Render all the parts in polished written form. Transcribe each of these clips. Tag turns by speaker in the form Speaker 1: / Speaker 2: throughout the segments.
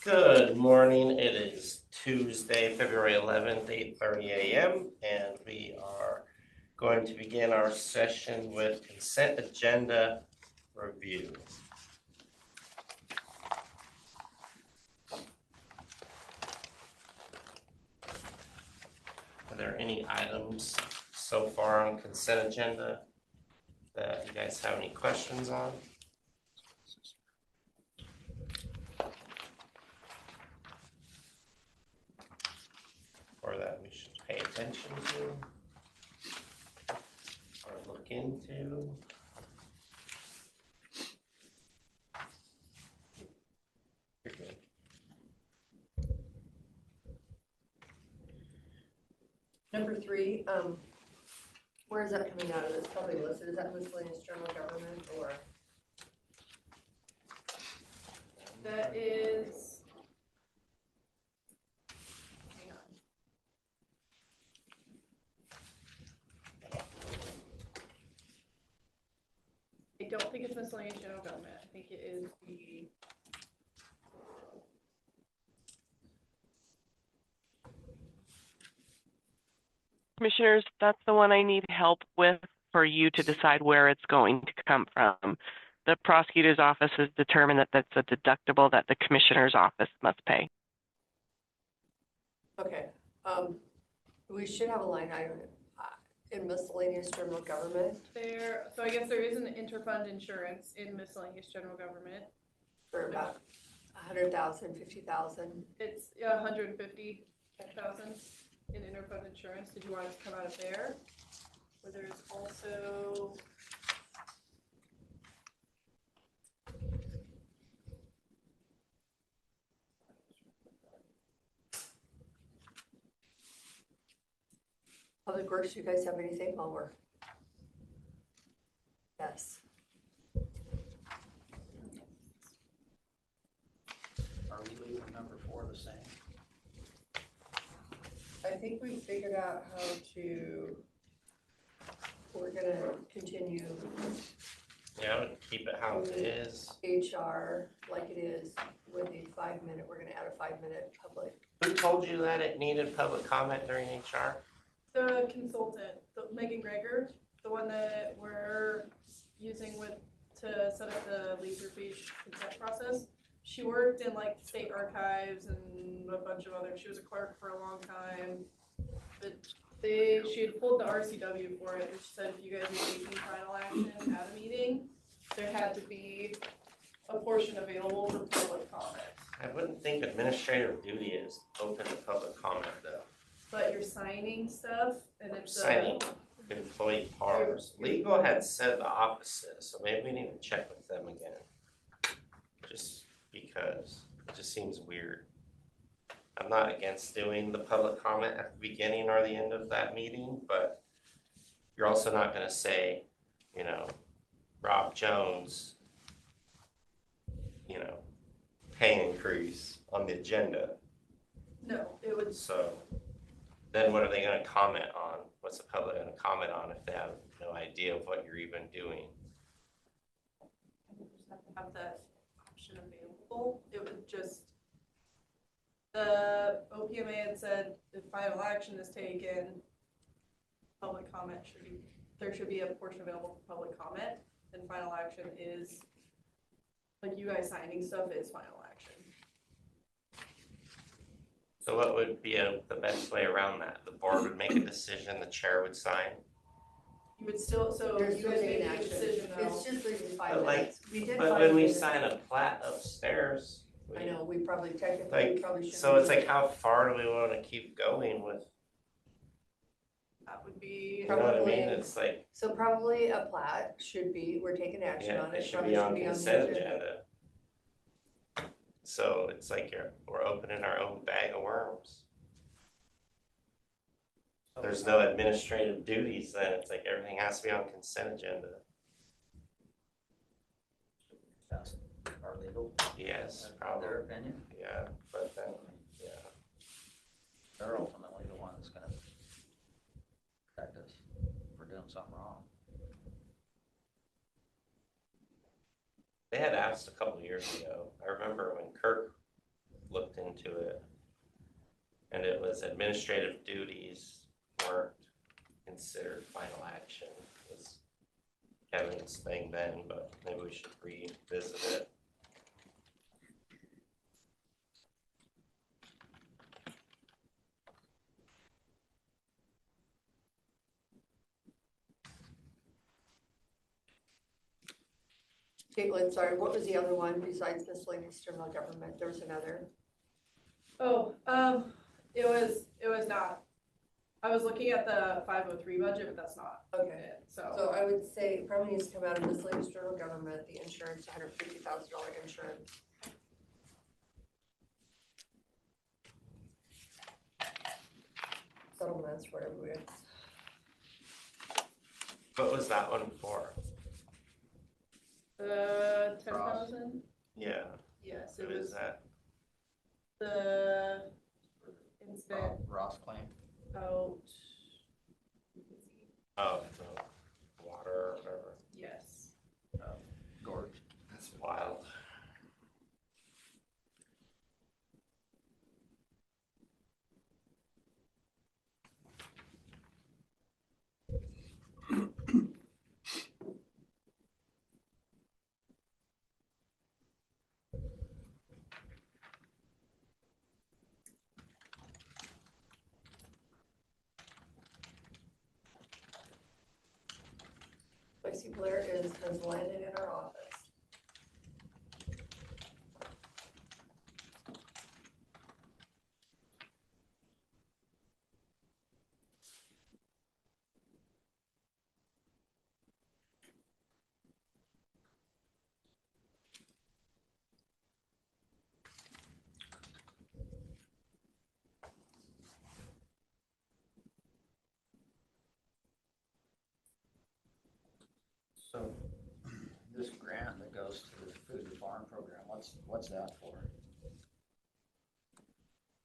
Speaker 1: Good morning. It is Tuesday, February 11th, 8:30 a.m. and we are going to begin our session with consent agenda review. Are there any items so far on consent agenda that you guys have any questions on? Or that we should pay attention to or look into? You're good.
Speaker 2: Number 3, where is that coming out of? It's probably listed. Is that miscellaneous general government or?
Speaker 3: That is. Hang on. I don't think it's miscellaneous general government. I think it is the.
Speaker 4: Commissioners, that's the one I need help with for you to decide where it's going to come from. The prosecutor's office has determined that that's a deductible that the commissioner's office must pay.
Speaker 2: Okay, we should have a line item in miscellaneous general government
Speaker 3: There, so I guess there is an interfund insurance in miscellaneous general government.
Speaker 2: for about 100,000, 50,000.
Speaker 3: It's 150,000 in interfund insurance. Did you want it to come out of there? Or there's also.
Speaker 2: Public Works, you guys have anything while we're? Yes.
Speaker 5: Are we leaving number 4 the same?
Speaker 2: I think we figured out how to, we're gonna continue
Speaker 1: Yeah, I would keep it how it is.
Speaker 2: HR like it is with the 5-minute, we're gonna add a 5-minute public.
Speaker 1: Who told you that it needed public comment during HR?
Speaker 3: The consultant, Megan Greger, the one that we're using to set up the Laserfish consent process. She worked in like state archives and a bunch of other, she was a clerk for a long time. But she had pulled the RCW for it, and she said if you guys were taking final action at a meeting, there had to be a portion available for public comment.
Speaker 1: I wouldn't think administrative duty is open to public comment though.
Speaker 3: But you're signing stuff and it's
Speaker 1: Signing employee powers. Legal had said the opposite, so maybe we need to check with them again. Just because it just seems weird. I'm not against doing the public comment at the beginning or the end of that meeting, but you're also not gonna say, Rob Jones, pay increase on the agenda.
Speaker 3: No, it would.
Speaker 1: So then what are they gonna comment on? What's the public gonna comment on if they have no idea of what you're even doing?
Speaker 3: You just have to have that option available. It would just, the OPMA had said if final action is taken, public comment there should be a portion available for public comment, and final action is, like you guys signing stuff is final action.
Speaker 1: So what would be the best way around that? The board would make a decision, the chair would sign?
Speaker 3: You would still, so
Speaker 2: There's
Speaker 3: you guys
Speaker 2: still
Speaker 3: made
Speaker 2: an
Speaker 3: a
Speaker 2: action.
Speaker 3: decision though.
Speaker 2: It's just leaving 5
Speaker 1: But,
Speaker 2: minutes. We did
Speaker 1: But
Speaker 2: 5
Speaker 1: when we
Speaker 2: minutes.
Speaker 1: sign a plat upstairs,
Speaker 2: I know, we probably technically,
Speaker 1: Like,
Speaker 2: we probably shouldn't.
Speaker 1: so it's like, how far do we wanna keep going with,
Speaker 3: That would be,
Speaker 1: you know what I mean?
Speaker 2: Probably.
Speaker 1: It's like,
Speaker 2: So probably a plat should be, we're taking action
Speaker 1: yeah,
Speaker 2: on
Speaker 1: it
Speaker 2: it.
Speaker 1: should
Speaker 2: Probably
Speaker 1: be on
Speaker 2: the
Speaker 1: consent agenda. So it's like we're opening our own bag of worms. There's no administrative duties then, it's like everything has to be on consent agenda.
Speaker 5: That's our legal,
Speaker 1: Yes, probably,
Speaker 5: their opinion.
Speaker 1: yeah, but then, yeah.
Speaker 5: They're ultimately the one that's gonna protect us if we're doing something wrong.
Speaker 1: They had asked a couple of years ago, I remember when Kirk looked and it was administrative duties weren't considered final action. Was Kevin's thing then, but maybe we should revisit it.
Speaker 2: Caitlin, sorry, what was the other one besides miscellaneous general government? There was another.
Speaker 3: Oh, it was not. I was looking at the 503 budget, but that's not
Speaker 2: Okay.
Speaker 3: it,
Speaker 2: So I would say it probably needs to come out of miscellaneous general government, the insurance, $150,000 insurance. Settlements, whatever we had.
Speaker 1: What was that one for?
Speaker 3: 10,000?
Speaker 1: Yeah,
Speaker 3: Yes,
Speaker 1: who
Speaker 3: it
Speaker 1: is
Speaker 3: was
Speaker 1: that?
Speaker 3: the incident
Speaker 5: Ross claim.
Speaker 3: out.
Speaker 1: Oh, the water or whatever.
Speaker 3: Yes.
Speaker 5: Gorge.
Speaker 1: That's wild.
Speaker 2: I see Blair has landed in our office.
Speaker 5: So this grant that goes to the food and farm program, what's that for?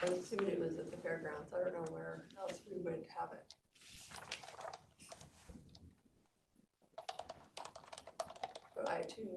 Speaker 2: I assumed it was at the fairgrounds. I don't know where else we would have it. But I too.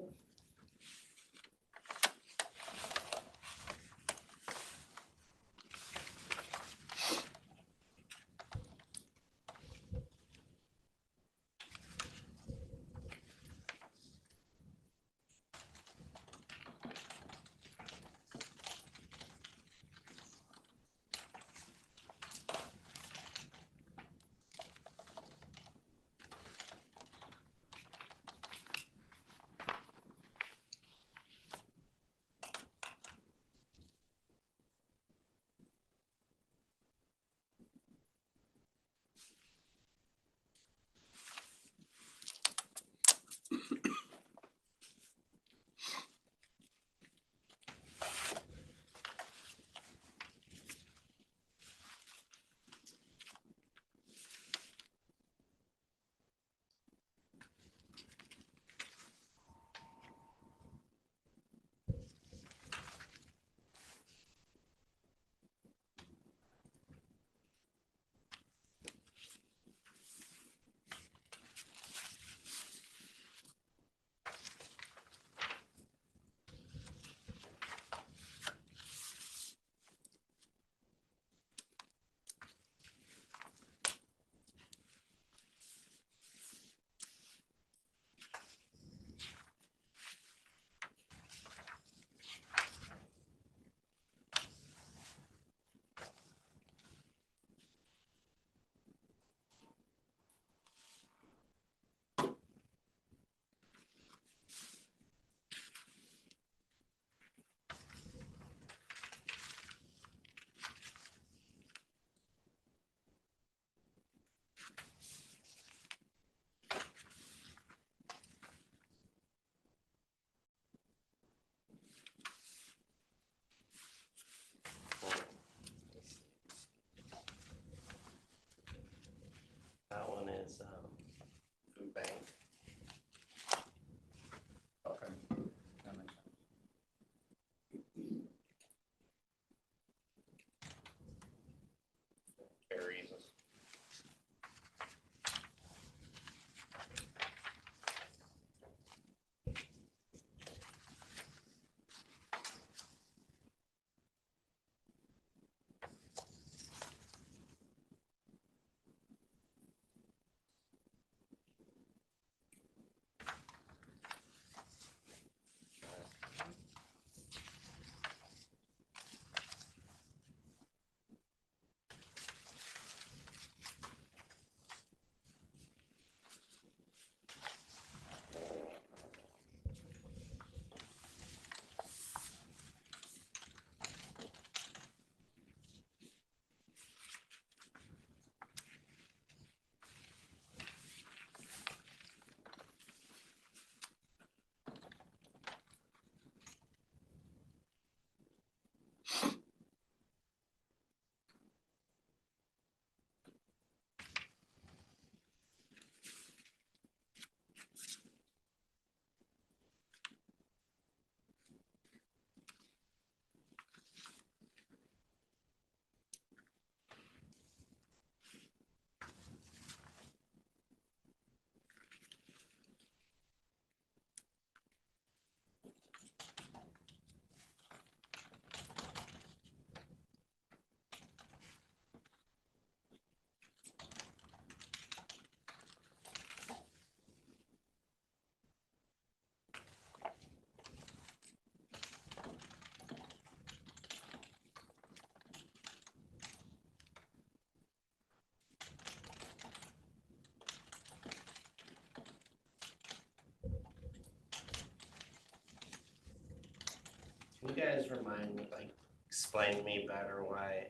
Speaker 1: Can you guys remind me, like, explain to me better why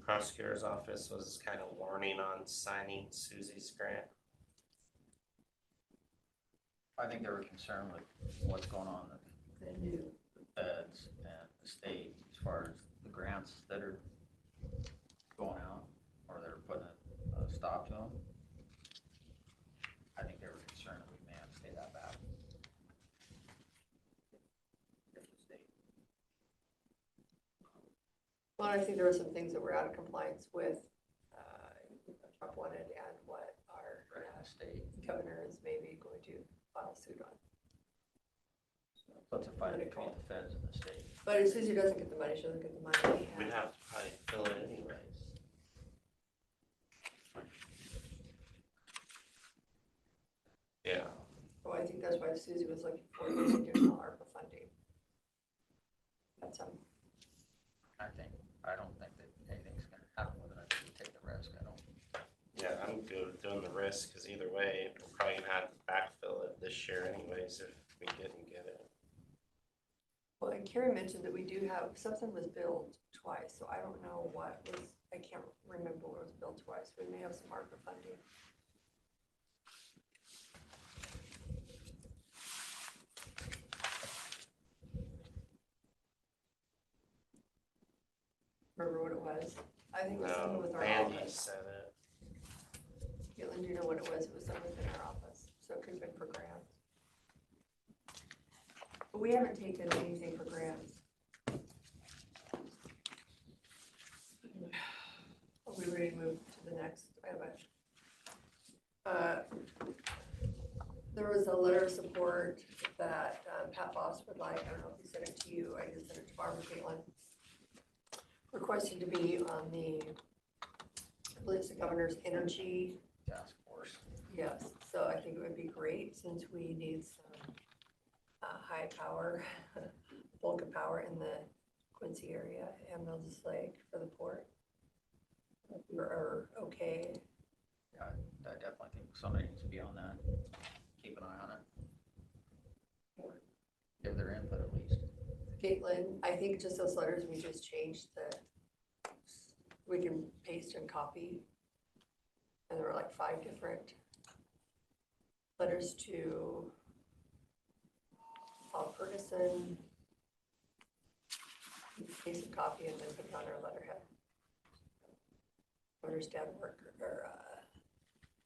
Speaker 1: prosecutor's office was kind of warning on signing Susie's grant?
Speaker 5: I think they were concerned with what's going on with
Speaker 2: The new,
Speaker 5: the feds and the state as far as the grants that are going out, or they're putting a stop to them. I think they were concerned that we may have to pay that back. If the state-
Speaker 2: well, I think there were some things that were out of compliance with, Trump wanted and what our
Speaker 5: The state,
Speaker 2: governor is maybe going to file suit on.
Speaker 5: so it's a fight between the feds and the state.
Speaker 2: But as Susie doesn't get the money, she doesn't get the money.
Speaker 1: We'd
Speaker 2: and-
Speaker 1: have to probably fill it anyways. Yeah,
Speaker 2: Well, I think that's why Susie was looking for additional ARPA funding. That's
Speaker 5: I don't think that anything's gonna happen with it. I think we take the risk. I don't.
Speaker 1: yeah, I'm good with doing the risk, because either way, we're probably gonna have to backfill it this year anyways if we didn't get it.
Speaker 2: well, and Carrie mentioned that we do have, something was billed twice, so I don't know what was, I can't remember what was billed twice. We may have some ARPA funding. Remember what it was? I think it was something
Speaker 1: No,
Speaker 2: with our
Speaker 1: Randy
Speaker 2: office.
Speaker 1: said it.
Speaker 2: Caitlin, do you know what it was? It was something within our office, so it could have been for grants. But we haven't taken anything for grants. Are we ready to move to the next? I have there was a letter of support that Pat Boss would like. I don't know if he sent it to you. I just sent it to Barbara Caitlin. Requesting to be on the, I believe it's the governor's energy.
Speaker 5: Task force.
Speaker 2: Yes, so I think it would be great since we need some high power, bulk of power in the Quincy area and Moses Lake for the port. If we are okay.
Speaker 5: Yeah, I definitely think somebody needs to be on that. Keep an eye on it. Give their input at least.
Speaker 2: Caitlin, I think just those letters, we just changed we can paste and copy. And there were like 5 different letters to Paul Ferguson. Paste and copy and then put it on our letterhead. Governor's Dad Worker, or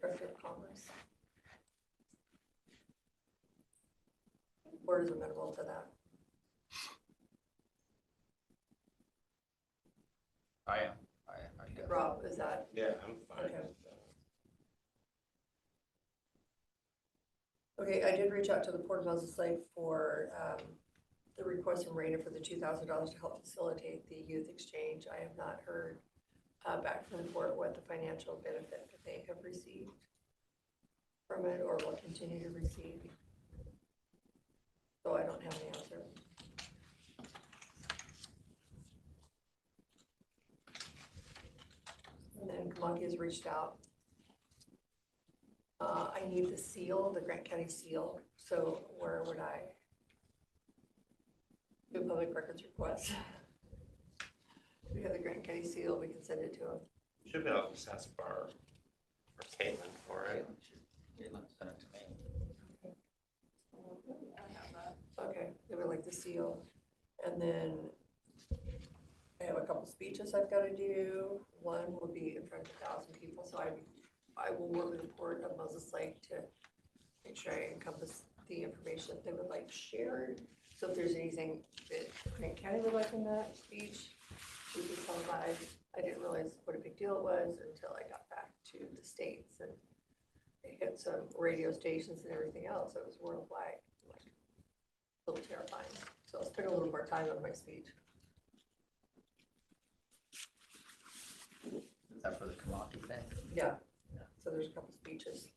Speaker 2: Director of Commerce. Board is amenable to that.
Speaker 5: I am. I guess.
Speaker 2: Rob, is that,
Speaker 1: Yeah, I'm fine
Speaker 2: Okay.
Speaker 1: with that.
Speaker 2: okay, I did reach out to the Port of Moses Lake for the request from Raina for the $2,000 to help facilitate the youth exchange. I have not heard back from the port what the financial benefit that they have received from it or will continue to receive. So I don't have an answer. And then Kamaki has reached out. I need the seal, the Grant County seal, so where would I do a public records request? We have the Grant County seal, we can send it to them.
Speaker 1: Should be able to just ask Barb or Caitlin for it.
Speaker 5: Caitlin sent it to me.
Speaker 3: I have that.
Speaker 2: Okay, they would like the seal. And then I have a couple speeches I've got to do. One will be in front of 1,000 people, so I will work with the Port of Moses Lake to make sure I encompass the information that they would like shared. So if there's anything that Grant County would like in that speech, we can televised. I didn't realize what a big deal it was until I got back to the States and they hit some radio stations and everything else. It was worldwide, like a little terrifying. So I'll spend a little more time on my speech.
Speaker 5: Is that for the Kamaki thing?
Speaker 2: Yeah, so there's a couple speeches.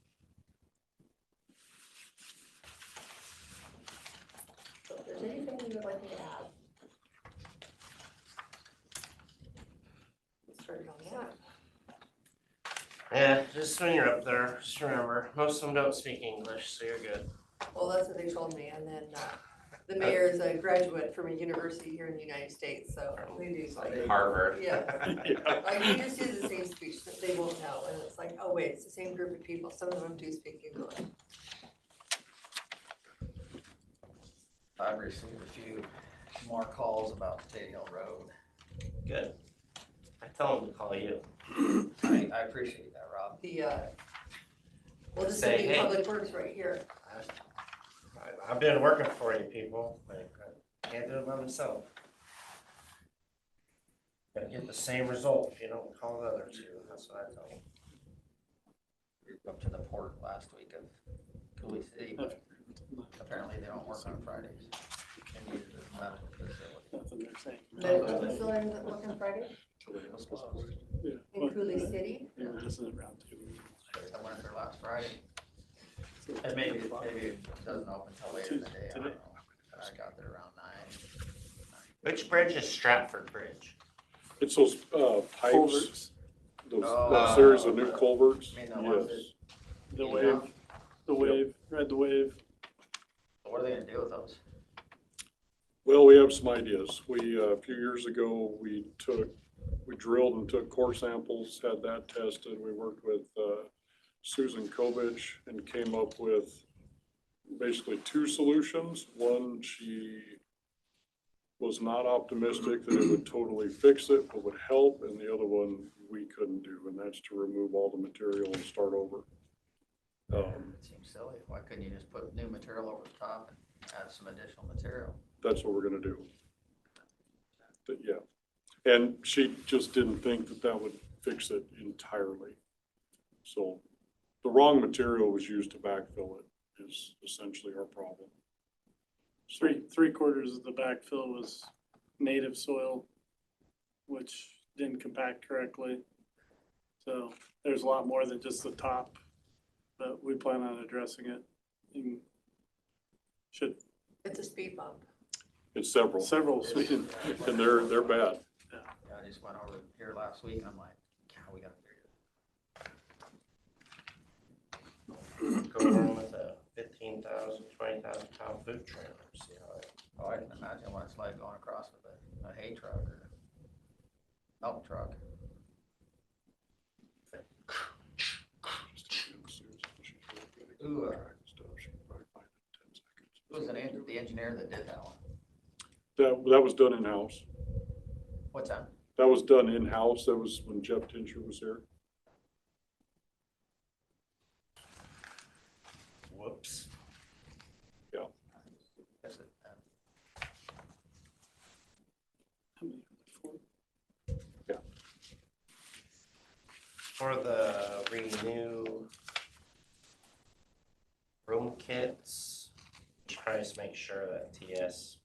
Speaker 2: So if there's anything you would like me to add. Let's start on that.
Speaker 1: Yeah, just when you're up there, just remember, most of them don't speak English, so you're good.
Speaker 2: Well, that's what they told me, and then The mayor is a graduate from a university here in the United States, so we do
Speaker 1: It's like
Speaker 2: like,
Speaker 1: Harvard.
Speaker 2: yeah. Like you just do the same speech that they won't know, and it's like, oh wait, it's the same group of people. Some of them do speak English.
Speaker 5: I've received a few more calls about Potato Hill Road.
Speaker 1: Good. I tell them to call you.
Speaker 5: I appreciate that, Rob.
Speaker 2: Well, this
Speaker 1: Say,
Speaker 2: would be
Speaker 1: hey.
Speaker 2: public works right here.
Speaker 1: I've been working for you people. Like, I can't do it by myself. Gonna get the same result if you don't call the other two. That's what I tell them.
Speaker 5: We were up to the port last week of Cooley City, but apparently they don't work on Fridays. And neither does the medical facility.
Speaker 6: That's what they're saying.
Speaker 2: Medical facility doesn't work on Friday
Speaker 5: It was closed.
Speaker 6: Yeah.
Speaker 2: in Cooley City.
Speaker 6: Yeah, this is around two.
Speaker 5: I went there last Friday. And maybe it doesn't open till later in the day, I don't know. I got there around 9.
Speaker 1: Which bridge is Stratford Bridge?
Speaker 7: It's those pipes,
Speaker 6: Culverts,
Speaker 7: that series of new culverts,
Speaker 5: I mean, the ones
Speaker 7: yes.
Speaker 6: the wave, the wave.
Speaker 5: What are they gonna do with those?
Speaker 7: Well, we have some ideas. A few years ago, we drilled and took core samples, had that tested. We worked with Susan Kovich and came up with basically 2 solutions. One, she was not optimistic that it would totally fix it, but would help, and the other one we couldn't do, and that's to remove all the material and start over.
Speaker 5: It seems silly. Why couldn't you just put new material over the top and add some additional material?
Speaker 7: That's what we're gonna do. But yeah, and she just didn't think that that would fix it entirely. So the wrong material was used to backfill it is essentially our problem. So,
Speaker 6: Three quarters of the backfill was native soil, which didn't compact correctly. So there's a lot more than just the top, but we plan on addressing it. And should
Speaker 2: It's a speed bump.
Speaker 7: it's several,
Speaker 6: several Sweden.
Speaker 7: and they're bad.
Speaker 5: Yeah, I just went over here last week and I'm like, God, we gotta figure it.
Speaker 1: Go on with a 15,000, 20,000 pound food trailer. See how it.
Speaker 5: Oh, I can imagine what it's like going across with a hay truck or milk truck. Ooh, who was the engineer that did that one?
Speaker 7: That was done in-house.
Speaker 5: What's that?
Speaker 7: That was done in-house. That was when Jeff Tincher was here.
Speaker 1: Whoops.
Speaker 5: Is it,
Speaker 1: For the renew room kits, try to make sure that TS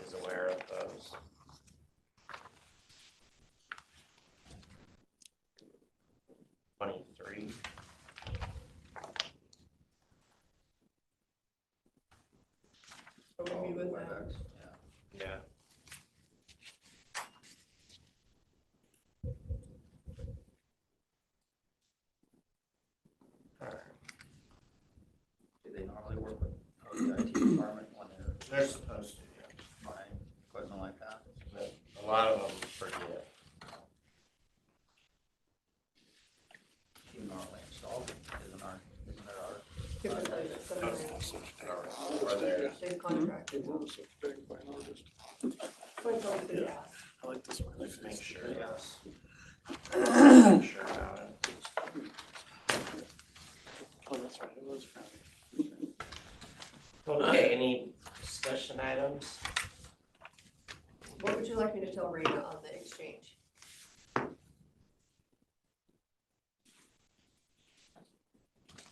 Speaker 1: is aware of those. $23.
Speaker 2: So we meet with them.
Speaker 5: WebEx, yeah.
Speaker 1: Yeah. Alright,
Speaker 5: Do they normally work with the IT department when
Speaker 1: they're supposed to, yeah.
Speaker 5: buying equipment like that?
Speaker 1: But a lot of them forget.
Speaker 5: You normally install it, isn't there our?
Speaker 2: Typically, it's something
Speaker 1: Or they're,
Speaker 2: they've contracted. So it's always good to ask.
Speaker 6: I like this one.
Speaker 1: just make sure, yes.
Speaker 6: Oh,
Speaker 1: Make sure about it.
Speaker 6: that's right, it was Friday.
Speaker 1: Okay, any discussion items?
Speaker 2: What would you like me to tell Rena on the exchange?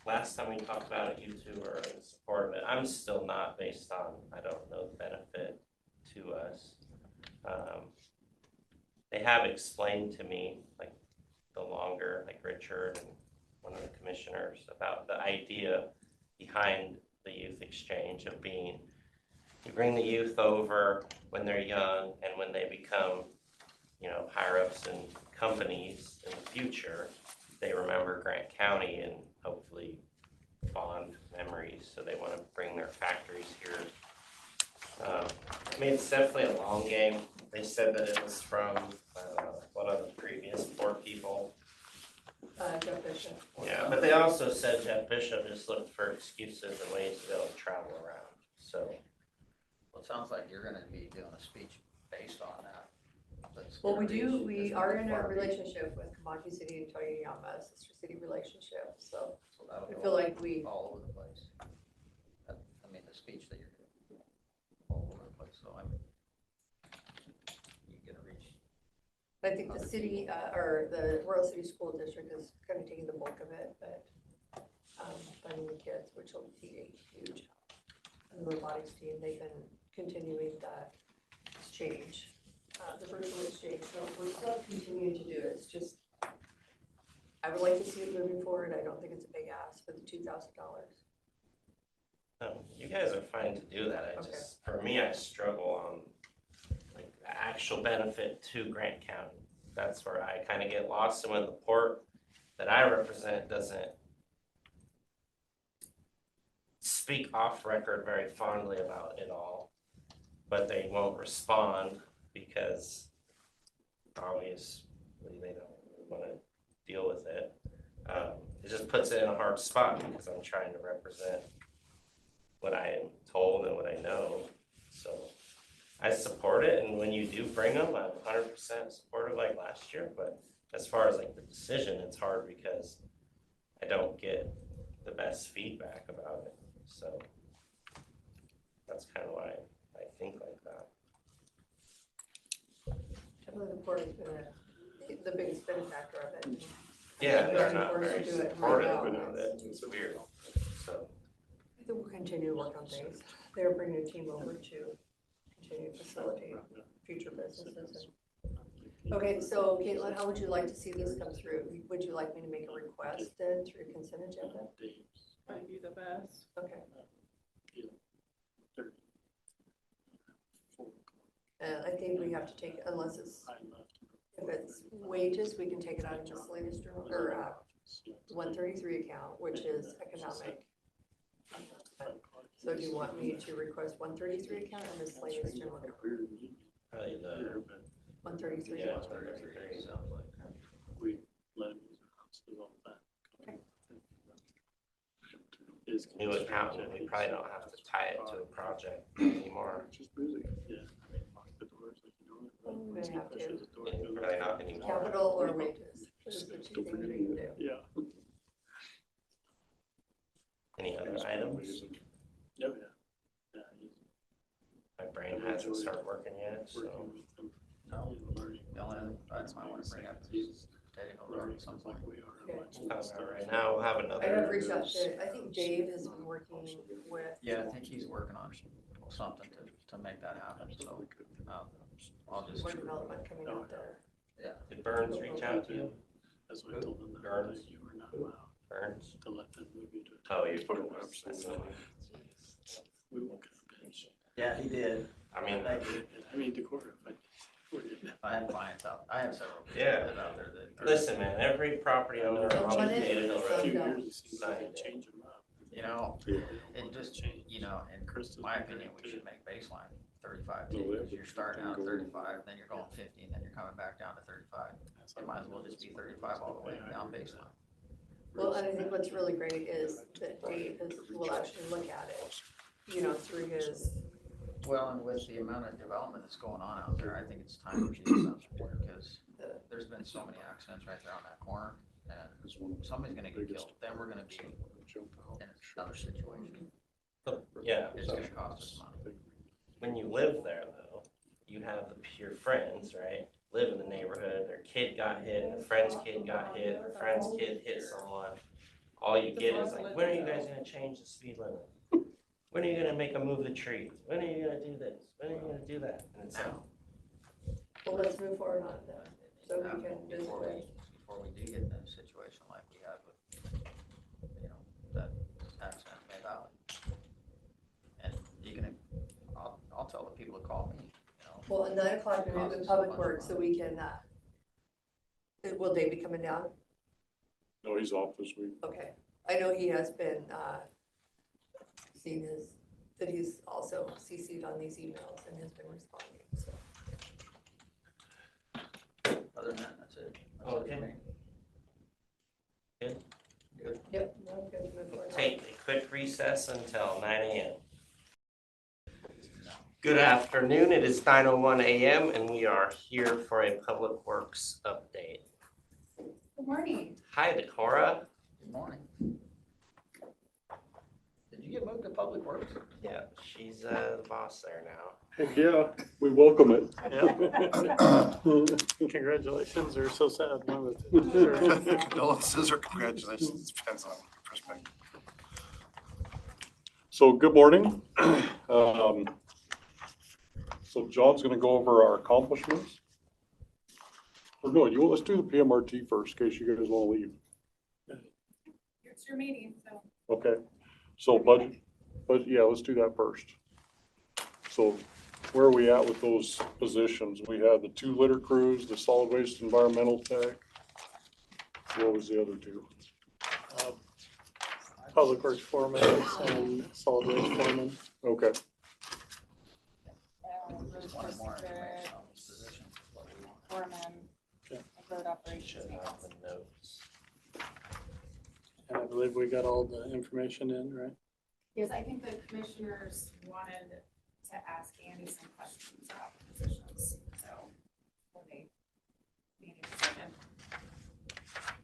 Speaker 1: Last time we talked about it, you two were in support of it. I'm still not, based on, I don't know the benefit to us. They have explained to me, like, the longer, like Richard and one of the commissioners, about the idea behind the youth exchange of being, you bring the youth over when they're young, and when they become, higher ups in companies in the future, they remember Grant County and hopefully fond memories, so they want to bring their factories here I mean, it's definitely a long game. They said that it was from, one of the previous four people.
Speaker 2: Jeff Bishop.
Speaker 1: Yeah, but they also said Jeff Bishop just looked for excuses and ways to be able to travel around, so.
Speaker 5: Well, it sounds like you're gonna be doing a speech based on that. That's
Speaker 2: Well,
Speaker 5: gonna reach-
Speaker 2: we
Speaker 5: it's
Speaker 2: are
Speaker 5: gonna
Speaker 2: in a
Speaker 5: far reach.
Speaker 2: relationship with Comanche City and Toyoyama, sister city relationship, so
Speaker 5: So that'll
Speaker 2: I
Speaker 5: go
Speaker 2: feel like we,
Speaker 5: all over the place. I mean, the speech that you're doing, all over the place, so you're gonna reach.
Speaker 2: I think the city, or the Royal City School District is kind of taking the bulk of it, but, funding the kids, which will be a huge, and the robotics team, they've been continuing that exchange, the virtual exchange, so we're still continuing to do it, it's just, I would like to see it moving forward, I don't think it's a big ask for the $2,000.
Speaker 1: You guys are fine to do that, I
Speaker 2: Okay.
Speaker 1: just, for me, I struggle on like the actual benefit to Grant County. That's where I kind of get lost, and when the port that I represent doesn't speak off record very fondly about it all, but they won't respond because obviously they don't want to deal with it. It just puts it in a hard spot because I'm trying to represent what I am told and what I know. So I support it, and when you do bring them, I'm 100% supportive like last year, but as far as like the decision, it's hard because I don't get the best feedback about it. So that's kind of why I think like that.
Speaker 2: Definitely the port has been the biggest benefactor of it.
Speaker 1: Yeah,
Speaker 2: Very
Speaker 1: they're not
Speaker 2: important
Speaker 1: very
Speaker 2: to do it right
Speaker 1: supportive
Speaker 2: now.
Speaker 1: of it. It's weird. So
Speaker 2: I think we'll continue to work on things. They're bringing a team over to continue to facilitate future businesses. Okay, so Caitlin, how would you like to see this come through? Would you like me to make a request then through consent agenda?
Speaker 3: Might be the best.
Speaker 2: Okay. And I think we have to take, unless it's, if it's wages, we can take it out of miscellaneous journal, or 133 account, which is economic. So do you want me to request 133 account or miscellaneous general?
Speaker 1: probably the
Speaker 2: 133.
Speaker 1: yeah, 133 sounds like.
Speaker 6: We let him use our house, do all that.
Speaker 1: New accountant, we probably don't have to tie it to a project anymore.
Speaker 6: Just busy. Yeah. Lock the doors like you know.
Speaker 2: We may have to.
Speaker 6: Pushes the door.
Speaker 1: And probably not anymore.
Speaker 2: Capital or wages? Those are the two things we can do.
Speaker 6: Yeah.
Speaker 1: Any other items?
Speaker 6: Yeah, yeah. Yeah, he's
Speaker 1: My brain hasn't started working yet, so.
Speaker 6: working with them.
Speaker 5: No,
Speaker 6: Learning.
Speaker 5: the only other item I want to bring up is technical road at some point.
Speaker 6: We are.
Speaker 2: Okay.
Speaker 1: Right now, we'll have
Speaker 2: I
Speaker 1: another.
Speaker 2: have reached out to, I think Dave has been working with.
Speaker 5: Yeah, I think he's working on something to make that happen, so, I'll just,
Speaker 2: More development coming out there.
Speaker 1: Did Burns reach out to you?
Speaker 6: That's what I told them. that
Speaker 1: Burns.
Speaker 6: You were not allowed
Speaker 1: Burns?
Speaker 6: to let them move you to.
Speaker 1: Oh, you.
Speaker 6: Oh, absolutely. We won't get a pinch.
Speaker 5: yeah, he did.
Speaker 1: I mean,
Speaker 6: I mean, Decorah, but we didn't.
Speaker 5: I have clients out, I have several people
Speaker 1: Yeah.
Speaker 5: that out there that.
Speaker 1: listen, man, every property owner
Speaker 2: Don't
Speaker 1: on
Speaker 2: want it,
Speaker 1: Data Hill
Speaker 2: it's
Speaker 6: A
Speaker 1: Road.
Speaker 6: few
Speaker 2: done.
Speaker 6: years, it seems like they change them up.
Speaker 5: You know,
Speaker 6: They
Speaker 5: it
Speaker 6: don't want
Speaker 5: just,
Speaker 6: to change.
Speaker 5: you know, in
Speaker 6: Chris
Speaker 5: my
Speaker 6: doesn't
Speaker 5: opinion,
Speaker 6: agree
Speaker 5: we
Speaker 6: too.
Speaker 5: should make baseline 35
Speaker 7: No,
Speaker 5: too,
Speaker 7: they have
Speaker 5: because you're
Speaker 7: to
Speaker 5: starting out at
Speaker 7: go
Speaker 5: 35, then you're going 50, and then you're coming back down to 35. It might as well just be 35 all the way down baseline.
Speaker 2: Well, and I think what's really great is that Dave will actually look at it, you know, through his,
Speaker 5: Well, and with the amount of development that's going on out there, I think it's time we should do something, because there's been so many accidents right there on that corner, and somebody's gonna get killed, then we're gonna be in another situation.
Speaker 1: Yeah,
Speaker 5: It's gonna cost us money.
Speaker 1: when you live there though, you have your friends, right? Live in the neighborhood, their kid got hit, their friend's kid got hit, their friend's kid hit someone. All you get is like, when are you guys gonna change the speed limit? When are you gonna make a move the trees? When are you gonna do this? When are you gonna do that? And it's like,
Speaker 2: well, let's move forward on that, so we can visit
Speaker 5: Before
Speaker 2: it.
Speaker 5: we do get in a situation like we had with, you know, that accident in May Valley. And you can, I'll tell the people to call me, you know.
Speaker 2: Well, at 9 o'clock, we meet with Public Works, so we can, will Dave be coming down?
Speaker 7: No, he's off this week.
Speaker 2: Okay, I know he has been, seeing his that he's also CC'd on these emails and has been responding, so.
Speaker 5: Other than that, that's it. That's it for
Speaker 1: Okay.
Speaker 5: me.
Speaker 2: Yep. No, good, move forward.
Speaker 1: Take a quick recess until 9 a.m. Good afternoon. It is 9:01 a.m. and we are here for a Public Works update.
Speaker 8: Good morning.
Speaker 1: Hi, Decorah.
Speaker 5: Good morning. Did you get moved to Public Works?
Speaker 1: Yeah, she's the boss there now.
Speaker 7: Heck, yeah, we welcome it.
Speaker 6: Congratulations, or so sad. One of the two.
Speaker 9: Condolences or congratulations, depends on perspective.
Speaker 7: So good morning. So John's gonna go over our accomplishments. Or no, let's do the PMRT first, in case you guys wanna leave.
Speaker 8: It's your meeting, so.
Speaker 7: Okay, so budget, but yeah, let's do that first. So where are we at with those positions? We have the 2 litter crews, the solid waste environmental tech. What was the other 2?
Speaker 6: Public Works foreman and solid waste foreman.
Speaker 7: Okay,
Speaker 5: Just wanted more information on these positions. is what we want.
Speaker 8: Foreman,
Speaker 6: Okay.
Speaker 8: road
Speaker 1: Should
Speaker 8: operations.
Speaker 1: have the notes.
Speaker 6: And I believe we got all the information in, right?
Speaker 8: Yes, I think the commissioners wanted to ask Andy some questions about the positions, so when they made a decision.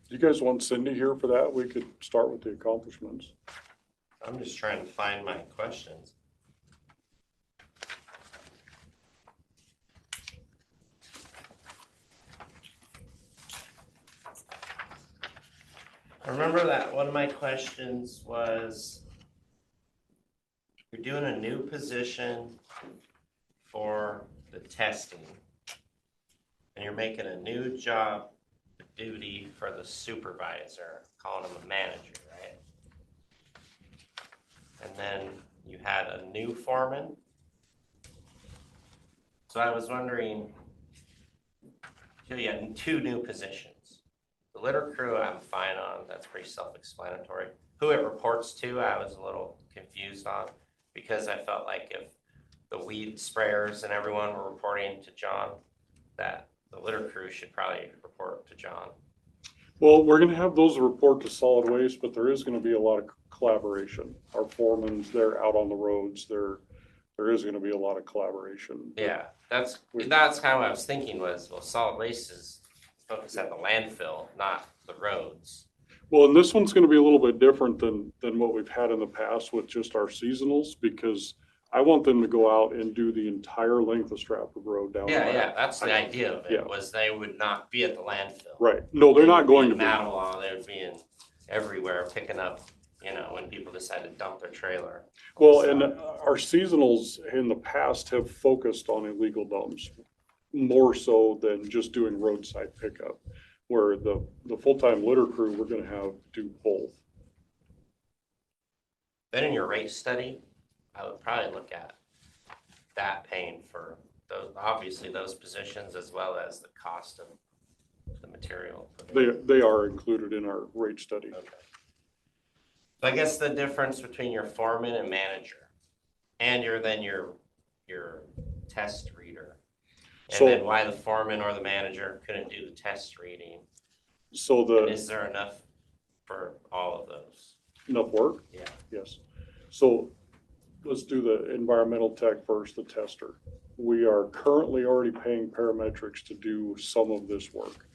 Speaker 7: you guys want Cindy here for that? We could start with the accomplishments.
Speaker 1: I'm just trying to find my questions. I remember that one of my questions was, you're doing a new position for the testing, and you're making a new job duty for the supervisor, calling him a manager, right? And then you had a new foreman. So I was wondering, so you had 2 new positions. The litter crew, I'm fine on, that's pretty self-explanatory. Who it reports to, I was a little confused on, because I felt like if the weed sprayers and everyone were reporting to John, that the litter crew should probably report to John.
Speaker 7: Well, we're gonna have those report to solid waste, but there is gonna be a lot of collaboration. Our foremans, they're out on the roads, there is gonna be a lot of collaboration.
Speaker 1: Yeah, that's kind of what I was thinking was, well, solid waste is focused at the landfill, not the roads.
Speaker 7: Well, and this one's gonna be a little bit different than what we've had in the past with just our seasonals, because I want them to go out and do the entire length of Stratford Road down.
Speaker 1: Yeah, that's the idea of
Speaker 7: Yeah.
Speaker 1: it, was they would not be at the landfill.
Speaker 7: Right, no, they're not going to
Speaker 1: In
Speaker 7: be.
Speaker 1: Mattawa, they would be in everywhere picking up, when people decide to dump their trailer.
Speaker 7: Well, and our seasonals in the past have focused on illegal dumps more so than just doing roadside pickup, where the full-time litter crew, we're gonna have do both.
Speaker 1: Then in your rate study, I would probably look at that paying for those, obviously those positions, as well as the cost of the material.
Speaker 7: They are included in our rate study.
Speaker 1: Okay. So I guess the difference between your foreman and manager, and your test reader, and
Speaker 7: So-
Speaker 1: then why the foreman or the manager couldn't do the test reading,
Speaker 7: So
Speaker 1: and is there enough for all of those?
Speaker 7: enough work?
Speaker 1: Yeah.
Speaker 7: Yes. So let's do the environmental tech first, the tester. We are currently already paying parametrics to do some of this work.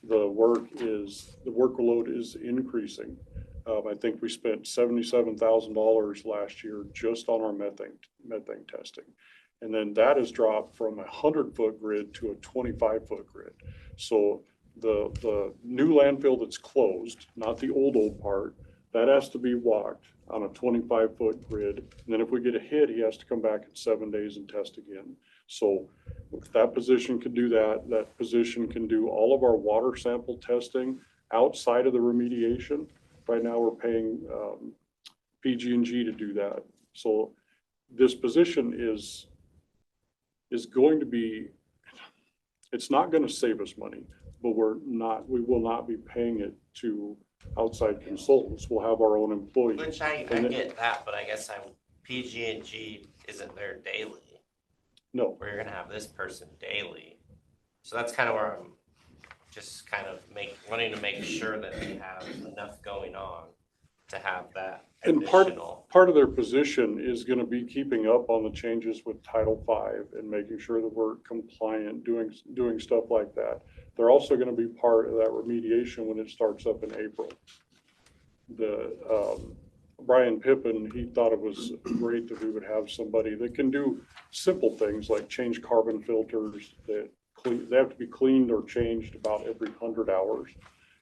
Speaker 7: The workload is increasing. I think we spent $77,000 last year just on our methane testing. And then that has dropped from a 100-foot grid to a 25-foot grid. So the new landfill that's closed, not the old part, that has to be walked on a 25-foot grid. And then if we get a hit, he has to come back in 7 days and test again. So if that position can do that, that position can do all of our water sample testing outside of the remediation. Right now, we're paying PG&G to do that. So this position is going to be, it's not going to save us money, but we will not be paying it to outside consultants. We'll have our own employees.
Speaker 1: Which I
Speaker 7: And then-
Speaker 1: get that, but I guess PG&G isn't there daily,
Speaker 7: No,
Speaker 1: where you're gonna have this person daily. So that's kind of where I'm just kind of wanting to make sure that they have enough going on to have that
Speaker 7: and
Speaker 1: additional.
Speaker 7: part of their position is gonna be keeping up on the changes with Title V and making sure that we're compliant, doing stuff like that. They're also gonna be part of that remediation when it starts up in April. Brian Pippin, he thought it was great that we would have somebody that can do simple things like change carbon filters that they have to be cleaned or changed about every 100 hours.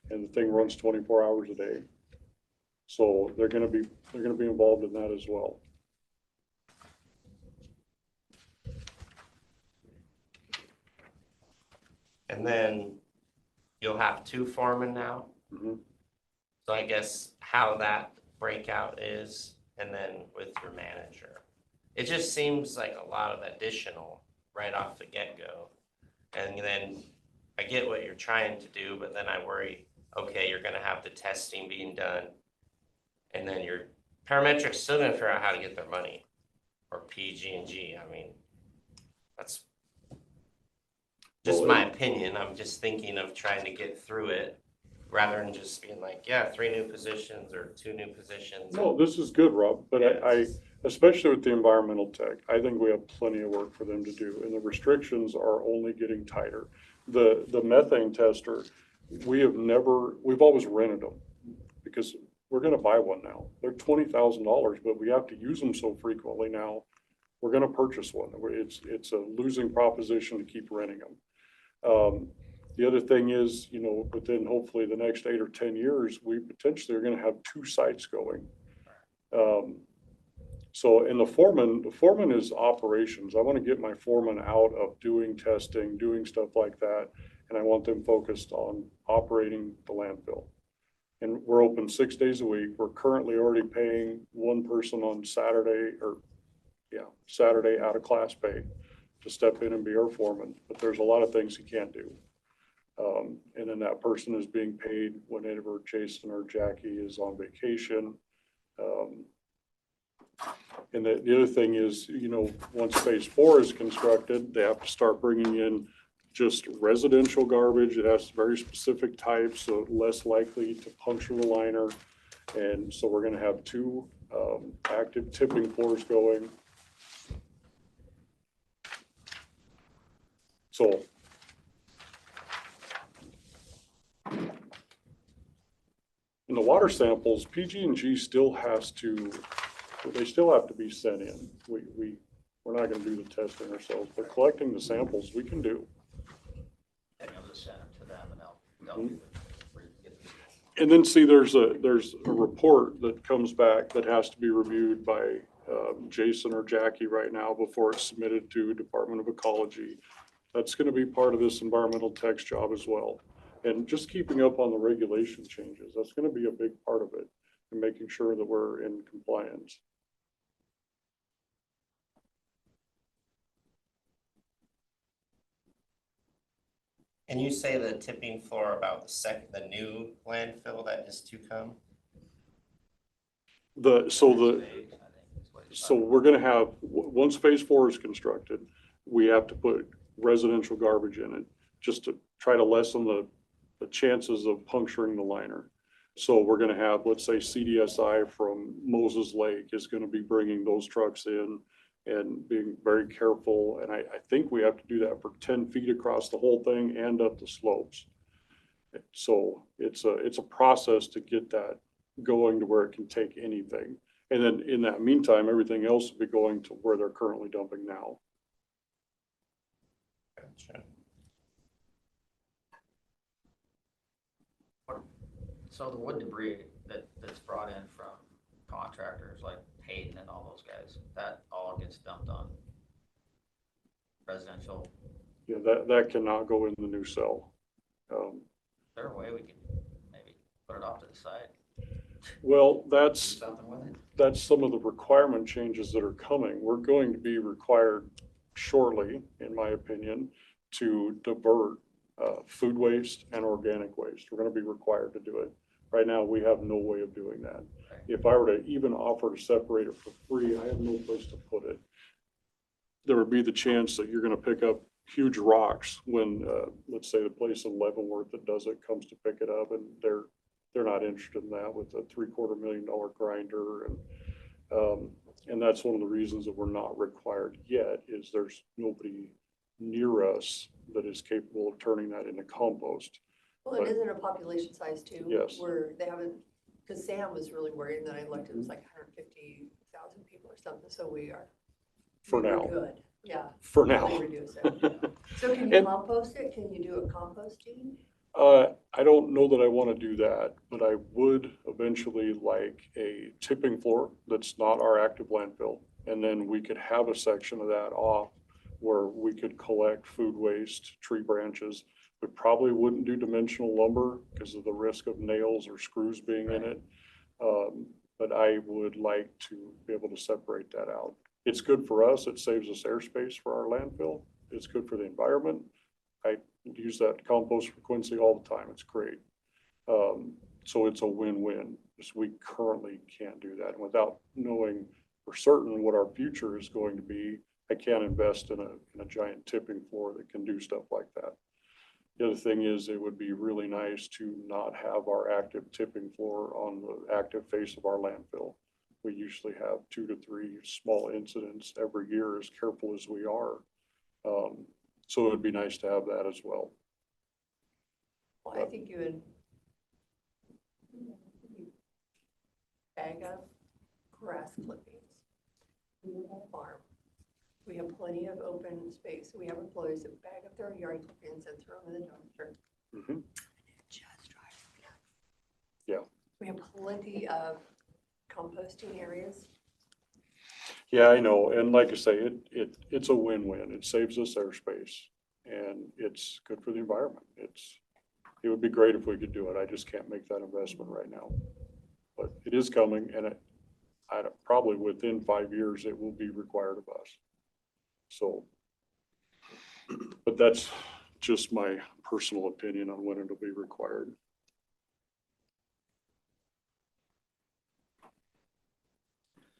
Speaker 7: And the thing runs 24 hours a day. So they're gonna be involved in that as well.
Speaker 1: And then you'll have 2 foremen now.
Speaker 7: Mhm.
Speaker 1: So I guess how that breakout is, and then with your manager. It just seems like a lot of additional right off the get-go. And then I get what you're trying to do, but then I worry, okay, you're gonna have the testing being done. And then your parametrics still gonna figure out how to get their money. Or PG&G, I mean, that's just
Speaker 7: Well,
Speaker 1: my opinion. I'm just thinking of trying to get through it rather than just being like, yeah, 3 new positions or 2 new positions.
Speaker 7: No, this is good, Rob, but I, especially with the environmental tech, I think we have plenty of work for them to do, and the restrictions are only getting tighter. The methane tester, we've always rented them, because we're gonna buy one now. They're $20,000, but we have to use them so frequently now, we're gonna purchase one. It's a losing proposition to keep renting them. The other thing is, within hopefully the next 8 or 10 years, we potentially are gonna have 2 sites going. And the foreman is operations. I wanna get my foreman out of doing testing, doing stuff like that, and I want them focused on operating the landfill. And we're open 6 days a week. We're currently already paying one person on Saturday out of class pay to step in and be our foreman, but there's a lot of things he can't do. And then that person is being paid whenever Jason or Jackie is on vacation. And the other thing is, once phase 4 is constructed, they have to start bringing in just residential garbage. It has very specific types, so less likely to puncture the liner. And so we're gonna have 2 active tipping floors going. So in the water samples, PG&G still have to be sent in. We're not gonna do the testing ourselves, but collecting the samples we can do.
Speaker 5: And you'll just send them to them and they'll do it.
Speaker 7: And then see, there's a report that comes back that has to be reviewed by Jason or Jackie right now before it's submitted to Department of Ecology. That's gonna be part of this environmental tech's job as well. And just keeping up on the regulation changes, that's gonna be a big part of it, and making sure that we're in compliance.
Speaker 1: And you say the tipping floor about the new landfill that is to come?
Speaker 7: So we're gonna have, once phase 4 is constructed, we have to put residential garbage in it, just to try to lessen the chances of puncturing the liner. So we're gonna have, let's say CDSI from Moses Lake is gonna be bringing those trucks in and being very careful. And I think we have to do that for 10 feet across the whole thing and up the slopes. So it's a process to get that going to where it can take anything. And then in that meantime, everything else will be going to where they're currently dumping now.
Speaker 1: Gotcha.
Speaker 5: So the wood debris that's brought in from contractors like Hayden and all those guys, that all gets dumped on residential.
Speaker 7: Yeah, that cannot go in the new cell.
Speaker 5: Is there a way we can maybe put it off to the side?
Speaker 7: Well,
Speaker 5: Do
Speaker 7: that's
Speaker 5: something with it?
Speaker 7: that's some of the requirement changes that are coming. We're going to be required shortly, in my opinion, to divert food waste and organic waste. We're going to be required to do it. Right now, we have no way of doing that. If I were to even offer to separate it for free, I have no place to put it. There would be the chance that you're gonna pick up huge rocks when, let's say the place in Leavenworth that does it comes to pick it up, and they're not interested in that with a $750,000 grinder, and that's one of the reasons that we're not required yet, is there's nobody near us that is capable of turning that into compost.
Speaker 2: Well, it isn't a population size too.
Speaker 7: Yes.
Speaker 2: Where they haven't, because Sam was really worried, and then I looked, it was like 150,000 people or something, so we are.
Speaker 7: For
Speaker 2: we were
Speaker 7: now.
Speaker 2: Good, yeah.
Speaker 7: For
Speaker 2: really
Speaker 7: now.
Speaker 2: reduce it. So can you
Speaker 7: And-
Speaker 2: compost it? Can you do a composting?
Speaker 7: I don't know that I want to do that, but I would eventually like a tipping floor that's not our active landfill. And then we could have a section of that off where we could collect food waste, tree branches. We probably wouldn't do dimensional lumber because of the risk of nails or screws being in it. But I would like to be able to separate that out. It's good for us. It saves us airspace for our landfill. It's good for the environment. I use that compost for Quincy all the time. It's great. So it's a win-win, because we currently can't do that. And without knowing for certain what our future is going to be, I can't invest in a giant tipping floor that can do stuff like that. The other thing is, it would be really nice to not have our active tipping floor on the active face of our landfill. We usually have 2 to 3 small incidents every year, as careful as we are. So it would be nice to have that as well.
Speaker 2: Well, I think you would bag up grass clippings. Farm. We have plenty of open space. We have employees that bag up their yard clippings and throw them in the dumpster.
Speaker 7: Mhm.
Speaker 2: Just drives me nuts.
Speaker 7: Yeah.
Speaker 2: We have plenty of composting areas.
Speaker 7: Yeah, I know. And like I say, it's a win-win. It saves us airspace and it's good for the environment. It would be great if we could do it. I just can't make that investment right now. But it is coming, and probably within 5 years, it will be required of us. So, but that's just my personal opinion on when it'll be required.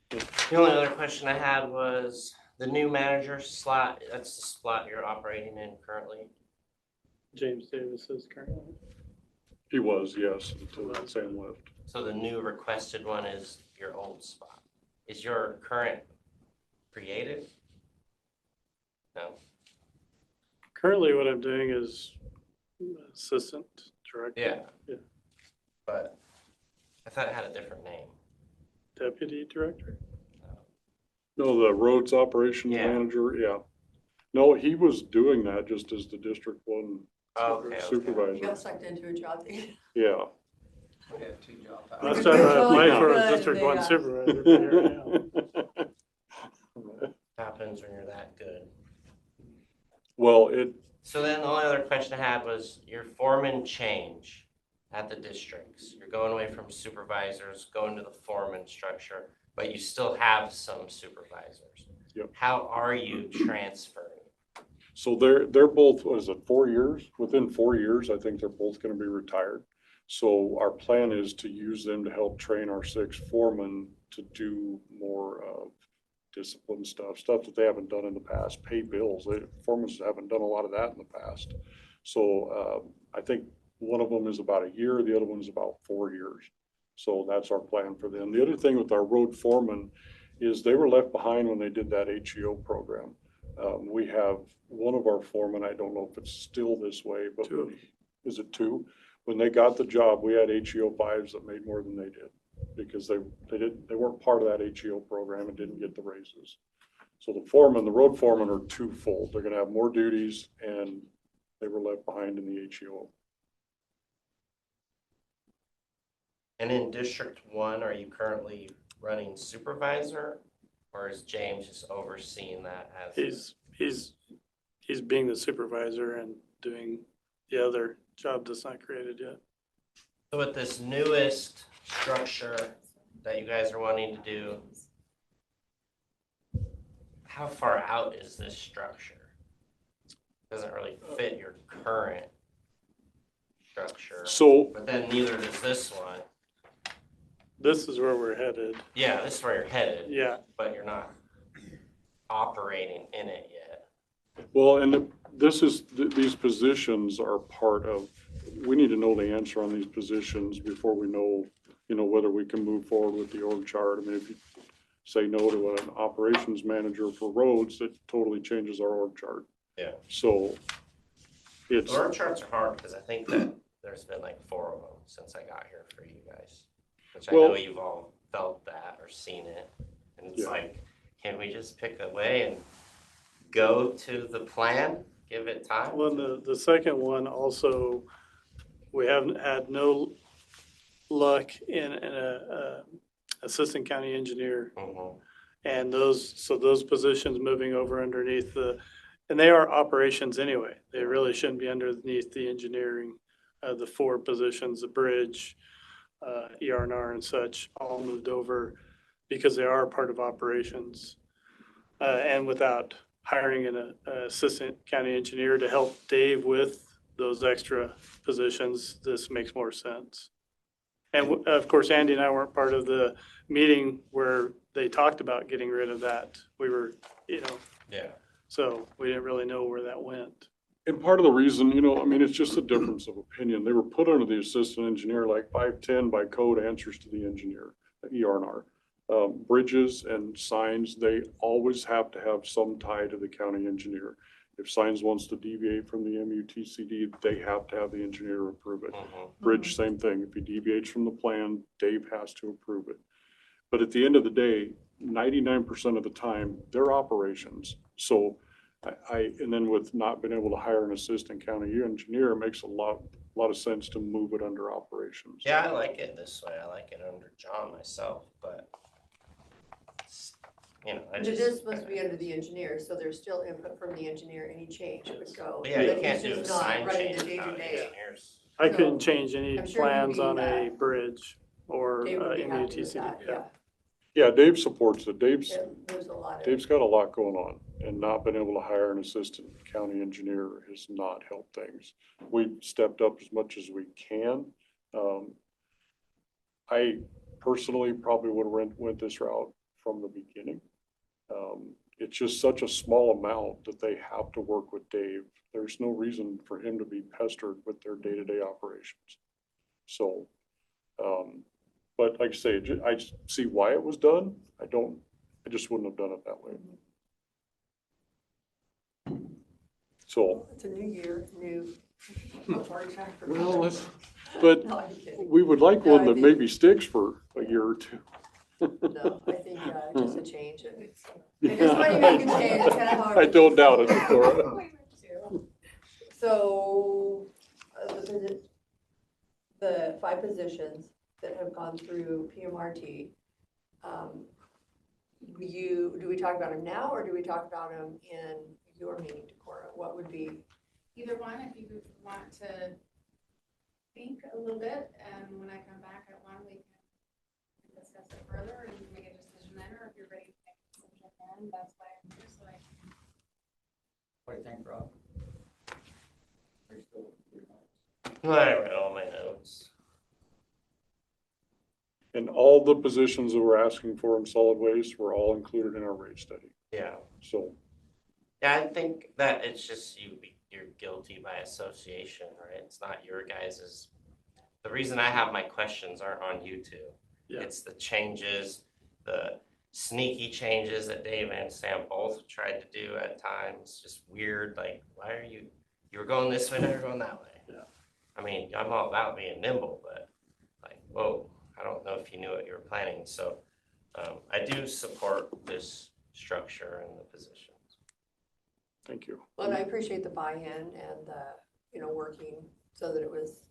Speaker 1: The only other question I had was the new manager slot, that's the slot you're operating in currently.
Speaker 6: James Davis is currently.
Speaker 7: He was, yes, until Sam left.
Speaker 1: So the new requested one is your old spot. Is your current creative? No.
Speaker 6: Currently, what I'm doing is assistant director.
Speaker 1: Yeah.
Speaker 6: Yeah.
Speaker 1: But I thought it had a different name.
Speaker 6: Deputy director.
Speaker 7: No, the roads operations
Speaker 1: Yeah.
Speaker 7: manager, yeah. No, he was doing that just as the District 1
Speaker 1: Okay.
Speaker 2: You
Speaker 7: supervisor.
Speaker 2: got sucked into a job thing.
Speaker 7: Yeah.
Speaker 5: We had 2 job
Speaker 6: Last
Speaker 5: titles.
Speaker 6: time I applied for
Speaker 2: Good,
Speaker 6: a District
Speaker 2: they,
Speaker 6: 1 supervisor. but here I am.
Speaker 1: Happens when you're that good.
Speaker 7: Well,
Speaker 1: So then the only other question I had was your foreman change at the districts. You're going away from supervisors, going to the foreman structure, but you still have some supervisors.
Speaker 7: Yep.
Speaker 1: How are you transferring?
Speaker 7: so they're both, what is it, 4 years? Within 4 years, I think they're both gonna be retired. So our plan is to use them to help train our 6 foremen to do more of discipline stuff that they haven't done in the past, pay bills. Foremen haven't done a lot of that in the past. So I think one of them is about a year, the other one's about 4 years. So that's our plan for them. The other thing with our road foremen is they were left behind when they did that HEO program. We have one of our foremen, I don't know if it's still this way, but is it 2? When they got the job, we had HEO 5s that made more than they did because they weren't part of that HEO program and didn't get the raises. So the road foremen are twofold. They're gonna have more duties and they were left behind in the HEO.
Speaker 1: And in District 1, are you currently running supervisor, or is James just overseeing that as?
Speaker 6: He's being the supervisor and doing the other job that's not created yet.
Speaker 1: So with this newest structure that you guys are wanting to do, how far out is this structure? Doesn't really fit your current structure,
Speaker 7: So,
Speaker 1: but then neither does this one.
Speaker 6: This is where we're headed.
Speaker 1: Yeah, this is where you're headed,
Speaker 6: Yeah,
Speaker 1: but you're not operating in it yet.
Speaker 7: well, and these positions are part of, we need to know the answer on these positions before we know, whether we can move forward with the org chart. I mean, if you say no to an operations manager for roads, it totally changes our org chart.
Speaker 1: Yeah.
Speaker 7: So it's,
Speaker 1: The org charts are hard because I think that there's been like 4 of them since I got here for you guys, which I know
Speaker 7: Well-
Speaker 1: you've all felt that or seen it. And it's
Speaker 7: Yeah.
Speaker 1: like, can we just pick a way and go to the plan, give it time?
Speaker 6: well, the second one also, we haven't had no luck in a assistant county engineer.
Speaker 1: Mhm.
Speaker 6: And those positions moving over underneath and they are operations anyway. They really shouldn't be underneath the engineering. The 4 positions, the bridge, ER&R and such, all moved over because they are part of operations. And without hiring an assistant county engineer to help Dave with those extra positions, this makes more sense. And of course, Andy and I weren't part of the meeting where they talked about getting rid of that. We were,
Speaker 1: Yeah.
Speaker 6: so we didn't really know where that went.
Speaker 7: and part of the reason, I mean, it's just a difference of opinion. They were put under the assistant engineer, like 510 by code answers to the engineer, ER&R. Bridges and signs, they always have to have some tie to the county engineer. If signs wants to deviate from the MUTCD, they have to have the engineer approve it.
Speaker 1: Mhm.
Speaker 7: Bridge, same thing. If he deviates from the plan, Dave has to approve it. But at the end of the day, 99% of the time, they're operations. So and then with not being able to hire an assistant county engineer, it makes a lot of sense to move it under operations.
Speaker 1: Yeah, I like it this way. I like it under John myself, but I
Speaker 2: But it
Speaker 1: just.
Speaker 2: is supposed to be under the engineer, so there's still input from the engineer, any change would go.
Speaker 1: But yeah, you
Speaker 2: But
Speaker 1: can't
Speaker 2: he's
Speaker 1: do a
Speaker 2: just not
Speaker 1: sign
Speaker 2: running
Speaker 1: change
Speaker 2: the
Speaker 1: without
Speaker 2: day-to-day.
Speaker 1: engineers.
Speaker 6: I
Speaker 2: So,
Speaker 6: couldn't change any
Speaker 2: I'm sure he'd
Speaker 6: plans
Speaker 2: be,
Speaker 6: on a bridge or
Speaker 2: Dave would be happy with
Speaker 6: MUTCD.
Speaker 2: that, yeah.
Speaker 7: Yeah, Dave supports it. Dave's
Speaker 2: There's a lot of.
Speaker 7: Dave's got a lot going on, and not being able to hire an assistant county engineer has not helped things. We stepped up as much as we can. I personally probably would have went this route from the beginning. It's just such a small amount that they have to work with Dave. There's no reason for him to be pestered with their day-to-day operations. So, but like I say, I see why it was done. I just wouldn't have done it that way. So,
Speaker 2: It's a new year, new.
Speaker 7: well, but
Speaker 2: No, I'm kidding.
Speaker 7: we would like
Speaker 2: No,
Speaker 7: one
Speaker 2: I
Speaker 7: that
Speaker 2: think-
Speaker 7: maybe sticks for a year or two.
Speaker 2: No, I think just a change. Just when you make a change, it's kind of hard.
Speaker 7: I don't doubt it, Laura.
Speaker 2: So, the 5 positions that have gone through PMRT, do we talk about them now, or do we talk about them in your meeting, Decorah? What would be?
Speaker 8: Either one, if you want to think a little bit, and when I come back at 1, we can discuss it further and make a decision then, or if you're ready to make a decision then, that's why I'm here, so I can.
Speaker 5: What do you think, Rob?
Speaker 1: I read all my notes.
Speaker 7: And all the positions that we're asking for in solid waste were all included in our rate study.
Speaker 1: Yeah.
Speaker 7: So,
Speaker 1: Yeah, I think that it's just you're guilty by association, right? It's not your guys's. The reason I have my questions aren't on you two.
Speaker 6: Yeah.
Speaker 1: It's the changes, the sneaky changes that Dave and Sam both tried to do at times. Just weird, like, why are you were going this way, now you're going that way.
Speaker 6: Yeah.
Speaker 1: I mean, I'm all about being nimble, but like, whoa, I don't know if you knew what you were planning. So I do support this structure and the positions.
Speaker 7: thank you.
Speaker 2: Well, and I appreciate the buy-in and working so that it was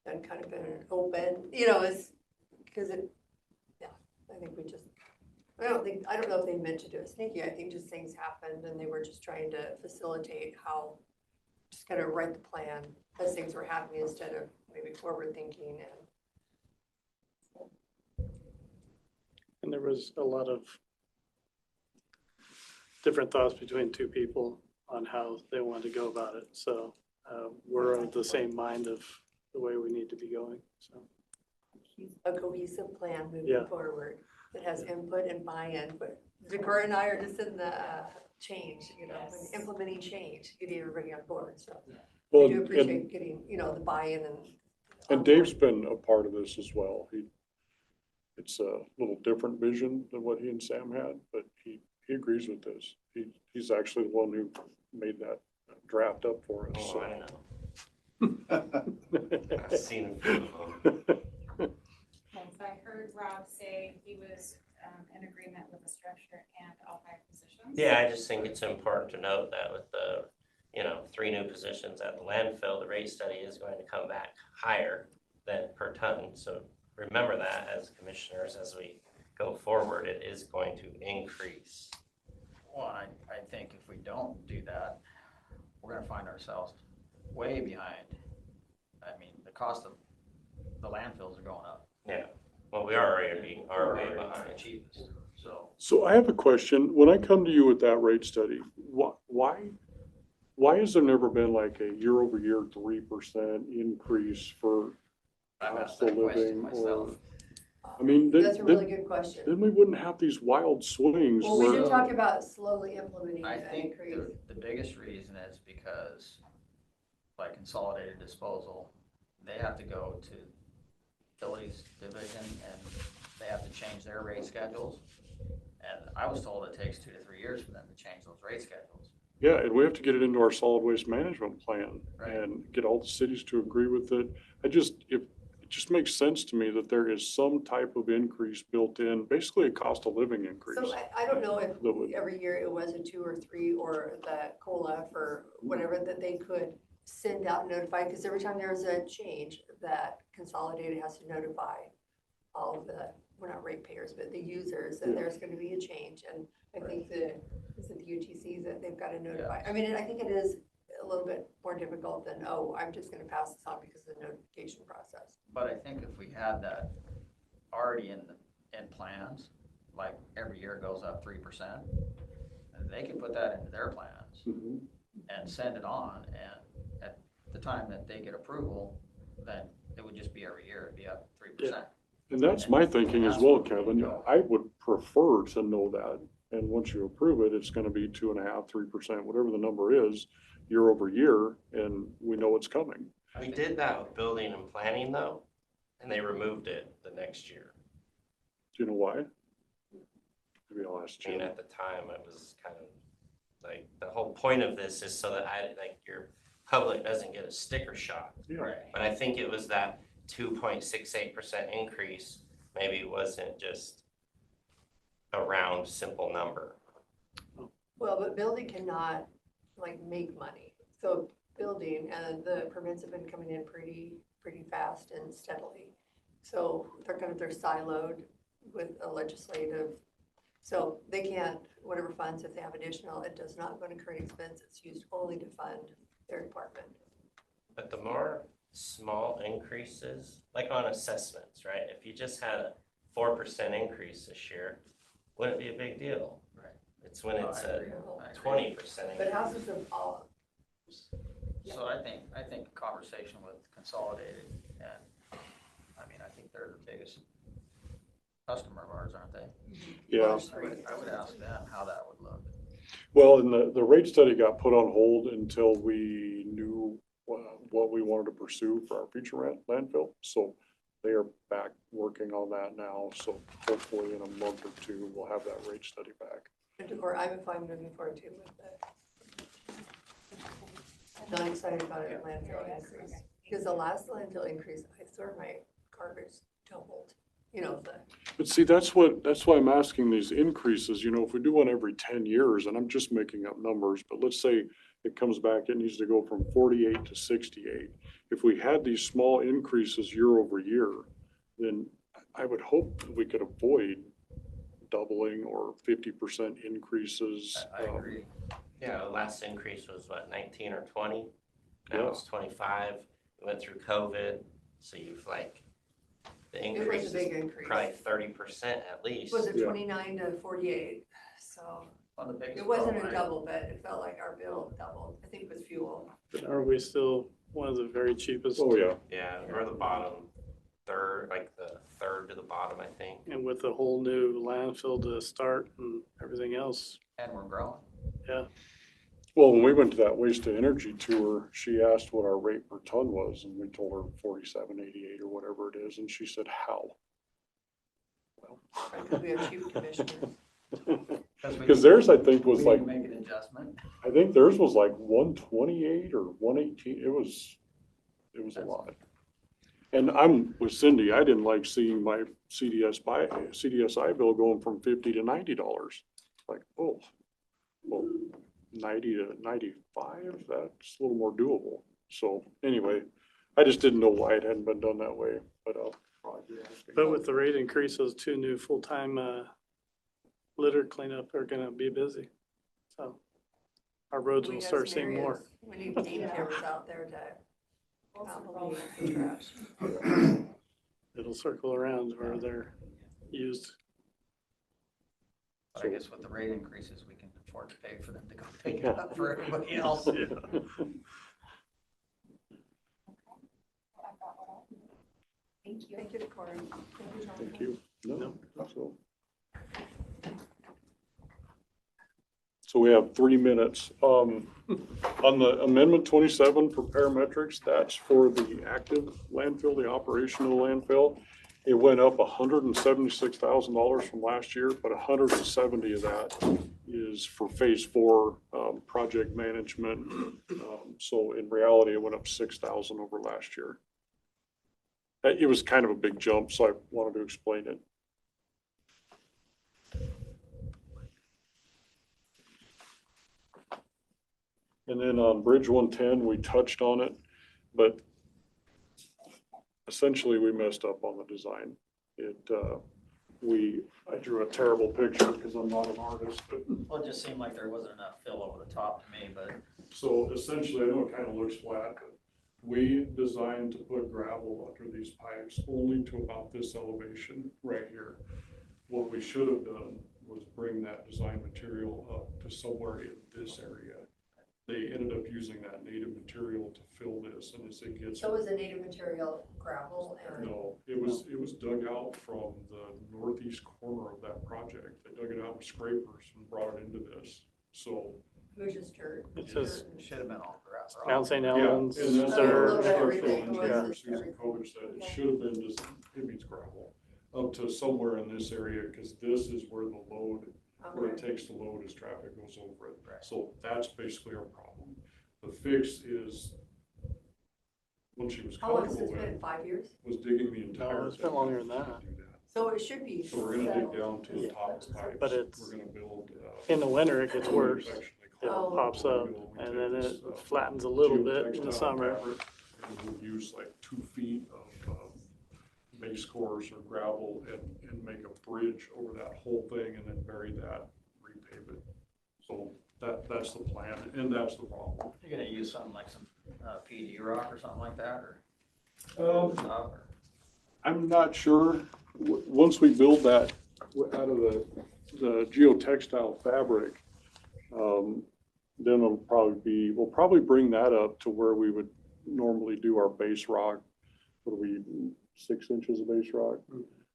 Speaker 2: done kind of in an open, it's because I think I don't know if they meant to do it sneaky. I think just things happened and they were just trying to facilitate just kind of write the plan as things were happening instead of maybe forward thinking
Speaker 6: And there was a lot of different thoughts between 2 people on how they wanted to go about it. So we're of the same mind of the way we need to be going, so.
Speaker 2: A cohesive plan moving
Speaker 6: Yeah.
Speaker 2: forward that has input and buy-in, but Decor and I are just in the change,
Speaker 8: Yes.
Speaker 2: implementing change, getting everybody on board, so.
Speaker 7: Well,
Speaker 2: I do
Speaker 7: and,
Speaker 2: appreciate getting, the buy-in
Speaker 7: and Dave's been a part of this as well. It's a little different vision than what he and Sam had, but he agrees with this. He's actually the one who made that draft up for us,
Speaker 1: Oh,
Speaker 7: so.
Speaker 1: I know. I've seen a few of them.
Speaker 8: Yes, I heard Rob say he was in agreement with the structure and all high positions.
Speaker 1: Yeah, I just think it's important to note that with the, 3 new positions at the landfill, the rate study is going to come back higher than per ton. So remember that as commissioners, as we go forward, it is going to increase.
Speaker 5: Well, I think if we don't do that, we're gonna find ourselves way behind. I mean, the cost of the landfills are going up.
Speaker 1: Yeah, well, we are already way
Speaker 5: The
Speaker 1: behind.
Speaker 5: cheapest, so.
Speaker 7: So I have a question. When I come to you with that rate study, why has there never been like a year-over-year 3% increase for
Speaker 5: I've
Speaker 7: cost
Speaker 5: asked
Speaker 7: of
Speaker 5: that question
Speaker 7: living?
Speaker 5: myself.
Speaker 7: Or, I mean,
Speaker 2: That's a really good question.
Speaker 7: then we wouldn't have these wild swings
Speaker 2: Well, we
Speaker 7: where,
Speaker 2: did talk about slowly implementing
Speaker 5: I
Speaker 2: that
Speaker 5: think
Speaker 2: increase.
Speaker 5: the biggest reason is because by consolidated disposal, they have to go to utilities division and they have to change their rate schedules. And I was told it takes 2 to 3 years for them to change those rate schedules.
Speaker 7: yeah, and we have to get it into our solid waste management plan
Speaker 5: Right.
Speaker 7: and get all the cities to agree with it. It just makes sense to me that there is some type of increase built in, basically a cost of living increase.
Speaker 2: So I don't know if
Speaker 7: That would-
Speaker 2: every year it was a 2 or 3 or the COLA for whatever that they could send out and notify, because every time there's a change, that Consolidated has to notify all of the, we're not ratepayers, but the users, that
Speaker 7: Yeah.
Speaker 2: there's gonna be a change, and I think is it the UTCs that they've gotta notify? I mean, I think it is a little bit more difficult than, I'm just gonna pass this on because of the notification process.
Speaker 5: But I think if we had that already in plans, like every year goes up 3%, and they can put that into their plans
Speaker 7: Mhm.
Speaker 5: and send it on, and at the time that they get approval, then it would just be every year, it'd be up 3%.
Speaker 7: And that's my thinking as well, Kevin. I would prefer to know that. And once you approve it, it's gonna be 2.5%, 3%, whatever the number is, year over year, and we know it's coming.
Speaker 1: We did that with building and planning though, and they removed it the next year.
Speaker 7: Do you know why? Maybe I'll ask
Speaker 1: I mean,
Speaker 7: Jim.
Speaker 1: at the time, it was kind of like, the whole point of this is so that your public doesn't get a sticker shock.
Speaker 7: Yeah.
Speaker 1: But I think it was that 2.68% increase, maybe it wasn't just a round, simple number.
Speaker 2: Well, but building cannot make money. So building and the permits have been coming in pretty fast and steadily. So they're siloed with a legislative. So they can't, whatever funds, if they have additional, it does not go to current expense. It's used only to fund their department.
Speaker 1: But the more small increases, like on assessments, right? If you just had a 4% increase this year, wouldn't be a big deal.
Speaker 5: Right.
Speaker 1: It's when it's
Speaker 5: I
Speaker 1: a
Speaker 5: agree.
Speaker 1: 20% increase.
Speaker 2: But houses of all,
Speaker 5: So I think a conversation with Consolidated, and I mean, I think they're the biggest customer of ours, aren't they?
Speaker 7: Yeah.
Speaker 5: I would ask them how that would look.
Speaker 7: Well, and the rate study got put on hold until we knew what we wanted to pursue for our future landfill. So they are back working on that now. So hopefully in a month or 2, we'll have that rate study back.
Speaker 2: and Decor, I'm fine moving forward too with that. Not excited about it, landfill increase. Because the last landfill increase, I swear my garbage doubled,
Speaker 7: But see, that's why I'm asking these increases, if we do one every 10 years, and I'm just making up numbers, but let's say it comes back, it needs to go from 48 to 68. If we had these small increases year over year, then I would hope that we could avoid doubling or 50% increases.
Speaker 5: I agree.
Speaker 1: Yeah, the last increase was what, 19 or 20? Now
Speaker 7: Yeah.
Speaker 1: it's 25. We went through COVID, so you've the
Speaker 2: It
Speaker 1: increase
Speaker 2: was a big
Speaker 1: is
Speaker 2: increase.
Speaker 1: probably 30% at least.
Speaker 2: Was it
Speaker 7: Yeah.
Speaker 2: 29 to 48? So,
Speaker 5: One of the biggest
Speaker 2: It wasn't
Speaker 5: problem,
Speaker 2: a
Speaker 5: right?
Speaker 2: double, but it felt like our bill doubled, I think with fuel.
Speaker 6: Are we still one of the very cheapest?
Speaker 7: Oh, yeah.
Speaker 1: Yeah, we're the bottom third, like the third to the bottom, I think.
Speaker 6: And with the whole new landfill to start and everything else,
Speaker 5: And we're growing.
Speaker 7: Well, when we went to that waste to energy tour, she asked what our rate per ton was, and we told her 47.88 or whatever it is, and she said, how?
Speaker 2: Because we have cheap commissioners.
Speaker 7: Because theirs, I think, was
Speaker 5: We
Speaker 7: like,
Speaker 5: need to make an adjustment.
Speaker 7: I think theirs was like 128 or 118. It was a lot. And I'm with Cindy. I didn't like seeing my CDSI bill going from $50 to $90. Like, oh, well, 90 to 95, that's a little more doable. So anyway, I just didn't know why it hadn't been done that way, but I'll probably be asking.
Speaker 6: but with the rate increase, those 2 new full-time litter cleanup are gonna be busy. So our roads
Speaker 2: We
Speaker 6: will
Speaker 2: have
Speaker 6: start
Speaker 2: some
Speaker 6: seeing more.
Speaker 2: areas. We need beam cameras out there to
Speaker 3: Also,
Speaker 2: count the trash.
Speaker 6: It'll circle around where they're used.
Speaker 5: But I guess with the rate increases, we can afford to pay for them to go pick it up for everybody else.
Speaker 8: I've got one else. Thank you.
Speaker 2: Thank you, Corey.
Speaker 7: Thank you. No, so. So we have 3 minutes. On the amendment 27 for parametrics, that's for the active landfill, the operational landfill. It went up $176,000 from last year, but 170 of that is for phase 4 project management. So in reality, it went up 6,000 over last year. It was kind of a big jump, so I wanted to explain it. And then on Bridge 110, we touched on it, but essentially we messed up on the design. I drew a terrible picture because I'm not an artist, but
Speaker 5: Well, it just seemed like there wasn't enough fill over the top to me, but
Speaker 7: so essentially, I know it kind of looks flat, but we designed to put gravel under these pipes only to about this elevation right here. What we should have done was bring that design material up to somewhere in this area. They ended up using that native material to fill this, and as it gets.
Speaker 2: So was the native material gravel and?
Speaker 7: No, it was dug out from the northeast corner of that project. They dug it out with scrapers and brought it into this, so.
Speaker 2: It was just dirt?
Speaker 6: It says
Speaker 2: Dirt and-
Speaker 5: it should have been all grass.
Speaker 6: Mount St.
Speaker 7: Yeah,
Speaker 6: Helens,
Speaker 7: and that's
Speaker 2: Oh,
Speaker 7: our
Speaker 2: look at everything.
Speaker 7: structural
Speaker 2: It was
Speaker 7: engineer,
Speaker 2: just
Speaker 7: Susan
Speaker 2: everything.
Speaker 7: Kovich, said it should have been just, it means gravel, up to somewhere in this area, because this is where the load, where it
Speaker 2: Okay.
Speaker 7: takes the load as traffic goes over it.
Speaker 5: Right.
Speaker 7: So that's basically our problem. The fix is, what she was
Speaker 2: How long has
Speaker 7: comfortable
Speaker 2: it been,
Speaker 7: with,
Speaker 2: 5 years?
Speaker 7: was digging the entire.
Speaker 6: it's been
Speaker 7: thing
Speaker 6: longer
Speaker 7: out
Speaker 6: than
Speaker 7: to
Speaker 6: that.
Speaker 7: do that.
Speaker 2: So it should be.
Speaker 7: So we're gonna dig
Speaker 2: settled.
Speaker 7: down to the top of the pipes.
Speaker 6: But it's-
Speaker 7: We're gonna build.
Speaker 6: In the winter, it gets worse.
Speaker 7: It
Speaker 6: It
Speaker 2: Oh.
Speaker 6: pops up and then it flattens a little bit in the summer.
Speaker 7: And we'll use like 2 feet of base course or gravel and make a bridge over that whole thing and then bury that, repave it. So that's the plan, and that's the problem.
Speaker 5: You're gonna use something like some PG rock or something like that, or?
Speaker 7: Um, I'm not sure. Once we build that out of the geotextile fabric, then we'll probably bring that up to where we would normally do our base rock. What are we, 6 inches of base rock?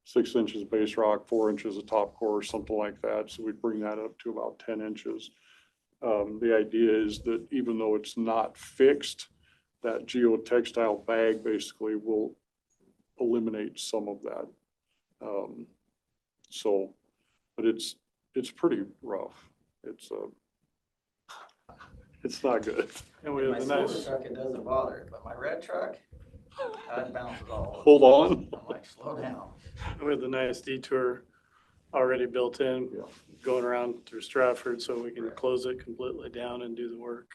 Speaker 7: 6 inches of base rock, 4 inches of top course, something like that. So we'd bring that up to about 10 inches. The idea is that even though it's not fixed, that geotextile bag basically will eliminate some of that. But it's pretty rough. It's not good.
Speaker 6: And we
Speaker 5: My
Speaker 6: have a
Speaker 5: silver
Speaker 6: nice,
Speaker 5: truck, it doesn't bother it, but my red truck, that bounces all over.
Speaker 7: Hold on.
Speaker 5: I'm like, slow down.
Speaker 6: we have the nice detour already built in,
Speaker 7: Yeah.
Speaker 6: going around through Stratford, so we can close it completely down and do the work.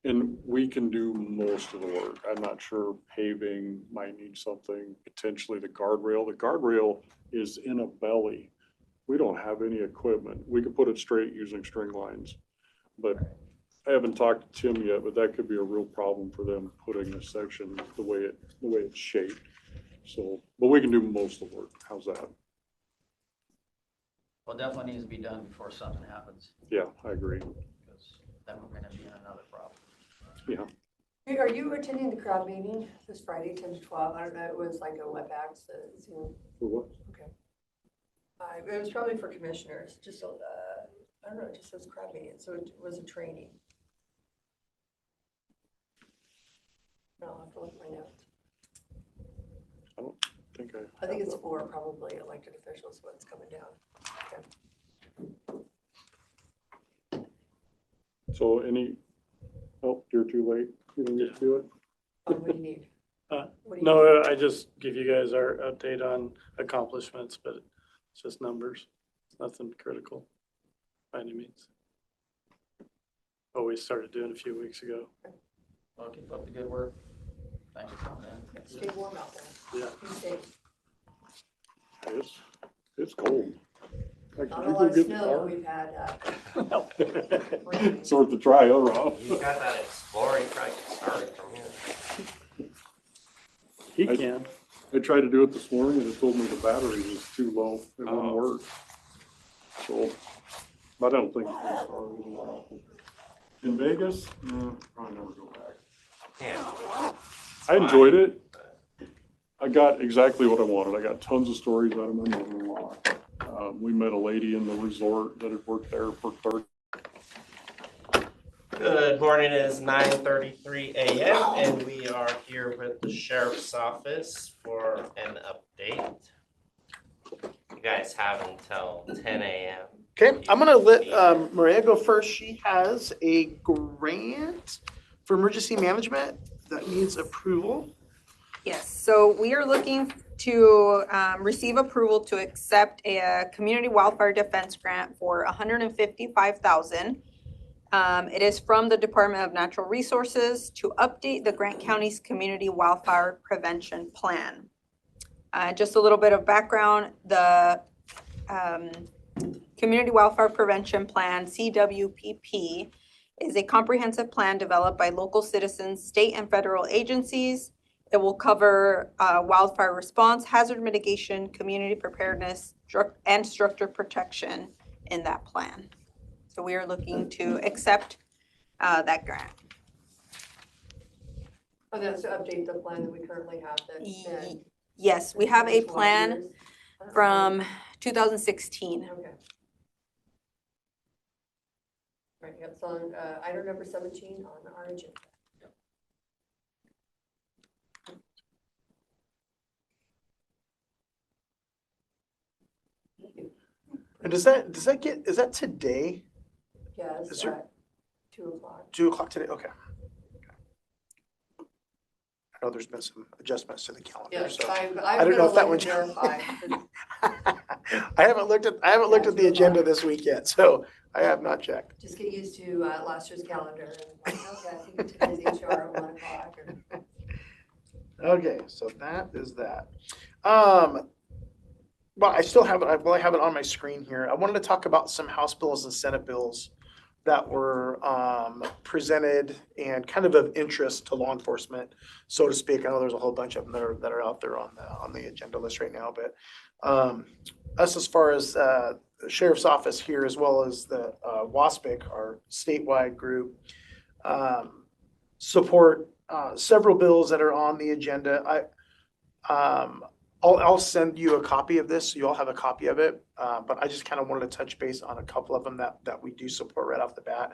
Speaker 7: And we can do most of the work. I'm not sure paving might need something, potentially the guardrail. The guardrail is in a belly. We don't have any equipment. We could put it straight using string lines. But I haven't talked to Tim yet, but that could be a real problem for them putting this section the way it's shaped. So, but we can do most of the work. How's that?
Speaker 5: Well, it definitely needs to be done before something happens,
Speaker 7: Yeah, I agree.
Speaker 5: because then we're gonna be in another problem.
Speaker 2: Hey, are you attending the crowd meeting this Friday, 10 to 12? I don't know, it was like a WebEx, Zoom.
Speaker 7: For what?
Speaker 2: Okay. It was probably for commissioners, just, I don't know, it just says crowd meeting, so it was a training. I'll have to look at my notes. I think it's for probably elected officials when it's coming down.
Speaker 7: So you're too late. You didn't get to do it?
Speaker 2: What do you need?
Speaker 6: Uh,
Speaker 2: What do you
Speaker 6: No, I just give you guys our update on accomplishments, but it's just numbers. Nothing critical by any means. What we started doing a few weeks ago.
Speaker 5: Well, keep up the good work. Thanks for coming in.
Speaker 2: need? Stay warm out there.
Speaker 6: Yeah.
Speaker 2: Be safe.
Speaker 7: It's cold. Like,
Speaker 2: Not
Speaker 7: did
Speaker 2: a
Speaker 7: you
Speaker 2: lot
Speaker 7: go
Speaker 2: of
Speaker 7: get the
Speaker 2: snow that
Speaker 7: car?
Speaker 2: we've had.
Speaker 7: Sort the trial off.
Speaker 1: You got that Explorer, you probably can start it from here.
Speaker 6: He
Speaker 7: I-
Speaker 6: can.
Speaker 7: I tried to do it this morning and it told me the battery was too low. It wouldn't
Speaker 1: Oh.
Speaker 7: work. So, but I don't think it's gonna start. In Vegas? No, I'll never go back.
Speaker 1: Yeah.
Speaker 7: I enjoyed it. I got exactly what I wanted. I got tons of stories out of my mother-in-law. We met a lady in the resort that had worked there for 30.
Speaker 1: Good morning, it is 9:33 a.m. and we are here with the sheriff's office for an update. You guys have until 10 a.m.
Speaker 10: Okay, I'm gonna let Maria go first. She has a grant for emergency management that needs approval.
Speaker 11: Yes, so we are looking to receive approval to accept a community wildfire defense grant for $155,000. It is from the Department of Natural Resources to update the Grant County's Community Wildfire Prevention Plan. Just a little bit of background, the Community Wildfire Prevention Plan, CWPP, is a comprehensive plan developed by local citizens, state and federal agencies. It will cover wildfire response, hazard mitigation, community preparedness, and structure protection in that plan. So we are looking to accept that grant.
Speaker 2: Oh, that's to update the plan that we currently have that.
Speaker 11: Yes, we have a
Speaker 2: 12
Speaker 11: plan
Speaker 2: years.
Speaker 11: from 2016.
Speaker 2: Okay. Right, it's on item number 17 on our agenda.
Speaker 10: And is that today,
Speaker 2: Yes,
Speaker 10: Is there-
Speaker 2: at 2:00.
Speaker 10: 2:00 today? Okay. I know there's been some adjustments to the calendar,
Speaker 2: Yes,
Speaker 10: so.
Speaker 2: I'm
Speaker 10: I don't
Speaker 2: gonna
Speaker 10: know if that
Speaker 2: look
Speaker 10: one-
Speaker 2: and verify.
Speaker 10: I haven't looked at the agenda this week yet, so I have not checked.
Speaker 2: Just get used to last year's calendar and like, okay, I think today's HR at 1:00.
Speaker 10: Okay, so that is that. Well, I have it on my screen here. I wanted to talk about some House bills and Senate bills that were presented and kind of interest to law enforcement, so to speak. I know there's a whole bunch of them that are out there on the agenda list right now, but us, as far as the sheriff's office here, as well as the WASPIC, our statewide group, support several bills that are on the agenda. I'll send you a copy of this, so you all have a copy of it. But I just kind of wanted to touch base on a couple of them that we do support right off the bat.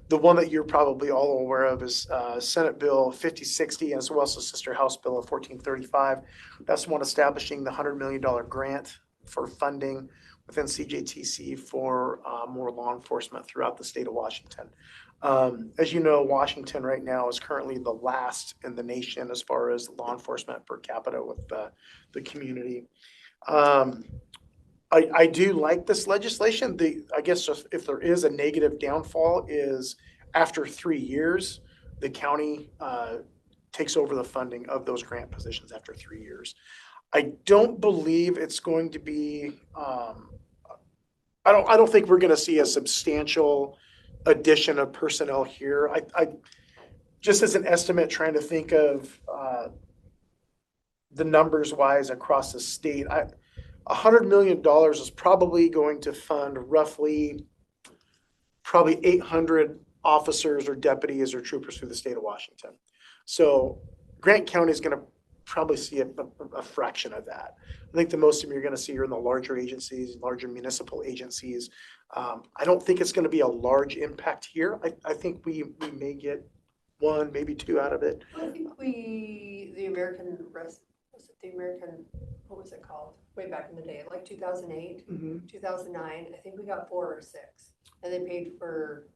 Speaker 10: The one that you're probably all aware of is Senate Bill 5060, as well as the sister House Bill of 1435. That's one establishing the $100 million grant for funding within CJTC for more law enforcement throughout the state of Washington. As you know, Washington right now is currently the last in the nation as far as law enforcement per capita with the community. I do like this legislation. I guess if there is a negative downfall is after 3 years, the county takes over the funding of those grant positions after 3 years. I don't believe it's going to be, I don't think we're going to see a substantial addition of personnel here. I just as an estimate, trying to think of the numbers wise across the state, $100 million is probably going to fund probably 800 officers or deputies or troopers through the state of Washington. So Grant County is going to probably see a fraction of that. I think the most of them you're going to see are in the larger agencies, larger municipal agencies. I don't think it's going to be a large impact here. I think we may get one, maybe two out of it.
Speaker 2: I think the American what was it called? Way back in the day, like 2008, 2009, I think we got 4 or 6. And they paid for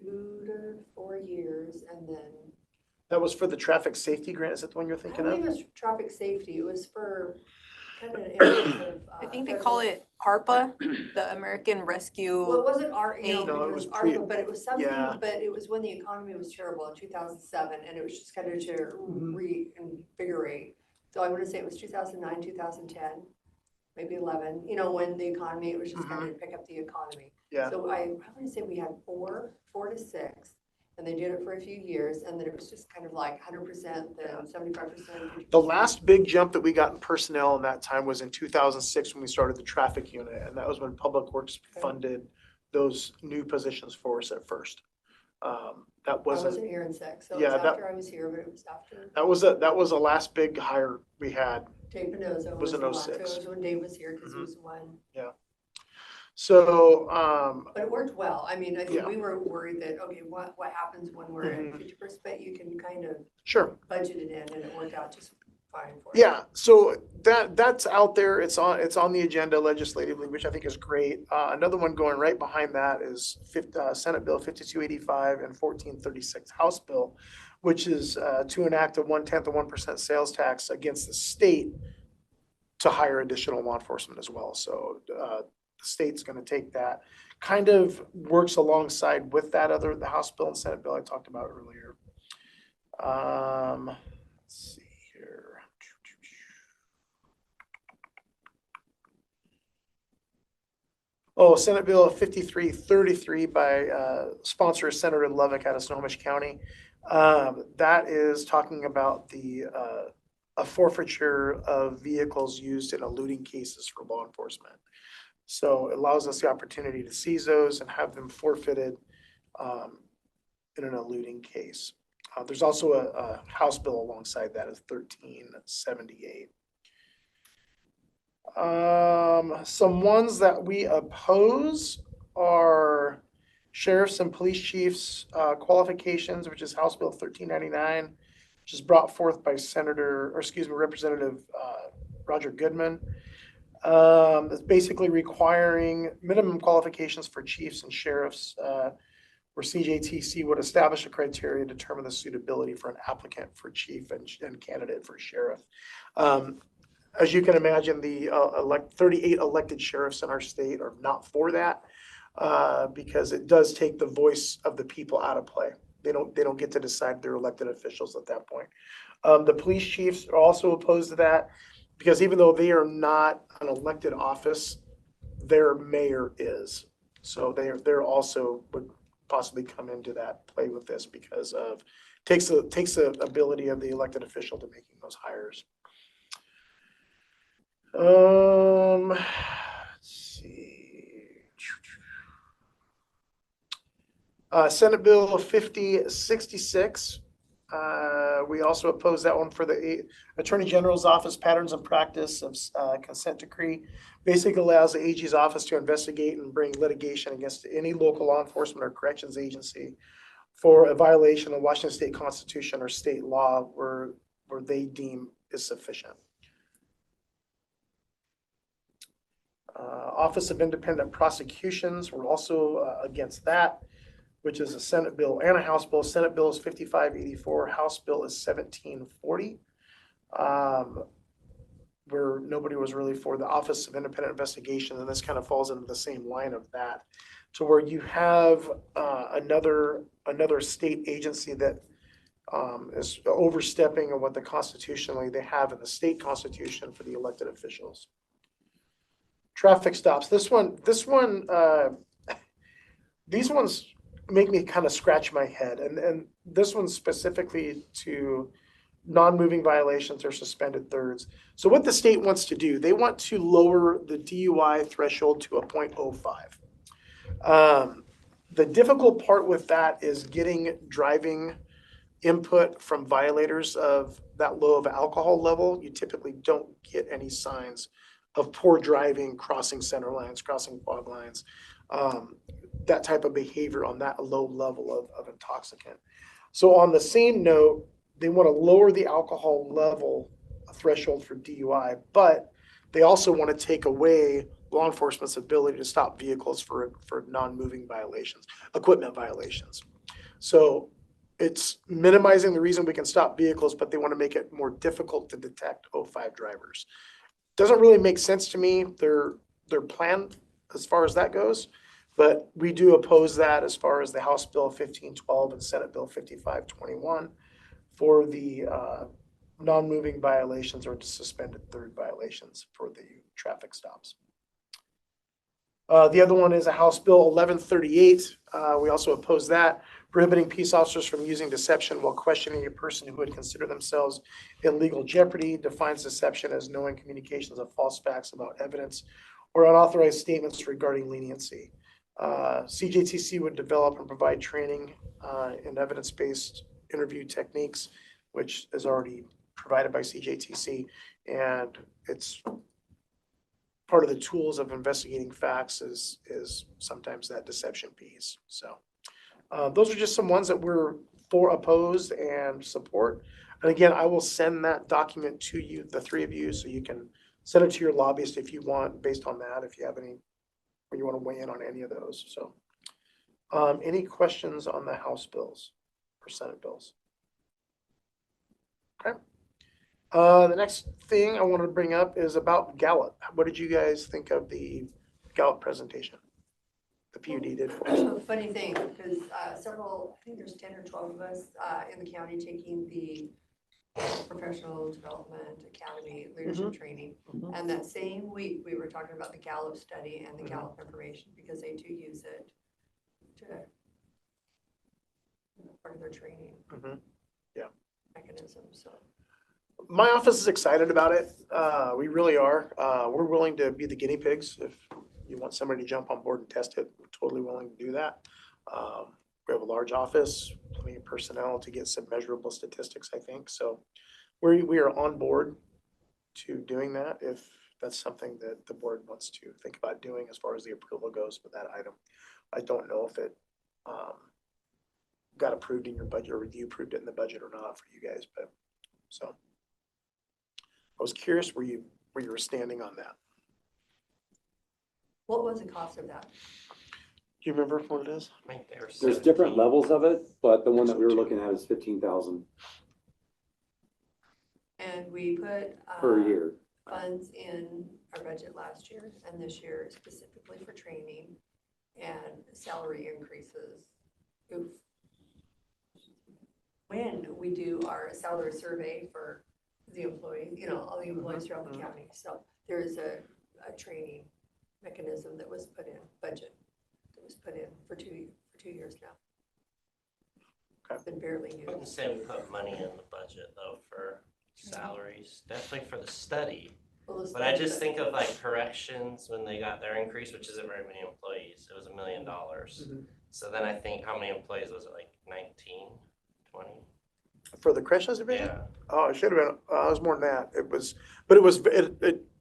Speaker 2: 2 to 4 years, and then.
Speaker 10: That was for the traffic safety grant, is that the one you're
Speaker 2: I
Speaker 10: thinking
Speaker 2: don't
Speaker 10: of?
Speaker 2: think it was traffic safety, it was for kind of an area of.
Speaker 11: I think they call it ARPA, the American Rescue.
Speaker 2: Well, it wasn't
Speaker 10: No, it was
Speaker 2: ARPA, but it was something,
Speaker 10: yeah.
Speaker 2: but it was when the economy was terrible in 2007, and it was just kind of to reinvigorate. So I want to say it was 2009, 2010, maybe 11, when the economy, it was just kind of to pick up the economy.
Speaker 10: Yeah.
Speaker 2: So I want to say we had 4 to 6, and they did it for a few years, and then it was just kind of like 100%, then 75%.
Speaker 10: The last big jump that we got in personnel in that time was in 2006 when we started the traffic unit, and that was when Public Works funded those new positions for us at first. That
Speaker 2: I
Speaker 10: wasn't.
Speaker 2: wasn't here in 6, so it
Speaker 10: Yeah,
Speaker 2: was after I was here, but it was after.
Speaker 10: That was the last big hire we had.
Speaker 2: Dave Pinoza
Speaker 10: Was in
Speaker 2: the one.
Speaker 10: 06.
Speaker 2: So it was when Dave was here, because he was the one.
Speaker 10: So,
Speaker 2: But it worked well. I mean, I think
Speaker 10: Yeah.
Speaker 2: we were worried that, okay, what happens when we're at 50%, but you can kind of
Speaker 10: sure.
Speaker 2: budget it in, and it worked out just fine for us.
Speaker 10: Yeah, so that's out there. It's on the agenda legislatively, which I think is great. Another one going right behind that is Senate Bill 5285 and 1436 House Bill, which is to enact a 1/10 of 1% sales tax against the state to hire additional law enforcement as well. So the state's going to take that. Kind of works alongside with the House Bill and Senate Bill I talked about earlier. Let's see. Oh, Senate Bill 5333 by sponsor Senator Lovick out of Snohomish County. That is talking about a forfeiture of vehicles used in eluding cases for law enforcement. So it allows us the opportunity to seize those and have them forfeited in an eluding case. There's also a House bill alongside that of 1378. Some ones that we oppose are sheriffs and police chiefs qualifications, which is House Bill 1399, which is brought forth by Representative Roger Goodman. It's basically requiring minimum qualifications for chiefs and sheriffs, where CJTC would establish a criteria to determine the suitability for an applicant for chief and candidate for sheriff. As you can imagine, the 38 elected sheriffs in our state are not for that because it does take the voice of the people out of play. They don't get to decide their elected officials at that point. The police chiefs are also opposed to that because even though they are not an elected office, their mayor is. So they're also would possibly come into that play with this because of takes the ability of the elected official to making those hires. Let's see. Senate Bill 5066. We also oppose that one for the Attorney General's Office patterns and practice of consent decree. Basically allows the AG's office to investigate and bring litigation against any local law enforcement or corrections agency for a violation of Washington State Constitution or state law where they deem is sufficient. Office of Independent Prosecutions, we're also against that, which is a Senate bill and a House bill. Senate bill is 5584, House bill is 1740. Where nobody was really for the Office of Independent Investigation, and this kind of falls into the same line of that, to where you have another state agency that is overstepping on what constitutionally they have in the state constitution for the elected officials. Traffic stops. These ones make me kind of scratch my head, and this one specifically to non-moving violations are suspended thirds. So what the state wants to do, they want to lower the DUI threshold to a 0.05. The difficult part with that is getting driving input from violators of that low of alcohol level. You typically don't get any signs of poor driving, crossing center lines, crossing fog lines, that type of behavior on that low level of intoxicant. So on the same note, they want to lower the alcohol level threshold for DUI, but they also want to take away law enforcement's ability to stop vehicles for non-moving violations, equipment violations. So it's minimizing the reason we can stop vehicles, but they want to make it more difficult to detect 05 drivers. Doesn't really make sense to me, their plan as far as that goes, but we do oppose that as far as the House Bill 1512 and Senate Bill 5521 for the non-moving violations or suspended third violations for the traffic stops. The other one is a House Bill 1138. We also oppose that, prohibiting peace officers from using deception while questioning a person who would consider themselves in legal jeopardy. Defines deception as knowing communications of false facts about evidence or unauthorized statements regarding leniency. CJTC would develop and provide training in evidence-based interview techniques, which is already provided by CJTC, and it's part of the tools of investigating facts is sometimes that deception piece. So those are just some ones that we're for, opposed, and support. And again, I will send that document to you, the three of you, so you can send it to your lobbyist if you want, based on that, if you have any, or you want to weigh in on any of those. So any questions on the House bills or Senate bills? Okay. The next thing I wanted to bring up is about Gallup. What did you guys think of the Gallup presentation? The PUD did for us.
Speaker 2: Funny thing, because several, I think there's 10 or 12 of us in the county taking the Professional Development Academy leadership training. And that same week, we were talking about the Gallup study and the Gallup information, because they do use it to part of their training mechanism. So
Speaker 10: My office is excited about it. We really are. We're willing to be the guinea pigs. If you want somebody to jump on board and test it, we're totally willing to do that. We have a large office, plenty of personnel to get some measurable statistics, I think. So we are on board to doing that if that's something that the board wants to think about doing as far as the approval goes for that item. I don't know if it got approved in your budget or you approved it in the budget or not for you guys, but so. I was curious where you were standing on that.
Speaker 2: what was the cost of that?
Speaker 10: Do you remember what it is?
Speaker 1: I think they were
Speaker 12: There's
Speaker 1: 17.
Speaker 12: different levels of it, but the one that we were looking at is 15,000
Speaker 2: And we put
Speaker 12: per year.
Speaker 2: funds in our budget last year and this year specifically for training and salary increases. When we do our salary survey for the employee, all the employees throughout the county. So there is a training mechanism that was put in, budget that was put in for 2 years now. It's been barely
Speaker 1: I wouldn't
Speaker 2: used.
Speaker 1: say we put money in the budget though for salaries, definitely for the study.
Speaker 2: Well,
Speaker 1: But I just think of like corrections when they got their increase, which isn't very many employees. It was $1 million. So then I think how many employees was it, like 19, 20?
Speaker 10: For the corrections division?
Speaker 1: Yeah.
Speaker 10: Oh, it should have been, it was more than that.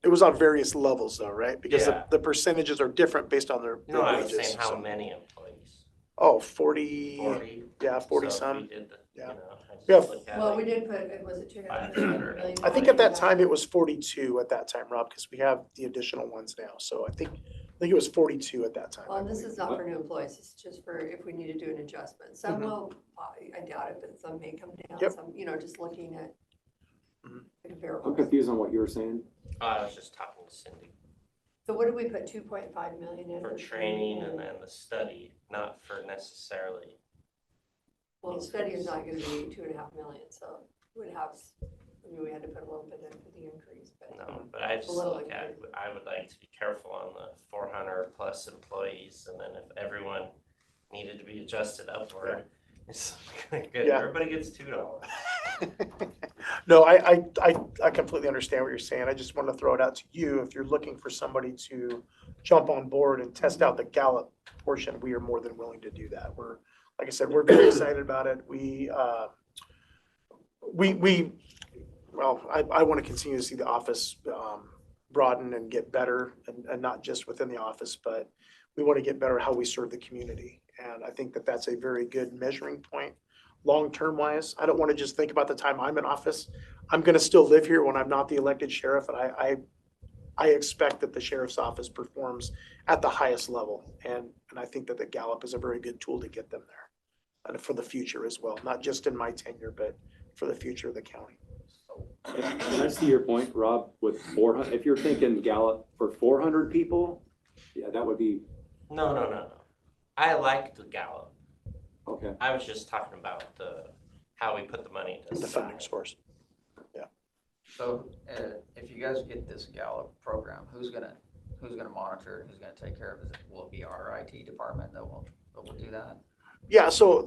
Speaker 10: It was on various levels though, right? Because
Speaker 1: Yeah.
Speaker 10: the percentages are different based on their
Speaker 1: No, I was
Speaker 10: wages.
Speaker 1: saying how
Speaker 10: So-
Speaker 1: many employees?
Speaker 10: Oh, 40,
Speaker 1: 40.
Speaker 10: yeah, 40
Speaker 1: So if
Speaker 10: some.
Speaker 1: we did the,
Speaker 10: Yeah.
Speaker 1: I just
Speaker 10: Yeah.
Speaker 1: look at
Speaker 2: Well, we
Speaker 1: like
Speaker 2: did put, was it
Speaker 1: 500.
Speaker 2: $200
Speaker 10: I think at that time it was 42 at that time, Rob, because we have the additional ones now. So I think it was 42 at that time.
Speaker 2: Well, and this is not for new employees, it's just for if we need to do an adjustment. Some will, I doubt it, but some may come down,
Speaker 10: Yep.
Speaker 2: some, just looking at
Speaker 10: Mhm.
Speaker 2: like
Speaker 12: I'm
Speaker 2: variables.
Speaker 12: confused on what you were saying.
Speaker 1: I was just talking to Cindy
Speaker 2: So what did we put 2.5 million in?
Speaker 1: for training and then the study, not for necessarily.
Speaker 2: Well, the study is not gonna be 2.5 million, so we would have, we had to put a little bit in for the increase, but.
Speaker 1: No, but I just
Speaker 2: little
Speaker 1: look at, I would like to be careful on the 400 plus employees, and then if everyone needed to be adjusted upward, it's good.
Speaker 10: Yeah.
Speaker 1: Everybody gets $2.
Speaker 10: No, I completely understand what you're saying. I just want to throw it out to you. If you're looking for somebody to jump on board and test out the Gallup portion, we are more than willing to do that. We're, like I said, we're very excited about it. Well, I want to continue to see the office broaden and get better, and not just within the office, but we want to get better how we serve the community. And I think that that's a very good measuring point, long-term wise. I don't want to just think about the time I'm in office. I'm going to still live here when I'm not the elected sheriff, and I expect that the sheriff's office performs at the highest level. And I think that the Gallup is a very good tool to get them there, and for the future as well, not just in my tenure, but for the future of the county.
Speaker 12: And I see your point, Rob, with 400, if you're thinking Gallup for 400 people, yeah, that would be,
Speaker 1: No. I like the Gallup.
Speaker 12: okay.
Speaker 1: I was just talking about how we put the money to
Speaker 10: The funding source.
Speaker 5: So, if you guys get this Gallup program, who's gonna monitor it? Who's gonna take care of it? Will it be our IT department that will do that?
Speaker 10: Yeah, so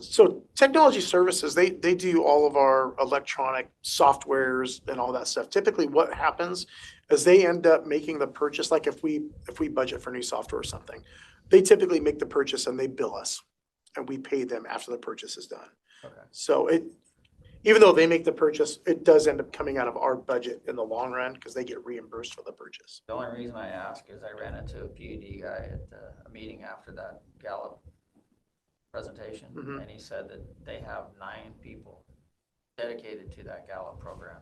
Speaker 10: technology services, they do all of our electronic softwares and all that stuff. Typically what happens is they end up making the purchase, like if we budget for new software or something, they typically make the purchase and they bill us and we pay them after the purchase is done.
Speaker 5: Okay.
Speaker 10: So even though they make the purchase, it does end up coming out of our budget in the long run because they get reimbursed for the purchase.
Speaker 5: The only reason I ask is I ran into a PUD guy at a meeting after that Gallup presentation,
Speaker 10: Mhm.
Speaker 5: and he said that they have 9 people dedicated to that Gallup program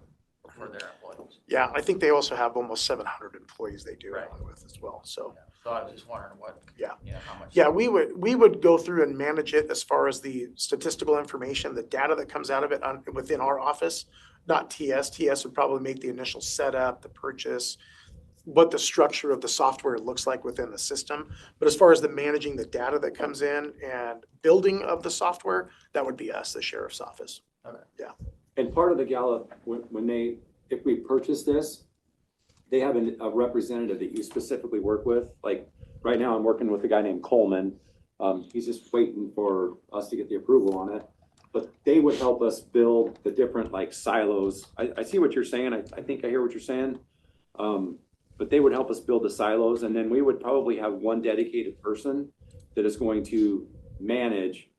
Speaker 5: for their employees.
Speaker 10: Yeah, I think they also have almost 700 employees they do
Speaker 5: Right.
Speaker 10: along with as well, so.
Speaker 5: Yeah. So I was just wondering what,
Speaker 10: Yeah.
Speaker 5: how much.
Speaker 10: Yeah, we would go through and manage it as far as the statistical information, the data that comes out of it within our office, not TS. TS would probably make the initial setup, the purchase, what the structure of the software looks like within the system. But as far as the managing the data that comes in and building of the software, that would be us, the sheriff's office.
Speaker 12: And part of the Gallup, if we purchase this, they have a representative that you specifically work with. Like right now, I'm working with a guy named Coleman. He's just waiting for us to get the approval on it. But they would help us build the different like silos. I see what you're saying. I think I hear what you're saying. But they would help us build the silos, and then we would probably have one dedicated person that is going to manage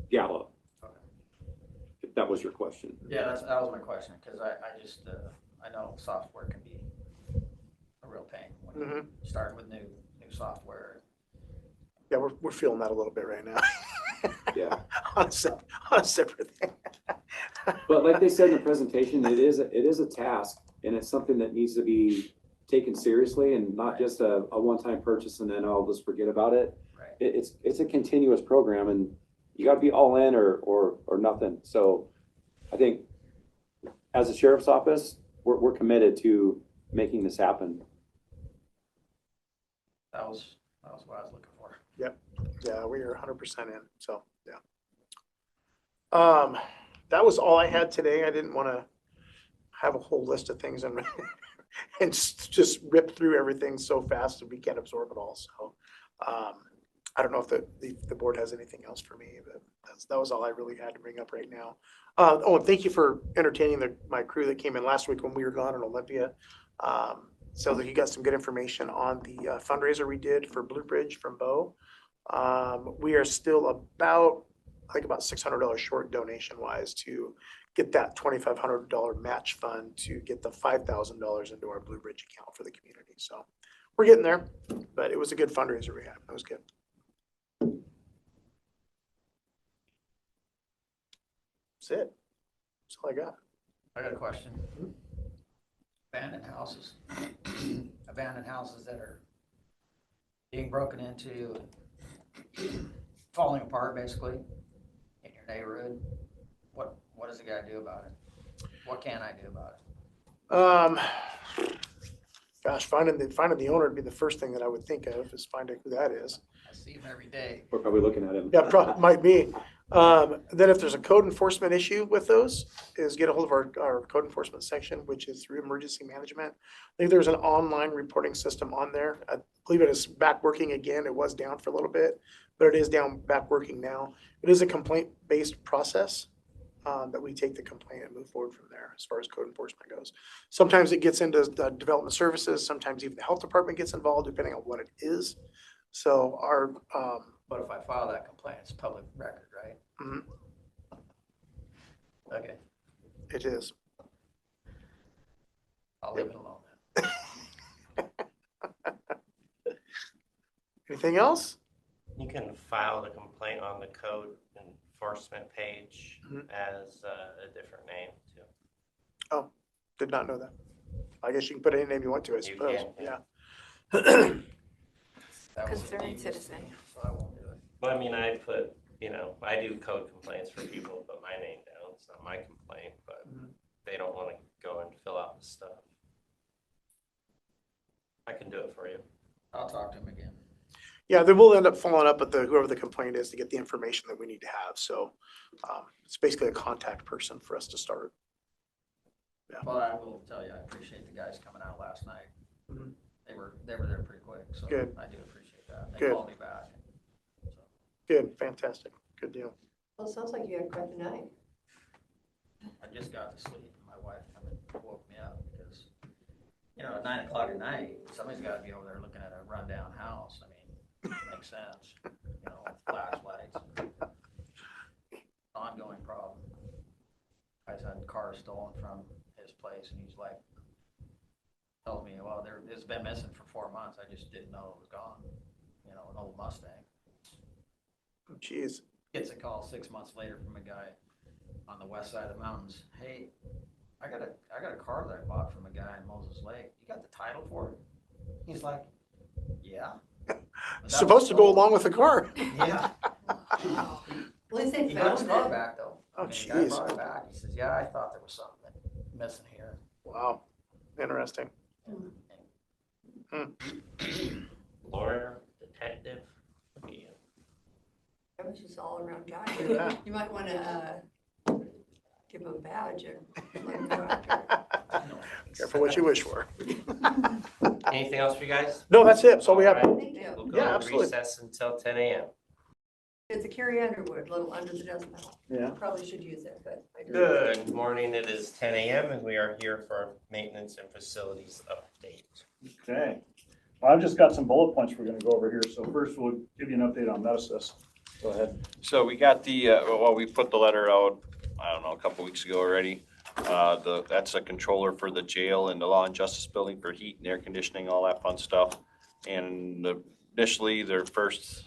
Speaker 12: Gallup. If that was your question.
Speaker 5: Yeah, that was my question, because I know software can be a real pain when you start with new software.
Speaker 10: Yeah, we're feeling that a little bit right now.
Speaker 12: Yeah.
Speaker 10: on a separate thing.
Speaker 12: But like they said in the presentation, it is a task, and it's something that needs to be taken seriously and not just a one-time purchase and then I'll just forget about it.
Speaker 5: Right.
Speaker 12: It's a continuous program, and you got to be all in or nothing. So I think as a sheriff's office, we're committed to making this happen.
Speaker 5: That was what I was looking for.
Speaker 10: Yeah, we are 100% in. So yeah. That was all I had today. I didn't want to have a whole list of things and just rip through everything so fast that we can't absorb it all. So I don't know if the board has anything else for me, but that was all I really had to bring up right now. And thank you for entertaining my crew that came in last week when we were gone in Olympia. So that you got some good information on the fundraiser we did for Blue Bridge from Bo. We are still about $600 short donation wise to get that $2,500 match fund to get the $5,000 into our Blue Bridge account for the community. So we're getting there, but it was a good fundraiser we had. That was good. That's it. That's all I got.
Speaker 5: I got a question. Abandoned houses that are being broken into, falling apart basically in your neighborhood. What does the guy do about it? What can I do about it?
Speaker 10: Gosh, finding the owner would be the first thing that I would think of, is finding who that is.
Speaker 5: I see him every day.
Speaker 12: We're probably looking at him.
Speaker 10: Yeah, might be. Then if there's a code enforcement issue with those, is get a hold of our code enforcement section, which is through emergency management. I think there's an online reporting system on there. I believe it is back working again. It was down for a little bit, but it is back working now. It is a complaint-based process. that we take the complaint and move forward from there as far as code enforcement goes. Sometimes it gets into the development services, sometimes even the health department gets involved, depending on what it is. So our,
Speaker 5: But if I file that complaint, it's public record, right?
Speaker 10: Mhm.
Speaker 5: Okay,
Speaker 10: it is.
Speaker 5: I'll leave it alone then.
Speaker 10: Anything else?
Speaker 1: You can file the complaint on the code enforcement page
Speaker 10: Mhm.
Speaker 1: as a different name too.
Speaker 10: Did not know that. I guess you can put any name you want to, I
Speaker 1: You
Speaker 10: suppose.
Speaker 1: can,
Speaker 10: Yeah.
Speaker 5: That was a
Speaker 11: Concerned
Speaker 5: devious
Speaker 11: citizen.
Speaker 5: thing, so I won't do it.
Speaker 1: But I mean, I put, I do code complaints for people, put my name down. It's not my complaint, but
Speaker 10: Mhm.
Speaker 1: they don't want to go and fill out the stuff. I can do it for you.
Speaker 5: I'll talk to him again.
Speaker 10: Yeah, then we'll end up following up with whoever the complaint is to get the information that we need to have. So it's basically a contact person for us to start.
Speaker 5: Well, I will tell you, I appreciate the guys coming out last night.
Speaker 10: Mhm.
Speaker 5: They were there pretty quick, so
Speaker 10: Good.
Speaker 5: I do appreciate that. They
Speaker 10: Good.
Speaker 5: called me back. So,
Speaker 10: Good, fantastic, good deal.
Speaker 2: Well, it sounds like you had quite the night.
Speaker 5: I just got to sleep and my wife come and woke me up because, at 9 o'clock at night, somebody's gotta be over there looking at a rundown house. I mean, it makes sense, with flashlights. Ongoing problem. Guys had cars stolen from his place and he's like, told me, well, it's been missing for 4 months. I just didn't know it was gone. An old Mustang.
Speaker 10: Oh, jeez.
Speaker 5: Gets a call 6 months later from a guy on the west side of the mountains. Hey, I got a car that I bought from a guy in Moses Lake. You got the title for it? He's like, yeah. But that
Speaker 10: Supposed
Speaker 5: was
Speaker 10: to go
Speaker 5: stolen.
Speaker 10: along with the car.
Speaker 5: Yeah.
Speaker 2: At least they
Speaker 5: He got his
Speaker 2: found
Speaker 5: car
Speaker 2: it.
Speaker 5: back though.
Speaker 10: Oh,
Speaker 5: The guy
Speaker 10: jeez.
Speaker 5: brought it back. He says, yeah, I thought there was something missing here.
Speaker 10: Wow, interesting.
Speaker 1: Lawyer, detective. Yeah.
Speaker 2: That was just all around guy.
Speaker 10: Yeah.
Speaker 2: You might want to give him a badge and let him go after.
Speaker 10: Careful what you wish for.
Speaker 1: Anything else for you guys?
Speaker 10: No, that's it. So we have,
Speaker 1: All right.
Speaker 2: Thank you.
Speaker 1: We'll go
Speaker 10: Yeah,
Speaker 1: into
Speaker 10: absolutely.
Speaker 1: recess until 10 a.m.
Speaker 2: It's a Carrie Underwood, little under the decimal.
Speaker 10: Yeah.
Speaker 2: Probably should use it, but I do.
Speaker 1: Good morning. It is 10 a.m. and we are here for maintenance and facilities update.
Speaker 6: Okay. Well, I've just got some bullet points we're gonna go over here. So first we'll give you an update on Metasys. Go ahead.
Speaker 13: So we got we put the letter out, I don't know, a couple weeks ago already. That's a controller for the jail and the law and justice building for heat and air conditioning, all that fun stuff. And initially, their first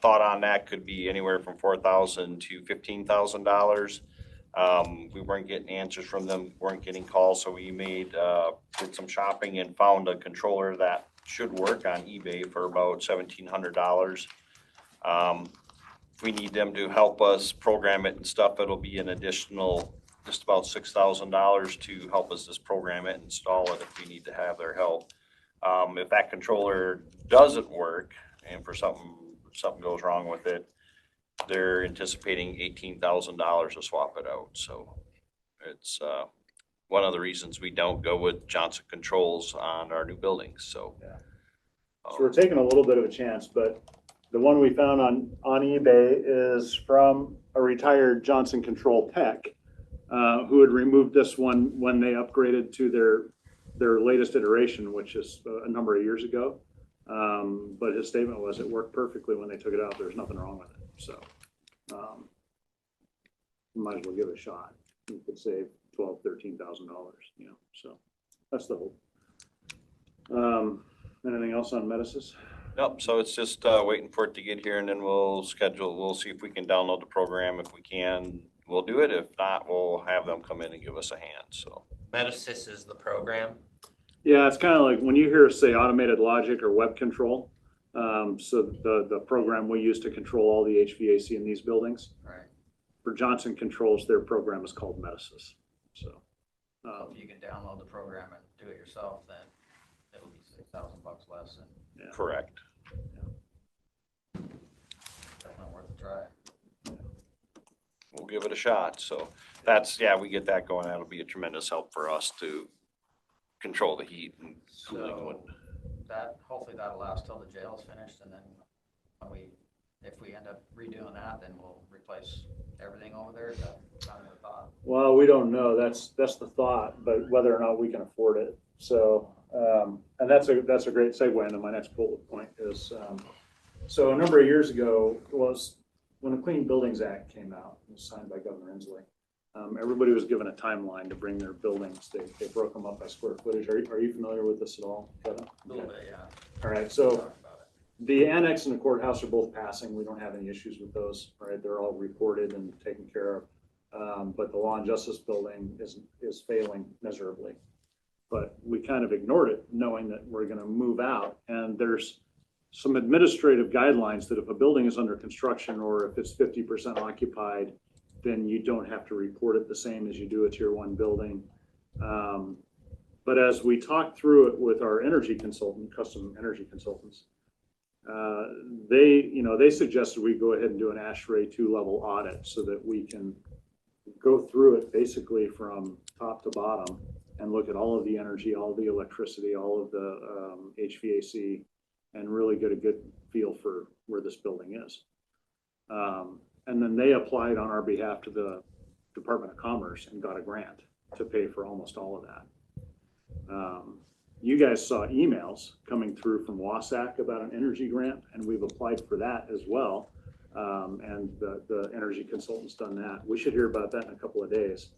Speaker 13: thought on that could be anywhere from $4,000 to $15,000. We weren't getting answers from them, weren't getting calls, so we did some shopping and found a controller that should work on eBay for about $1,700. If we need them to help us program it and stuff, it'll be an additional just about $6,000 to help us just program it, install it if we need to have their help. If that controller doesn't work and for something goes wrong with it, they're anticipating $18,000 to swap it out. So it's one of the reasons we don't go with Johnson Controls on our new buildings. So,
Speaker 6: Yeah. So we're taking a little bit of a chance, but the one we found on eBay is from a retired Johnson Control tech who had removed this one when they upgraded to their latest iteration, which is a number of years ago. But his statement was it worked perfectly when they took it out. There's nothing wrong with it. So might as well give it a shot. You could save $12,000, $13,000, so that's the hope. Anything else on Metasys?
Speaker 13: nope. So it's just waiting for it to get here, and then we'll see if we can download the program. If we can, we'll do it. If not, we'll have them come in and give us a hand. So
Speaker 1: Metasys is the program.
Speaker 6: Yeah, it's kind of like when you hear, say, automated logic or web control. So the program we use to control all the HVAC in these buildings.
Speaker 5: Right.
Speaker 6: For Johnson Controls, their program is called Metasys. So
Speaker 5: So if you can download the program and do it yourself, then it'll be $6,000 less and
Speaker 6: yeah.
Speaker 13: correct.
Speaker 5: definitely worth a try.
Speaker 13: We'll give it a shot. So we get that going. That'll be a tremendous help for us to control the heat and cooling.
Speaker 5: So hopefully that'll last till the jail's finished, and then if we end up redoing that, then we'll replace everything over there? Is that kind of the thought?
Speaker 14: Well, we don't know. That's the thought, but whether or not we can afford it. So, and that's a great segue into my next bullet point is, so a number of years ago was when the Clean Buildings Act came out, it was signed by Governor Inslee. Everybody was given a timeline to bring their buildings. They broke them up by square footage. Are you familiar with this at all, Kevin?
Speaker 5: A little bit, yeah.
Speaker 14: All right, so the annex and the courthouse are both passing. We don't have any issues with those, right? They're all reported and taken care of. But the Law and Justice building is failing miserably. But we kind of ignored it, knowing that we're going to move out. And there's some administrative guidelines that if a building is under construction or if it's 50% occupied, then you don't have to report it the same as you do a tier 1 building. But as we talked through it with our energy consultant, custom energy consultants, they suggested we go ahead and do an ASHRAE 2-level audit so that we can go through it basically from top to bottom and look at all of the energy, all of the electricity, all of the HVAC, and really get a good feel for where this building is. And then they applied on our behalf to the Department of Commerce and got a grant to pay for almost all of that. You guys saw emails coming through from WASAC about an energy grant, and we've applied for that as well. And the energy consultant's done that. We should hear about that in a couple of days.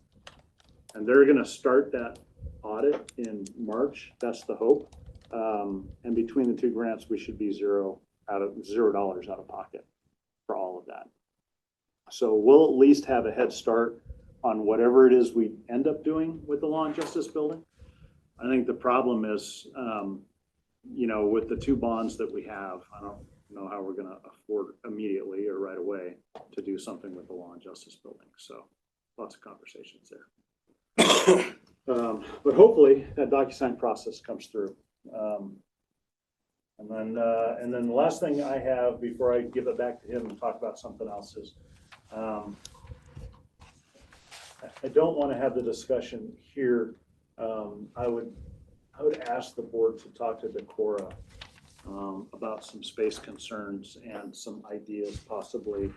Speaker 14: And they're going to start that audit in March. That's the hope. And between the two grants, we should be $0 out of pocket for all of that. So we'll at least have a head start on whatever it is we end up doing with the Law and Justice building. I think the problem is, with the 2 bonds that we have, I don't know how we're going to afford immediately or right away to do something with the Law and Justice building. So lots of conversations there. But hopefully that DocuSign process comes through. And then the last thing I have before I give it back to him and talk about something else is, I don't want to have the discussion here. I would ask the board to talk to Decorah about some space concerns and some ideas possibly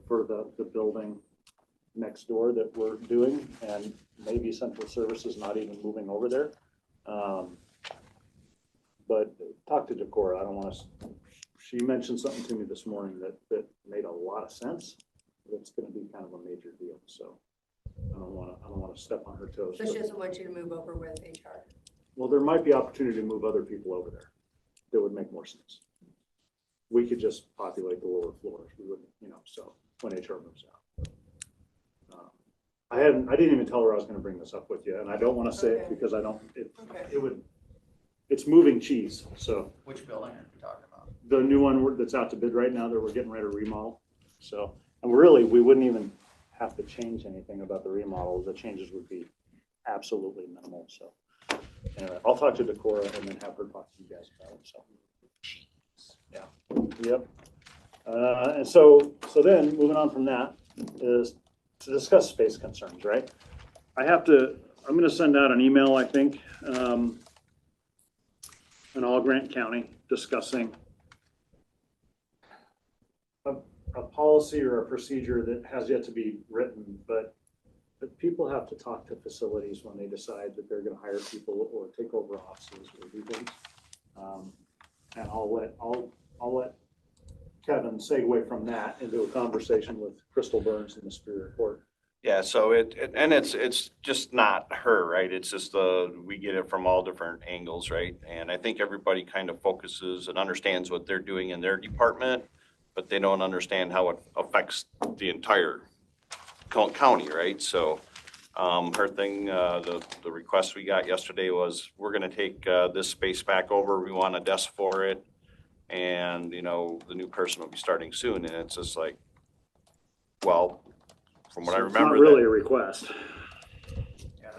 Speaker 14: for the building next door that we're doing, and maybe central services not even moving over there. But talk to Decorah. I don't want to. She mentioned something to me this morning that made a lot of sense. It's going to be kind of a major deal. So I don't want to step on her toes.
Speaker 2: So she doesn't want you to move over with HR.
Speaker 14: Well, there might be opportunity to move other people over there. That would make more sense. We could just populate the lower floors. We wouldn't, so when HR moves out. I didn't even tell her I was going to bring this up with you, and I don't want to say it because I don't. It's moving cheese. So.
Speaker 5: Which building are you talking about?
Speaker 14: The new one that's out to bid right now that we're getting ready to remodel. So, and really, we wouldn't even have to change anything about the remodel. The changes would be absolutely minimal. So, anyway, I'll talk to Decorah and then have her talk to you guys about it. So, yeah, yep. And so then moving on from that is to discuss space concerns, right? I'm going to send out an email, I think, in all Grant County discussing a policy or a procedure that has yet to be written, but people have to talk to facilities when they decide that they're going to hire people or take over offices or do things. And I'll let Kevin segue from that into a conversation with Crystal Burns in the Superior Court.
Speaker 13: Yeah, so it's just not her, right? It's just we get it from all different angles, right? And I think everybody kind of focuses and understands what they're doing in their department, but they don't understand how it affects the entire county, right? So her thing, the request we got yesterday was, we're going to take this space back over. We want a desk for it. And, the new person will be starting soon. And it's just like, well, from what I remember.
Speaker 14: It's not really a request.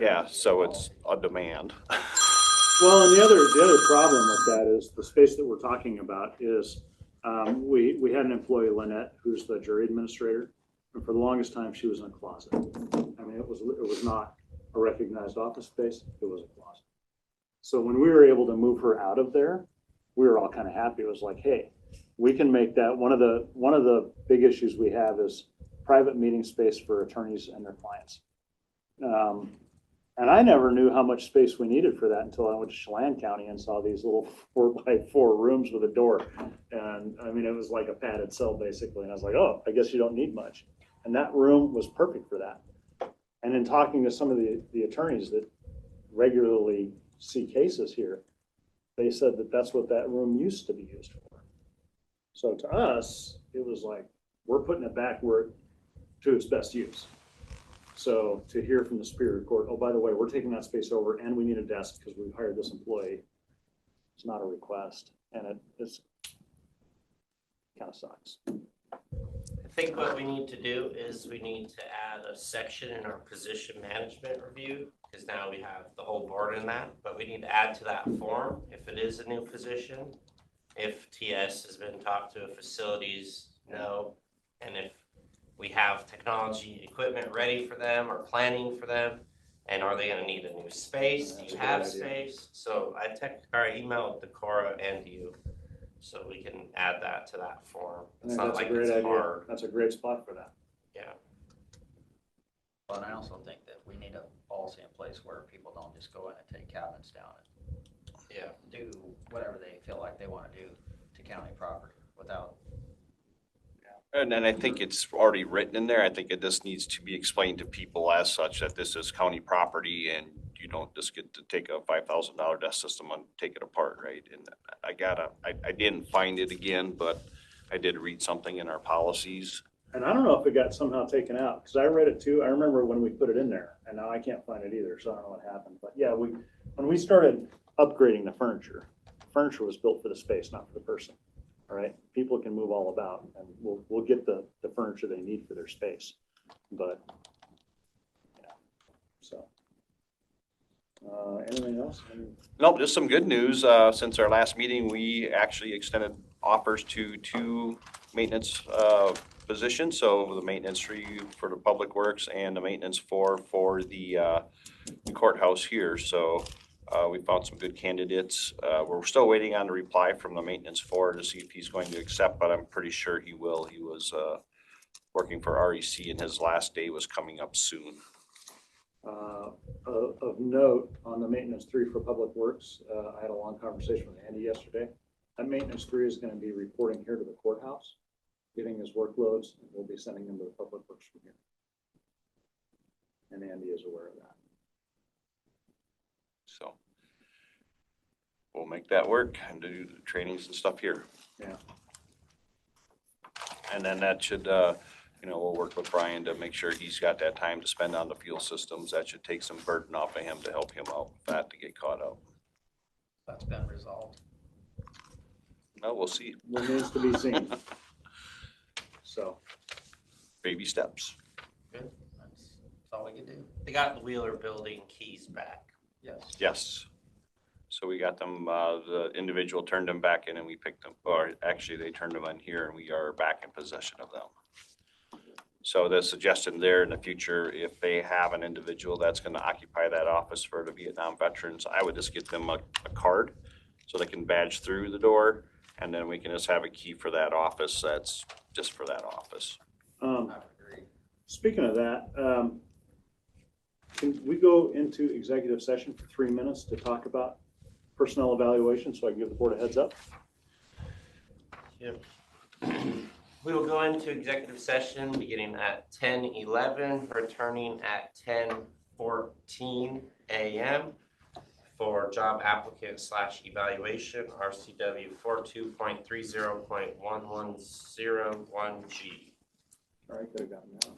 Speaker 13: Yeah, so it's a demand.
Speaker 14: Well, and the other problem with that is the space that we're talking about is we had an employee, Lynette, who's the jury administrator, and for the longest time she was in a closet. I mean, it was not a recognized office space; it was a closet. So when we were able to move her out of there, we were all kind of happy. It was like, hey, we can make that one of the big issues we have is private meeting space for attorneys and their clients. And I never knew how much space we needed for that until I went to Chelan County and saw these little 4x4 rooms with a door. And I mean, it was like a padded cell basically. And I was like, oh, I guess you don't need much. And that room was perfect for that. And in talking to some of the attorneys that regularly see cases here, they said that that's what that room used to be used for. So to us, it was like, we're putting it back to its best use. So to hear from the Superior Court, oh, by the way, we're taking that space over and we need a desk because we've hired this employee. It's not a request, and it's kind of sucks.
Speaker 1: I think what we need to do is we need to add a section in our position management review, because now we have the whole board in that, but we need to add to that form if it is a new position, if TS has been talked to, facilities, no, and if we have technology equipment ready for them or planning for them, and are they gonna need a new space? Do you have space? So I emailed Decorah and you, so we can add that to that form. It's not like it's hard.
Speaker 14: That's a great spot for that.
Speaker 1: Yeah.
Speaker 5: Well, and I also think that we need a policy in place where people don't just go in and take cabins down and do whatever they feel like they want to do to county property without.
Speaker 13: And then I think it's already written in there. I think it just needs to be explained to people as such that this is county property and you don't just get to take a $5,000 desk system and take it apart, right? And I didn't find it again, but I did read something in our policies.
Speaker 14: And I don't know if it got somehow taken out, because I read it too. I remember when we put it in there, and now I can't find it either, so I don't know what happened. But yeah, when we started upgrading the furniture was built for the space, not for the person. All right, people can move all about, and we'll get the furniture they need for their space. But yeah, so anything else?
Speaker 13: Nope, just some good news. Since our last meeting, we actually extended offers to 2 maintenance positions. So the maintenance 3 for the public works and the maintenance 4 for the courthouse here. So we found some good candidates. We're still waiting on the reply from the maintenance 4 to see if he's going to accept, but I'm pretty sure he will. He was working for REC and his last day was coming up soon.
Speaker 14: Of note, on the maintenance 3 for public works, I had a long conversation with Andy yesterday. That maintenance 3 is going to be reporting here to the courthouse, getting his workloads, and we'll be sending him to the public works from here. And Andy is aware of that.
Speaker 13: So we'll make that work and do the trainings and stuff here.
Speaker 14: Yeah.
Speaker 13: And then that should, we'll work with Brian to make sure he's got that time to spend on the fuel systems. That should take some burden off of him to help him out with that to get caught up.
Speaker 5: That's been resolved.
Speaker 13: No, we'll see.
Speaker 14: Remains to be seen. So.
Speaker 13: Baby steps.
Speaker 1: Good.
Speaker 5: That's all we can do.
Speaker 1: They got the Wheeler building keys back.
Speaker 5: Yes.
Speaker 13: Yes. So we got them, the individual turned them back in and we picked them, or actually they turned them in here and we are back in possession of them. So the suggestion there in the future, if they have an individual that's going to occupy that office for the Vietnam veterans, I would just get them a card so they can badge through the door, and then we can just have a key for that office that's just for that office.
Speaker 5: I would agree.
Speaker 14: Speaking of that, can we go into executive session for 3 minutes to talk about personnel evaluation so I can give the board a heads up?
Speaker 1: Yep. We will go into executive session beginning at 10:11, returning at 10:14 a.m. for job applicant / evaluation, RCW 42.30.1101G.
Speaker 14: All right, could have gotten that.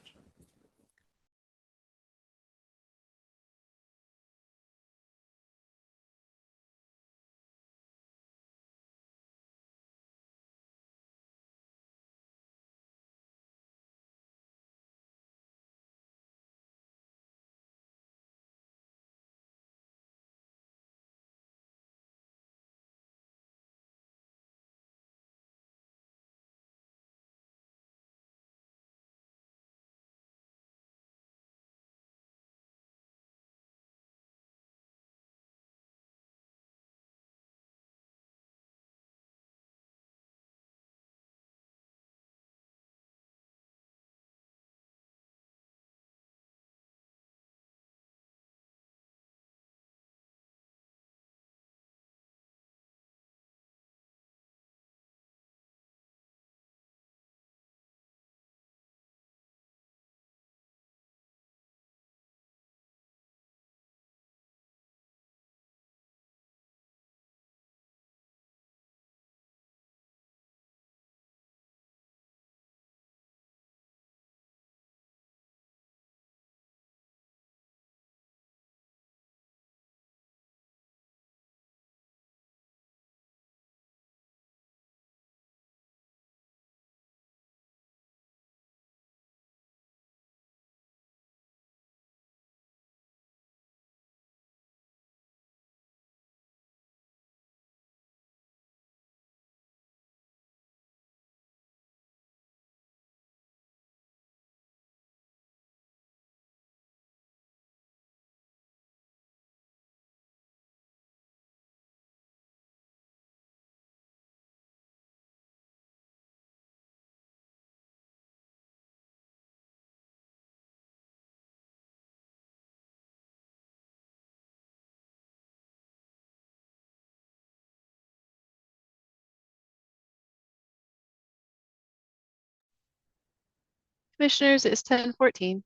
Speaker 15: Commissioners, it's 10:14.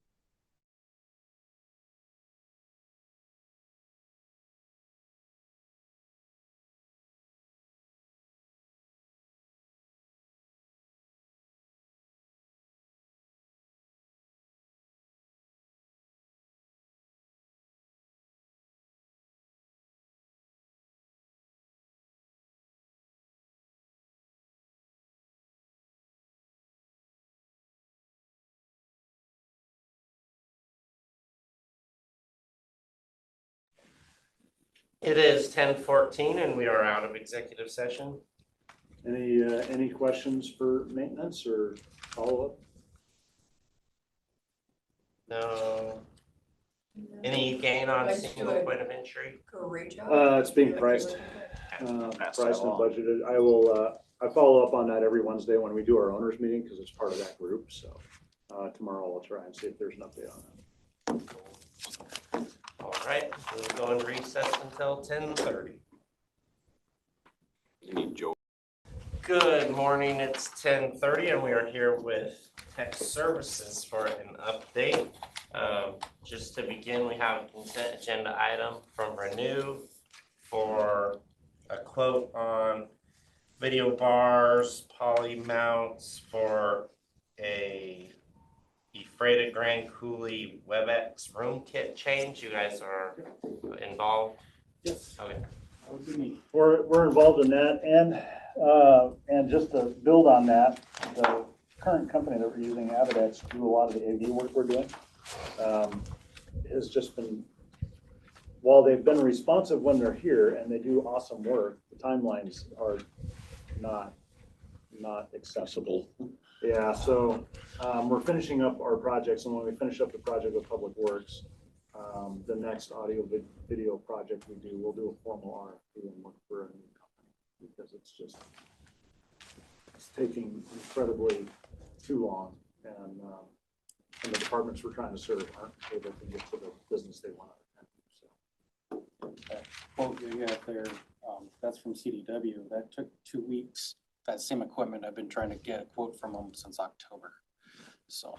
Speaker 1: It is 10:14 and we are out of executive session.
Speaker 14: Any questions for maintenance or follow-up?
Speaker 1: No. Any gain on
Speaker 2: Nice to
Speaker 1: single
Speaker 2: it.
Speaker 1: point of entry?
Speaker 2: Great job.
Speaker 14: It's being
Speaker 2: Like,
Speaker 14: priced,
Speaker 13: Pass that
Speaker 14: priced and
Speaker 13: along.
Speaker 14: budgeted. I will, I follow up on that every Wednesday when we do our owners meeting, because it's part of that group, so, tomorrow I'll try and see if there's an update on that.
Speaker 1: All right, we'll go in recess until 10:30.
Speaker 13: You need Joe.
Speaker 1: Good morning, it's 10:30 and we are here with Tech Services for an update. Just to begin, we have a consent agenda item from Renew for a quote on video bars, poly mounts for a Ephrata Grand Coulee WebEx room kit change. You guys are involved?
Speaker 14: Yes.
Speaker 1: Okay.
Speaker 14: That would be me. We're involved in that, and just to build on that, the current company that we're using, Avidex, to do a lot of the AV work we're doing, has just been, while they've been responsive when they're here and they do awesome work, the timelines are not acceptable. Yeah, so we're finishing up our projects, and when we finish up the project with Public Works, the next audio video project we do, we'll do a formal RFP and look for a new company, because it's taking incredibly too long, and the departments we're trying to serve aren't able to get to the business they want to. So.
Speaker 16: Quote you have there, that's from CDW. That took 2 weeks. That same equipment, I've been trying to get a quote from them since October. So.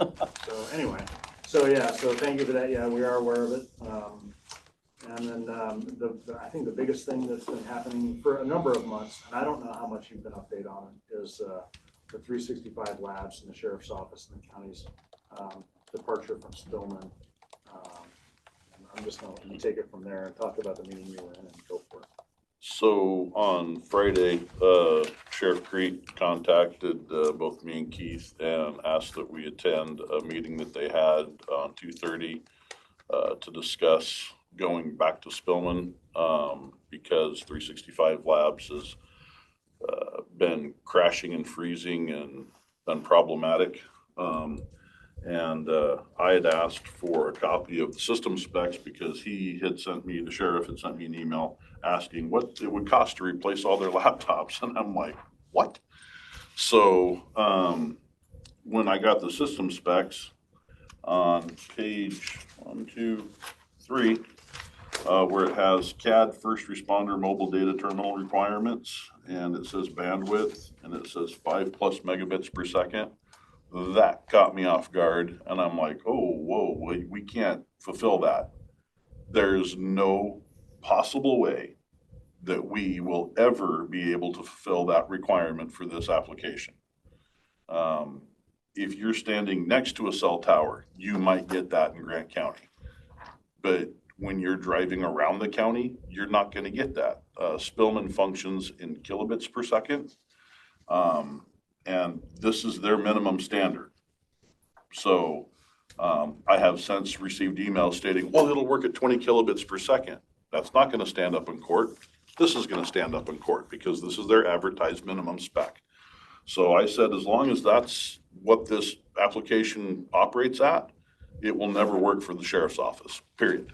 Speaker 14: So anyway, so thank you for that. Yeah, we are aware of it. And then I think the biggest thing that's been happening for a number of months, and I don't know how much you've been updated on it, is the 365 labs in the sheriff's office and the county's departure from Spillman. I'm just going to take it from there and talk about the meeting you were in and go for it.
Speaker 17: So on Friday, Sheriff Crete contacted both me and Keith and asked that we attend a meeting that they had on 2:30 to discuss going back to Spillman because 365 Labs has been crashing and freezing and been problematic. I had asked for a copy of the system specs because the sheriff had sent me an email asking what it would cost to replace all their laptops. And I'm like, what? So when I got the system specs on page 1, 2, 3, where it has CAD first responder mobile data terminal requirements, and it says bandwidth, and it says 5+ megabits per second. That caught me off guard, and I'm like, oh, whoa, we can't fulfill that. There's no possible way that we will ever be able to fulfill that requirement for this application. If you're standing next to a cell tower, you might get that in Grant County. But when you're driving around the county, you're not going to get that. Spillman functions in kilobits per second. And this is their minimum standard. So I have since received emails stating, well, it'll work at 20 kilobits per second. That's not going to stand up in court. This is going to stand up in court because this is their advertised minimum spec. So I said, as long as that's what this application operates at, it will never work for the sheriff's office, period.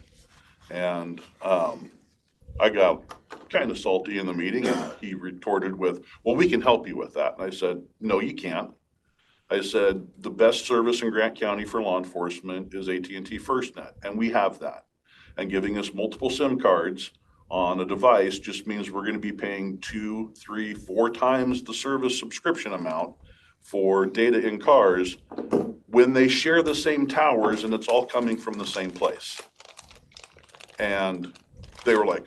Speaker 17: And I got kind of salty in the meeting, and he retorted with, well, we can help you with that. And I said, no, you can't. I said, the best service in Grant County for law enforcement is AT&T FirstNet, and we have that. And giving us multiple SIM cards on a device just means we're going to be paying 2, 3, 4 times the service subscription amount for data in cars when they share the same towers and it's all coming from the same place. And they were like,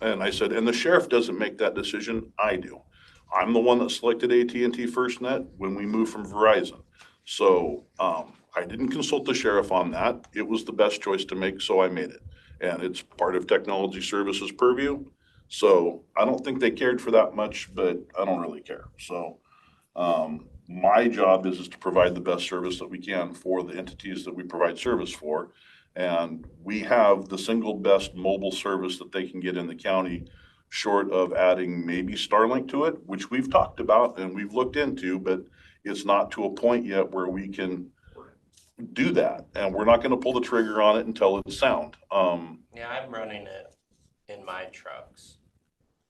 Speaker 17: and I said, and the sheriff doesn't make that decision, I do. I'm the one that selected AT&T FirstNet when we moved from Verizon. So I didn't consult the sheriff on that. It was the best choice to make, so I made it. And it's part of technology services purview. So I don't think they cared for that much, but I don't really care. So my job is to provide the best service that we can for the entities that we provide service for. And we have the single best mobile service that they can get in the county, short of adding maybe Starlink to it, which we've talked about and we've looked into, but it's not to a point yet where we can do that. And we're not going to pull the trigger on it until it's sound.
Speaker 1: Yeah, I'm running it in my trucks.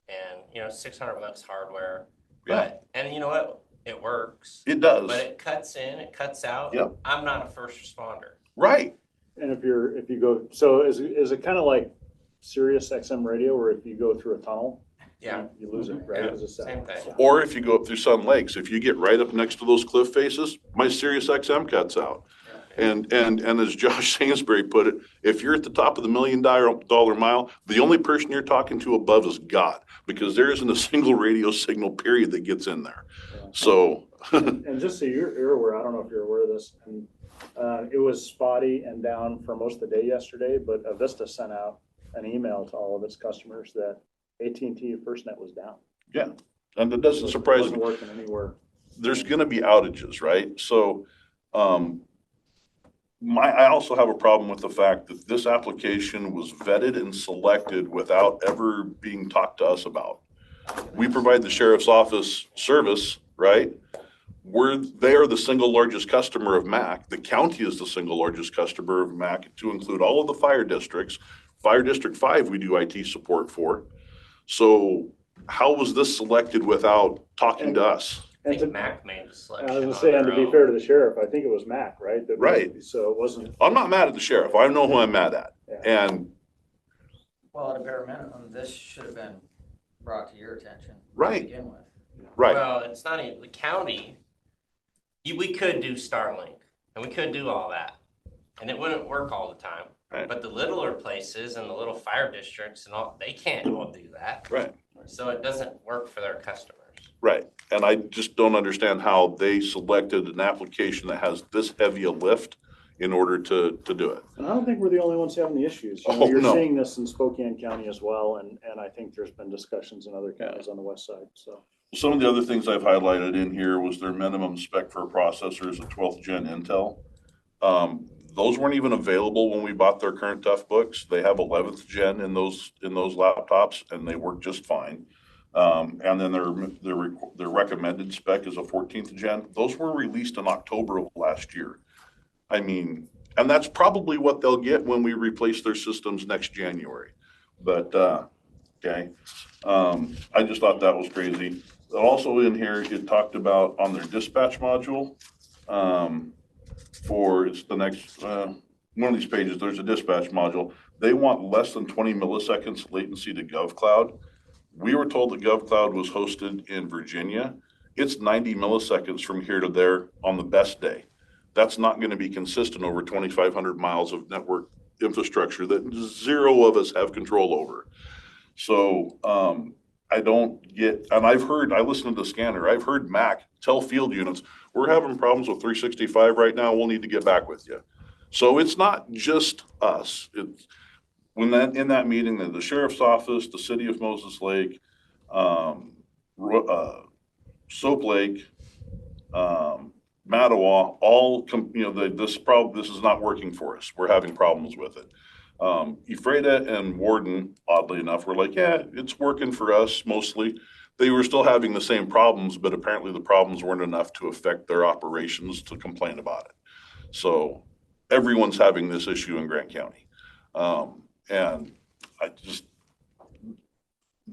Speaker 1: And, you know, $600 hardware. But, and you know what? It works.
Speaker 17: It does.
Speaker 1: But it cuts in, it cuts out.
Speaker 17: Yep.
Speaker 1: I'm not a first responder.
Speaker 17: Right.
Speaker 14: And if you go, so is it kind of like Sirius XM radio, where if you go through a tunnel,
Speaker 1: Yeah.
Speaker 14: you lose it, right?
Speaker 1: Yeah,
Speaker 14: As a
Speaker 1: same thing.
Speaker 17: Or if you go up through Sun Lakes, if you get right up next to those cliff faces, my Sirius XM cuts out. And as Josh Sainsbury put it, if you're at the top of the $1 million mile, the only person you're talking to above is God, because there isn't a single radio signal period that gets in there. So.
Speaker 14: And just so you're aware, I don't know if you're aware of this, and it was spotty and down for most of the day yesterday, but Avista sent out an email to all of its customers that AT&T FirstNet was down.
Speaker 17: Yeah, and it doesn't surprise me.
Speaker 14: It wasn't working anywhere.
Speaker 17: There's going to be outages, right? So I also have a problem with the fact that this application was vetted and selected without ever being talked to us about. We provide the sheriff's office service, right? They are the single largest customer of MAC. The county is the single largest customer of MAC, to include all of the fire districts. Fire District 5, we do IT support for. So how was this selected without talking to us?
Speaker 1: I think MAC made the selection.
Speaker 14: I was gonna say, and to be fair to the sheriff, I think it was MAC, right?
Speaker 17: Right.
Speaker 14: So it wasn't.
Speaker 17: I'm not mad at the sheriff. I know who I'm mad at.
Speaker 14: Yeah.
Speaker 17: And
Speaker 5: Well, at a bare minimum, this should have been brought to your attention.
Speaker 17: Right.
Speaker 5: To begin with.
Speaker 17: Right.
Speaker 1: Well, it's not even the county. We could do Starlink and we could do all that, and it wouldn't work all the time.
Speaker 17: Right.
Speaker 1: But the littler places and the little fire districts and all, they can't all do that.
Speaker 17: Right.
Speaker 1: So it doesn't work for their customers.
Speaker 17: Right. And I just don't understand how they selected an application that has this heavy a lift in order to do it.
Speaker 14: And I don't think we're the only ones having the issues. You know,
Speaker 17: Oh,
Speaker 14: you're
Speaker 17: no.
Speaker 14: seeing this in Spokane County as well, and I think there's been discussions in other counties on the west side, so.
Speaker 17: Some of the other things I've highlighted in here was their minimum spec for processors at 12th gen Intel. Those weren't even available when we bought their current tough books. They have 11th gen in those laptops, and they work just fine. And then their recommended spec is a 14th gen. Those were released in October of last year. I mean, and that's probably what they'll get when we replace their systems next January. But okay, I just thought that was crazy. Also in here, it talked about on their dispatch module. It's the next one of these pages. There's a dispatch module. They want less than 20 milliseconds latency to GovCloud. We were told that GovCloud was hosted in Virginia. It's 90 milliseconds from here to there on the best day. That's not going to be consistent over 2,500 miles of network infrastructure that zero of us have control over. So I don't get, and I listened to the scanner. I've heard MAC tell field units, we're having problems with 365 right now. We'll need to get back with you. So it's not just us. It's in that meeting, the sheriff's office, the city of Moses Lake, Soap Lake, Mattawa, all, this is not working for us. We're having problems with it. Ephrata and Warden, oddly enough, were like, yeah, it's working for us mostly. They were still having the same problems, but apparently the problems weren't enough to affect their operations to complain about it. So everyone's having this issue in Grant County. And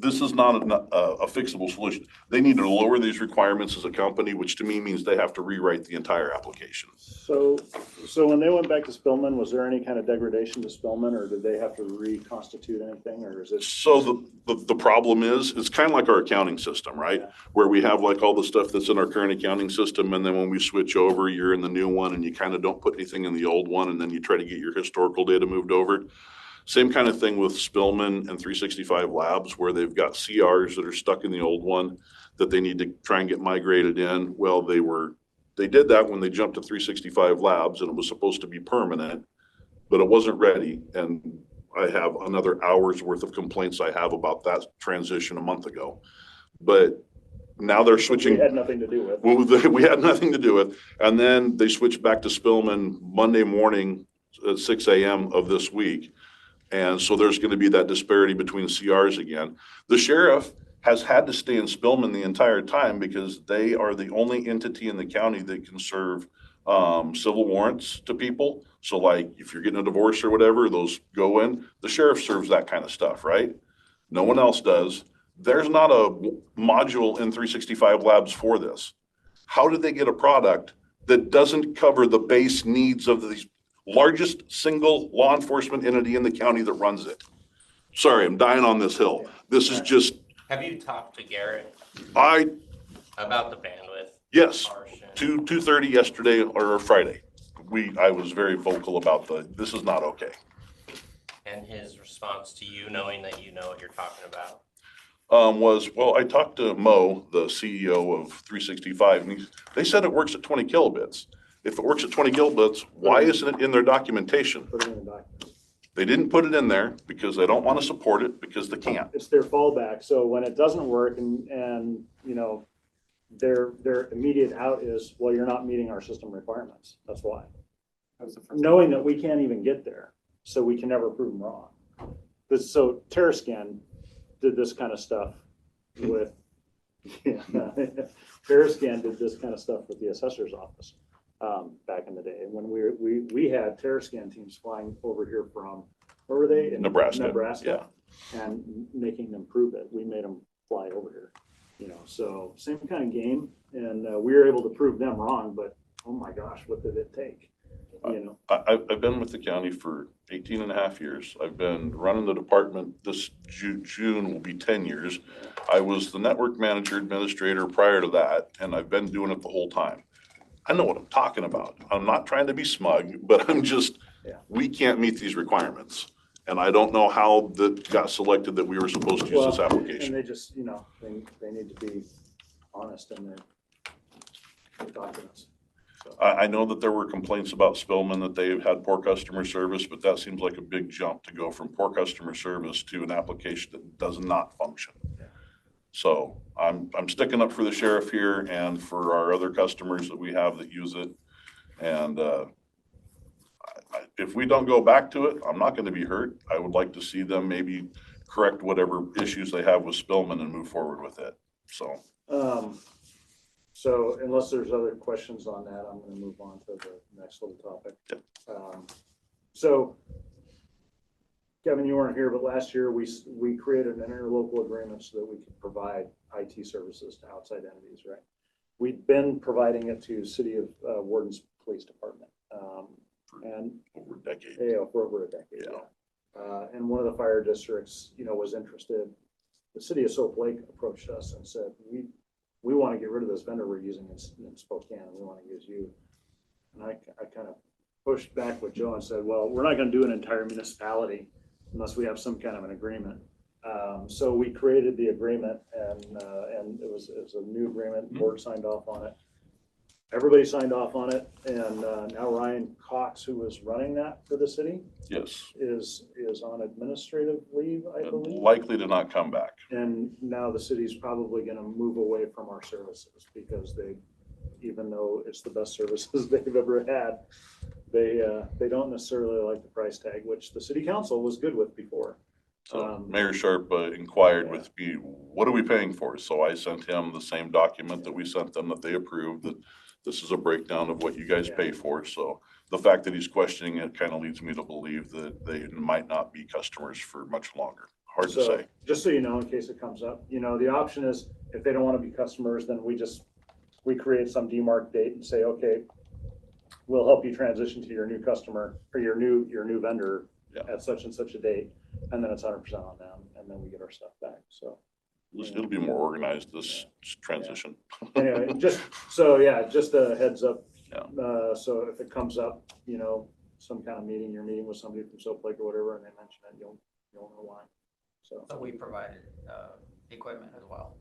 Speaker 17: this is not a fixable solution. They need to lower these requirements as a company, which to me means they have to rewrite the entire application.
Speaker 14: So when they went back to Spillman, was there any kind of degradation to Spillman, or did they have to reconstitute anything, or is it?
Speaker 17: So the problem is, it's kind of like our accounting system, right?
Speaker 14: Yeah.
Speaker 17: Where we have like all the stuff that's in our current accounting system, and then when we switch over, you're in the new one, and you kind of don't put anything in the old one, and then you try to get your historical data moved over. Same kind of thing with Spillman and 365 Labs, where they've got CRs that are stuck in the old one that they need to try and get migrated in. Well, they did that when they jumped to 365 Labs, and it was supposed to be permanent, but it wasn't ready. And I have another hour's worth of complaints I have about that transition a month ago. But now they're switching.
Speaker 14: We had nothing to do with.
Speaker 17: Well, we had nothing to do with. And then they switched back to Spillman Monday morning at 6 a.m. of this week. And so there's going to be that disparity between CRs again. The sheriff has had to stay in Spillman the entire time because they are the only entity in the county that can serve civil warrants to people. So like if you're getting a divorce or whatever, those go in. The sheriff serves that kind of stuff, right? No one else does. There's not a module in 365 Labs for this. How did they get a product that doesn't cover the base needs of these largest single law enforcement entity in the county that runs it? Sorry, I'm dying on this hill. This is just.
Speaker 1: Have you talked to Garrett
Speaker 17: I
Speaker 1: about the bandwidth?
Speaker 17: Yes,
Speaker 1: portion?
Speaker 17: 2:30 yesterday or Friday. I was very vocal about this is not okay.
Speaker 1: And his response to you, knowing that you know what you're talking about?
Speaker 17: Well, I talked to Mo, the CEO of 365, and they said it works at 20 kilobits. If it works at 20 kilobits, why isn't it in their documentation?
Speaker 14: Put it in the document.
Speaker 17: They didn't put it in there because they don't want to support it because they can't.
Speaker 14: It's their fallback. So when it doesn't work and you know, their immediate out is, well, you're not meeting our system requirements. That's why. Knowing that we can't even get there, so we can never prove them wrong. So TerraScan did this kind of stuff with, TerraScan did this kind of stuff with the assessor's office back in the day. And when we had TerraScan teams flying over here from, where were they? In
Speaker 17: Nebraska.
Speaker 14: Yeah. And making them prove it. We made them fly over here, you know, so same kind of game. And we were able to prove them wrong, but oh my gosh, what did it take? You know,
Speaker 17: I've been with the county for 18 and a half years. I've been running the department. This June will be 10 years. I was the network manager administrator prior to that, and I've been doing it the whole time. I know what I'm talking about. I'm not trying to be smug, but I'm just, we can't meet these requirements. And I don't know how that got selected that we were supposed to use this application.
Speaker 14: And they just, you know, they need to be honest in their documents.
Speaker 17: I know that there were complaints about Spillman that they had poor customer service, but that seems like a big jump to go from poor customer service to an application that does not function. So I'm sticking up for the sheriff here and for our other customers that we have that use it. And if we don't go back to it, I'm not going to be hurt. I would like to see them maybe correct whatever issues they have with Spillman and move forward with it. So.
Speaker 14: So unless there's other questions on that, I'm going to move on to the next little topic. So Kevin, you weren't here, but last year we created an interlocal agreement so that we could provide IT services to outside entities, right? We've been providing it to City of Warden's Police Department. And
Speaker 17: over a decade.
Speaker 14: Yeah, for over a decade. Yeah. And one of the fire districts, you know, was interested. The City of Soap Lake approached us and said, we want to get rid of this vendor we're using in Spokane, and we want to use you. And I kind of pushed back with Joe and said, well, we're not going to do an entire municipality unless we have some kind of an agreement. So we created the agreement, and it was a new agreement. The board signed off on it. Everybody signed off on it, and now Ryan Cox, who was running that for the city, is on administrative leave, I believe.
Speaker 17: Likely to not come back.
Speaker 14: And now the city's probably going to move away from our services because even though it's the best services they've ever had, they don't necessarily like the price tag, which the city council was good with before.
Speaker 17: So Mayor Sharp inquired with me, what are we paying for? So I sent him the same document that we sent them that they approved, that this is a breakdown of what you guys pay for. So the fact that he's questioning it kind of leads me to believe that they might not be customers for much longer. hard to
Speaker 14: So,
Speaker 17: say.
Speaker 14: just so you know, in case it comes up, the option is, if they don't want to be customers, then we create some demarc date and say, okay, we'll help you transition to your new customer or your new vendor at such and such a date, and then it's 100% on them, and then we get our stuff back, so.
Speaker 17: It'll be more organized, this transition.
Speaker 14: Anyway, just a heads up.
Speaker 17: Yeah.
Speaker 14: So if it comes up, some kind of meeting, you're meeting with somebody from Soap Lake or whatever, and they mention it, you'll know why. So
Speaker 5: we provided, equipment as well.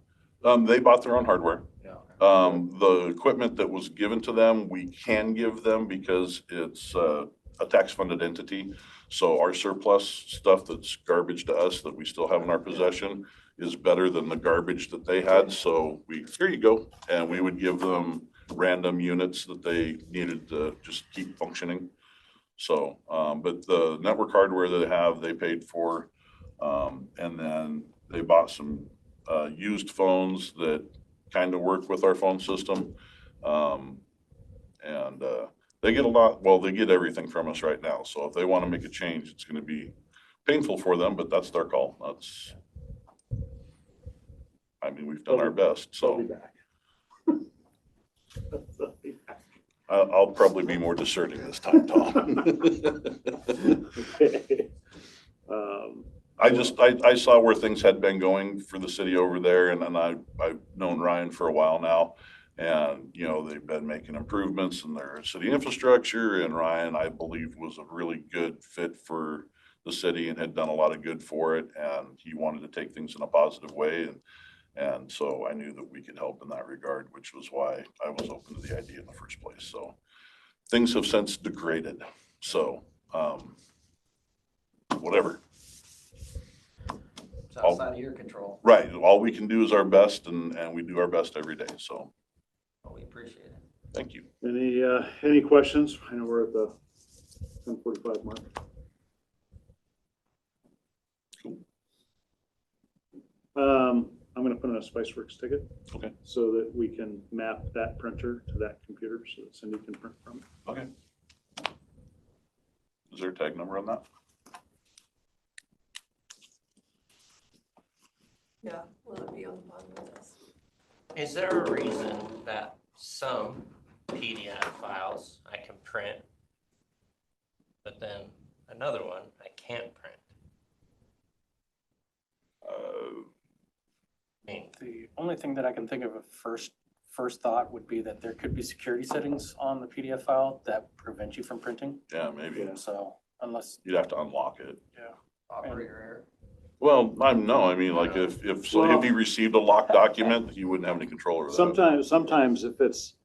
Speaker 17: They bought their own hardware.
Speaker 5: Yeah.
Speaker 17: The equipment that was given to them, we can give them because it's a tax-funded entity. So our surplus stuff that's garbage to us that we still have in our possession is better than the garbage that they had. So here you go. And we would give them random units that they needed to just keep functioning. So, but the network hardware that they have, they paid for. And then they bought some used phones that kind of work with our phone system. And they get they get everything from us right now. So if they want to make a change, it's going to be painful for them, but that's their call. We've done our best, so.
Speaker 14: They'll be back. They'll be back.
Speaker 17: I'll probably be more discerning this time, Tom.
Speaker 14: Okay.
Speaker 17: I saw where things had been going for the city over there, and I've known Ryan for a while now. And, they've been making improvements in their city infrastructure, and Ryan, I believe, was a really good fit for the city and had done a lot of good for it. And he wanted to take things in a positive way. And so I knew that we could help in that regard, which was why I was open to the idea in the first place. So things have since degraded. So, whatever.
Speaker 5: It's outside of your control.
Speaker 17: Right. All we can do is our best, and we do our best every day. So.
Speaker 5: Well, we appreciate it.
Speaker 17: Thank you.
Speaker 14: Any questions? I know we're at the 10:45 mark.
Speaker 17: Cool.
Speaker 14: I'm going to put in a Spiceworks ticket.
Speaker 17: Okay.
Speaker 14: So that we can map that printer to that computer so that Cindy can print from it.
Speaker 17: Okay. Is there a tag number on that?
Speaker 2: Yeah, will it be on the bottom of this?
Speaker 1: Is there a reason that some PDF files I can print, but then another one I can't print?
Speaker 16: The only thing that I can think of first thought would be that there could be security settings on the PDF file that prevent you from printing.
Speaker 17: Yeah, maybe.
Speaker 16: So unless.
Speaker 17: You'd have to unlock it.
Speaker 16: Yeah.
Speaker 5: Operator error.
Speaker 17: Well, like if he received a locked document, he wouldn't have any control over that.
Speaker 14: Sometimes if it's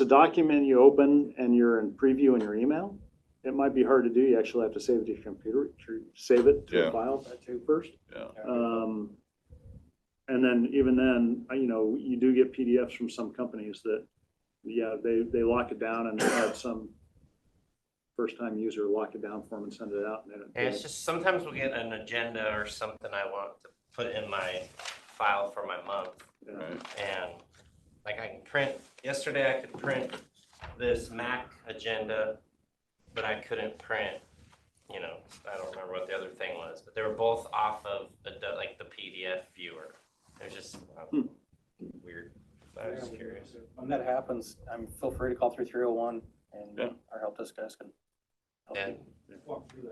Speaker 14: a document you open and you're in preview in your email, it might be hard to do. You actually have to save it to your computer, save it to a file first.
Speaker 17: Yeah.
Speaker 14: And then even then, you do get PDFs from some companies that, they lock it down and they have some first-time user lock it down for them and send it out.
Speaker 1: And it's just sometimes we'll get an agenda or something I want to put in my file for my month.
Speaker 17: Right.
Speaker 1: And like I can print, yesterday I could print this Mac agenda, but I couldn't print, I don't remember what the other thing was, but they were both off of the PDF viewer. It was just weird. I was curious.
Speaker 16: When that happens, feel free to call 3301 and our help desk guys can help
Speaker 1: And
Speaker 16: you.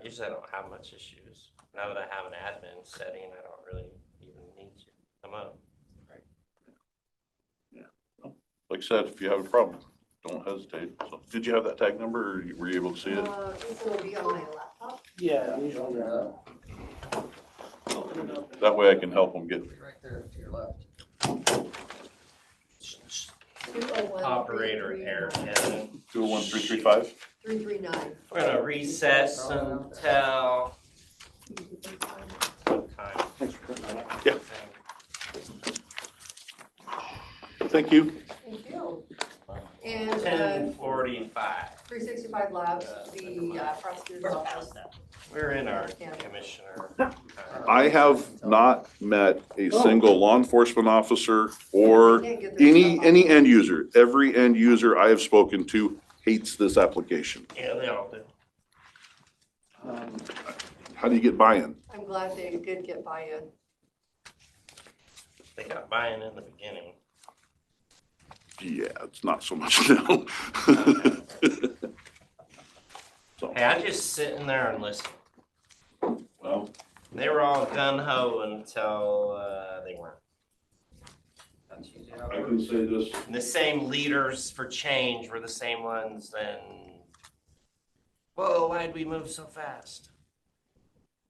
Speaker 1: usually I don't have much issues. Now that I have an admin setting, I don't really even need to come up.
Speaker 17: Like I said, if you have a problem, don't hesitate. So, did you have that tag number, or were you able to see it?
Speaker 2: This will be on my laptop.
Speaker 16: Yeah, usually.
Speaker 17: That way I can help them get.
Speaker 5: Right there to your left.
Speaker 1: Operator error.
Speaker 17: 201-335.
Speaker 2: 339.
Speaker 1: We're gonna recess until what time?
Speaker 14: Thanks for printing that out.
Speaker 17: Yeah. Thank you.
Speaker 2: Thank you. And
Speaker 1: 10:45.
Speaker 2: 365 Labs, the prosecutor's office.
Speaker 1: We're in our commissioner.
Speaker 17: I have not met a single law enforcement officer or any end user. Every end user I have spoken to hates this application.
Speaker 1: Yeah, they all do.
Speaker 17: How do you get buy-in?
Speaker 2: I'm glad they did get buy-in.
Speaker 1: They got buy-in in the beginning.
Speaker 17: Yeah, it's not so much now. So,
Speaker 1: Hey, I just sit in there and listen.
Speaker 17: well,
Speaker 1: They were all gung-ho until they weren't.
Speaker 5: That's usually how
Speaker 17: I
Speaker 5: it
Speaker 17: can
Speaker 5: works.
Speaker 17: say this,
Speaker 1: And the same leaders for change were the same ones then. Whoa, why'd we move so fast?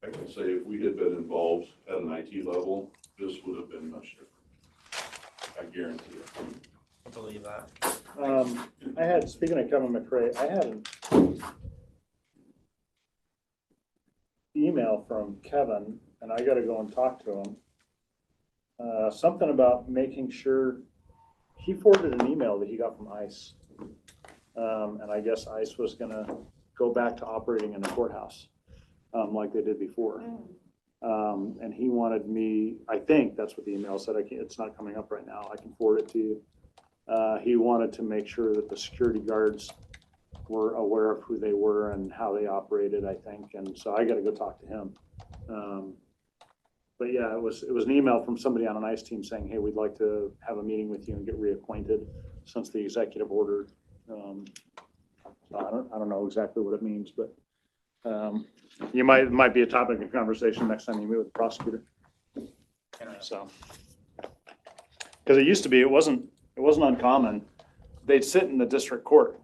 Speaker 17: I can say if we had been involved at an IT level, this would have been much different. I guarantee it.
Speaker 1: I believe that.
Speaker 14: I had, speaking of Kevin McRae, I had an email from Kevin, and I gotta go and talk to him. Something about making sure, he forwarded an email that he got from ICE. And I guess ICE was gonna go back to operating in the courthouse, like they did before. And he wanted me, I think that's what the email said, it's not coming up right now, I can forward it to you. He wanted to make sure that the security guards were aware of who they were and how they operated, I think, and so I gotta go talk to him. But yeah, it was an email from somebody on an ICE team saying, hey, we'd like to have a meeting with you and get reacquainted since the executive order. So I don't know exactly what it means, but it might be a topic of conversation next time you meet with the prosecutor. So, because it used to be, it wasn't uncommon. They'd sit in the district court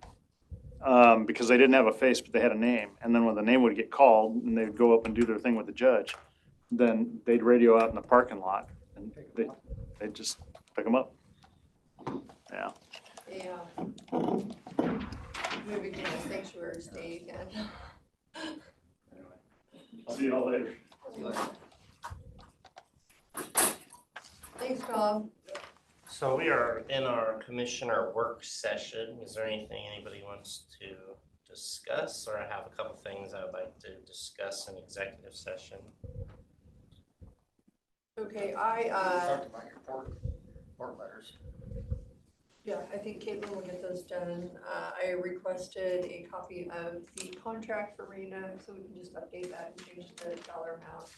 Speaker 14: because they didn't have a face, but they had a name. And then when the name would get called and they'd go up and do their thing with the judge, then they'd radio out in the parking lot and they'd just pick them up. Yeah.
Speaker 2: Yeah. Moving to a sanctuary state again.
Speaker 14: I'll see you all later.
Speaker 2: Thanks, Tom.
Speaker 1: So we are in our commissioner work session. Is there anything anybody wants to discuss? Or I have a couple things I would like to discuss in executive session.
Speaker 2: Okay,
Speaker 5: Talked about your port letters.
Speaker 2: yeah, I think Caitlin will get those done. I requested a copy of the contract for Rena, so we can just update that and change the dollar amount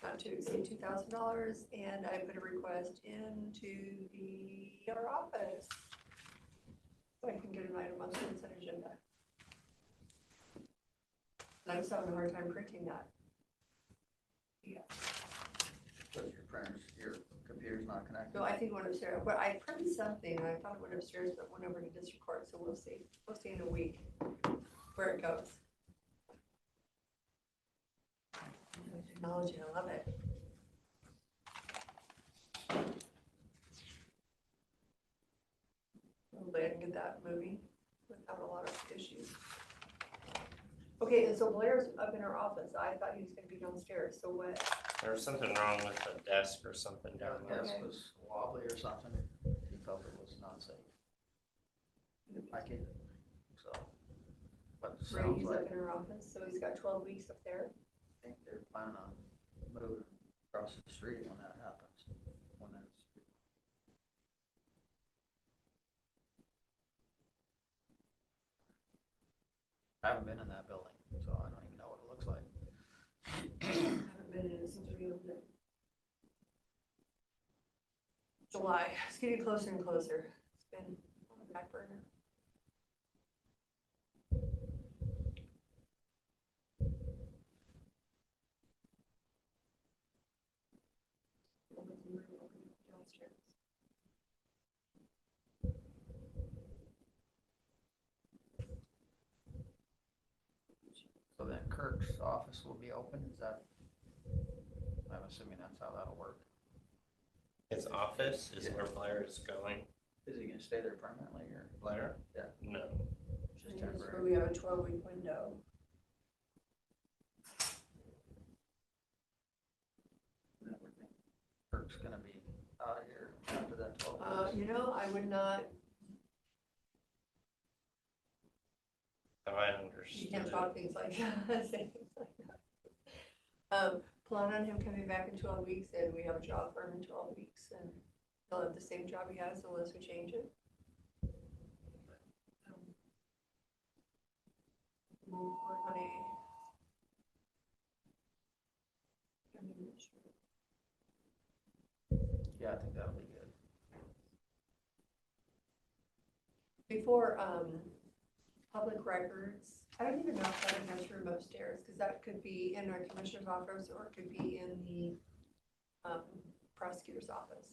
Speaker 2: not to exceed $2,000, and I put a request into our office. So I can get an item on the consent agenda. And I was having a hard time printing that. Yeah.
Speaker 5: But your computer's not connected.
Speaker 2: No, I think it went upstairs, but I printed something, and I thought it went upstairs, but went over to district court, so we'll see. We'll see in a week where it goes. Technology, I love it. Hopefully I can get that moving without a lot of issues. Okay, and so Blair's up in her office. I thought he was gonna be downstairs, so what?
Speaker 1: There was something wrong with the desk or something down
Speaker 5: The
Speaker 1: there.
Speaker 5: desk was wobbly or something. He felt it was not safe. Like it, so. But it sounds
Speaker 2: Brady's
Speaker 5: like
Speaker 2: up in her office, so he's got 12 weeks up there.
Speaker 5: I think they're planning on moving across the street when that happens. When that's. I haven't been in that building, so I don't even know what it looks like.
Speaker 2: I haven't been in it since we opened it. July, it's getting closer and closer. It's been on the back burner. Downstairs.
Speaker 5: So then Kirk's office will be open, is that? I'm assuming that's how that'll work.
Speaker 1: His office is where Blair is going.
Speaker 5: Is he gonna stay there permanently or?
Speaker 1: Blair?
Speaker 5: Yeah.
Speaker 1: No.
Speaker 5: Just
Speaker 2: So
Speaker 5: temporary?
Speaker 2: we have a 12-week window.
Speaker 5: Kirk's gonna be out of here after that 12 weeks.
Speaker 2: You know, I would not,
Speaker 1: So I
Speaker 2: you
Speaker 1: understood.
Speaker 2: can't talk things like that, say things like that. Plan on him coming back in 12 weeks, and we have a job for him in 12 weeks, and he'll have the same job he has unless we change it. More money.
Speaker 5: Yeah, I think that'll be good.
Speaker 2: Before, public records, I don't even know if that has room upstairs, because that could be in our commissioner's office or it could be in the, prosecutor's office.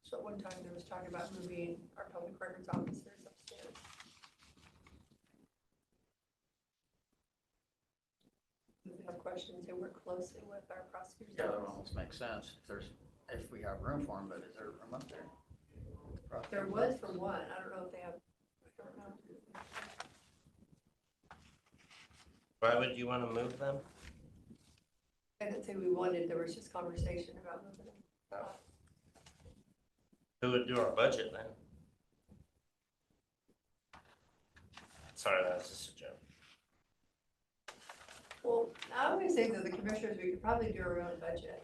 Speaker 2: So at one time, there was talking about moving our public records officers upstairs. If they have questions, they work closely with our prosecutor's
Speaker 5: Yeah, that would
Speaker 2: office.
Speaker 5: almost make sense if we have room for them, but is there room up there?
Speaker 2: There was for one, I don't know if they have, I don't know.
Speaker 1: Why would you want to move them?
Speaker 2: I didn't say we wanted, there was just conversation about moving them.
Speaker 1: Who would do our budget then? Sorry, that was just a joke.
Speaker 2: Well, I always say that the commissioners, we could probably do our own budget.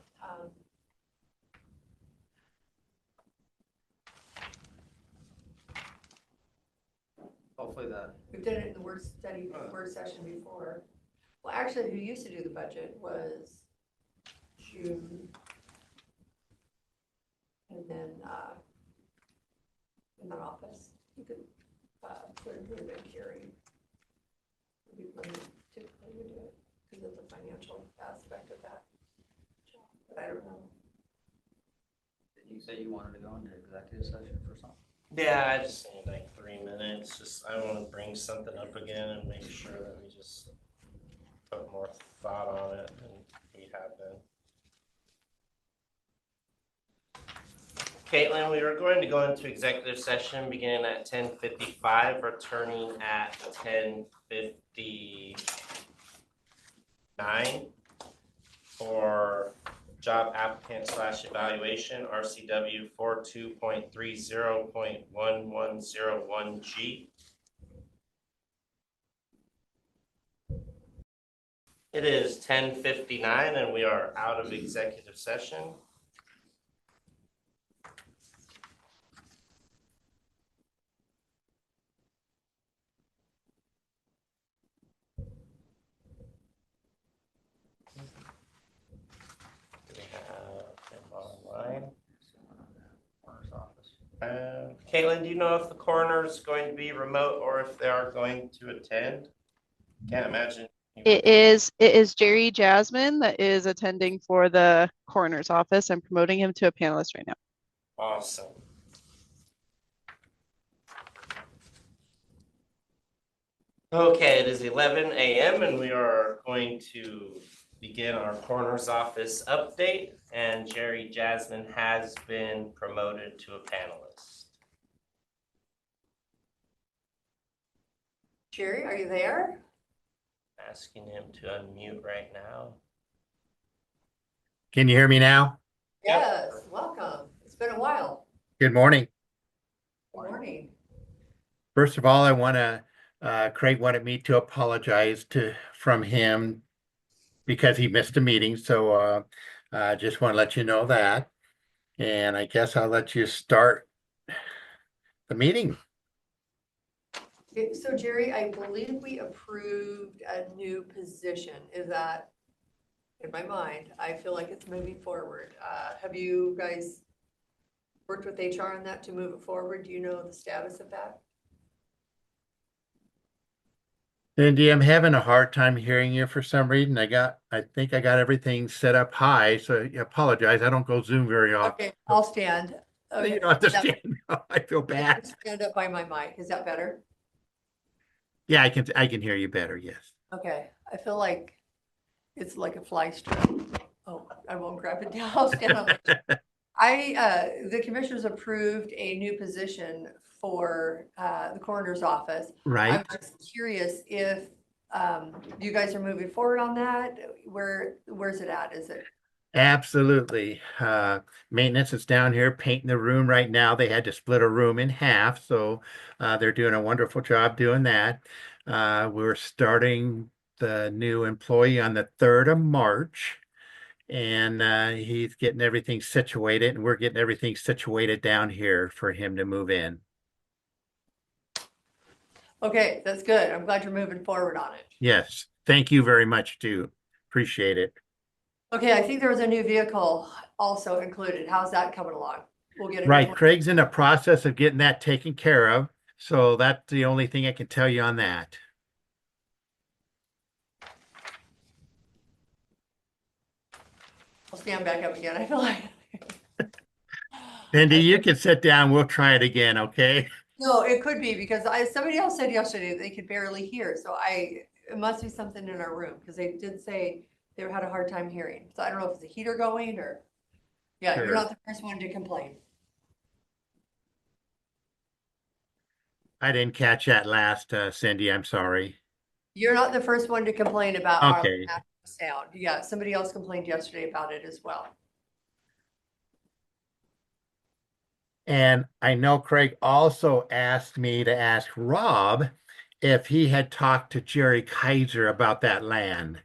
Speaker 5: Hopefully that,
Speaker 2: We've done it in the work study, work session before. Well, actually, who used to do the budget was June. And then, in that office, you could, put it in and carry. Typically we do it because of the financial aspect of that. But I don't know.
Speaker 5: did you say you wanted to go into executive session for something?
Speaker 1: Yeah, I just need like 3 minutes. Just I want to bring something up again and make sure that we just put more thought on it than we have been. Caitlin, we were going to go into executive session beginning at 10:55, returning at 10:59 for job applicant / evaluation, RCW 42.30.1101G. It is 10:59 and we are out of executive session. We have him online.
Speaker 5: Coroner's office.
Speaker 1: Caitlin, do you know if the coroner is going to be remote or if they are going to attend? Can't imagine.
Speaker 15: It is Jerry Jasmine that is attending for the coroner's office. I'm promoting him to a panelist right now.
Speaker 1: Awesome. Okay, it is 11 a.m. and we are going to begin our coroner's office update, and Jerry Jasmine has been promoted to a panelist.
Speaker 2: Jerry, are you there?
Speaker 1: Asking him to unmute right now.
Speaker 18: Can you hear me now?
Speaker 2: Yes, welcome. It's been a while.
Speaker 18: Good morning.
Speaker 2: Good morning.
Speaker 18: First of all, I want to, Craig wanted me to apologize from him because he missed a meeting. So I just want to let you know that. And I guess I'll let you start the meeting.
Speaker 2: Okay, so Jerry, I believe we approved a new position. Is that, in my mind, I feel like it's moving forward. Have you guys worked with HR on that to move it forward? Do you know the status of that?
Speaker 18: Cindy, I'm having a hard time hearing you for some reason. I think I got everything set up high, so I apologize. I don't go Zoom very often.
Speaker 2: Okay, I'll stand. Okay.
Speaker 18: You don't have to stand. I feel bad.
Speaker 2: Stand up by my mic. Is that better?
Speaker 18: Yeah, I can hear you better. Yes.
Speaker 2: Okay, I feel like it's like a fly strip. Oh, I won't grab it down. I'll stand on it. The commissioners approved a new position for the coroner's office.
Speaker 18: Right.
Speaker 2: I'm just curious if you guys are moving forward on that. Where's it at? Is it?
Speaker 18: Absolutely. Maintenance is down here painting the room right now. They had to split a room in half, so they're doing a wonderful job doing that. We're starting the new employee on the 3rd of March, and he's getting everything situated, and we're getting everything situated down here for him to move in.
Speaker 2: Okay, that's good. I'm glad you're moving forward on it.
Speaker 18: Yes. Thank you very much, too. Appreciate it.
Speaker 2: Okay, I think there was a new vehicle also included. How's that coming along? We'll get a new
Speaker 18: Right,
Speaker 2: one.
Speaker 18: Craig's in the process of getting that taken care of. So that's the only thing I can tell you on that.
Speaker 2: I'll stand back up again. I feel like.
Speaker 18: Cindy, you can sit down. We'll try it again, okay?
Speaker 2: No, it could be because somebody else said yesterday they could barely hear. So it must be something in our room because they did say they had a hard time hearing. So I don't know if it's a heater going or, yeah, you're
Speaker 18: Sure.
Speaker 2: not the first one to complain.
Speaker 18: I didn't catch that last, Cindy. I'm sorry.
Speaker 2: You're not the first one to complain about our
Speaker 18: Okay.
Speaker 2: lack of sound. Yeah, somebody else complained yesterday about it as well.
Speaker 18: And I know Craig also asked me to ask Rob if he had talked to Jerry Kaiser about that land.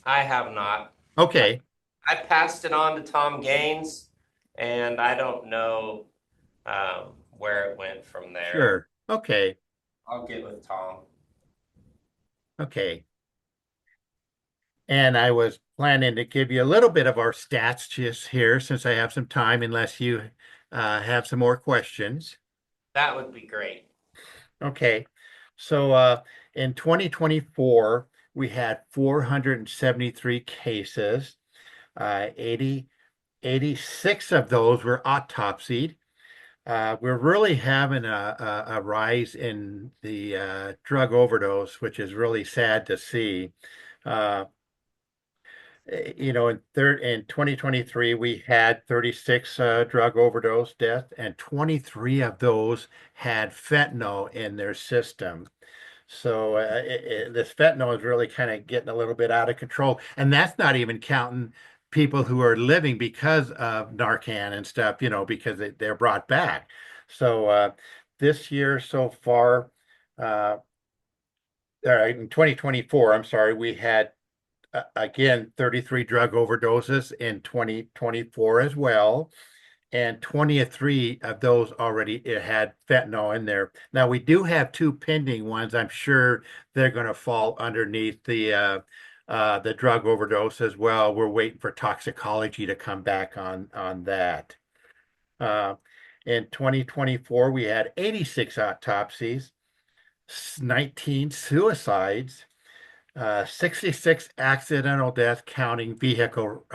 Speaker 1: I have not.
Speaker 18: Okay,
Speaker 1: I passed it on to Tom Gaines, and I don't know where it went from there.
Speaker 18: sure. Okay,
Speaker 1: I'll get with Tom.
Speaker 18: okay. And I was planning to give you a little bit of our stats just here since I have some time, unless you have some more questions.
Speaker 1: That would be great.
Speaker 18: Okay, so in 2024, we had 473 cases. 86 of those were autopsied. We're really having a rise in the drug overdose, which is really sad to see. Uh, in 2023, we had 36 drug overdose deaths, and 23 of those had fentanyl in their system. So this fentanyl is really kind of getting a little bit out of control, and that's not even counting people who are living because of Narcan and stuff, because they're brought back. So this year so far, uh, in 2024, I'm sorry, we had again 33 drug overdoses in 2024 as well. And 23 of those already it had fentanyl in there. Now we do have two pending ones. I'm sure they're going to fall underneath the drug overdose as well. We're waiting for toxicology to come back on that. Uh, in 2024, we had 86 autopsies, 19 suicides, 66 accidental deaths, counting vehicle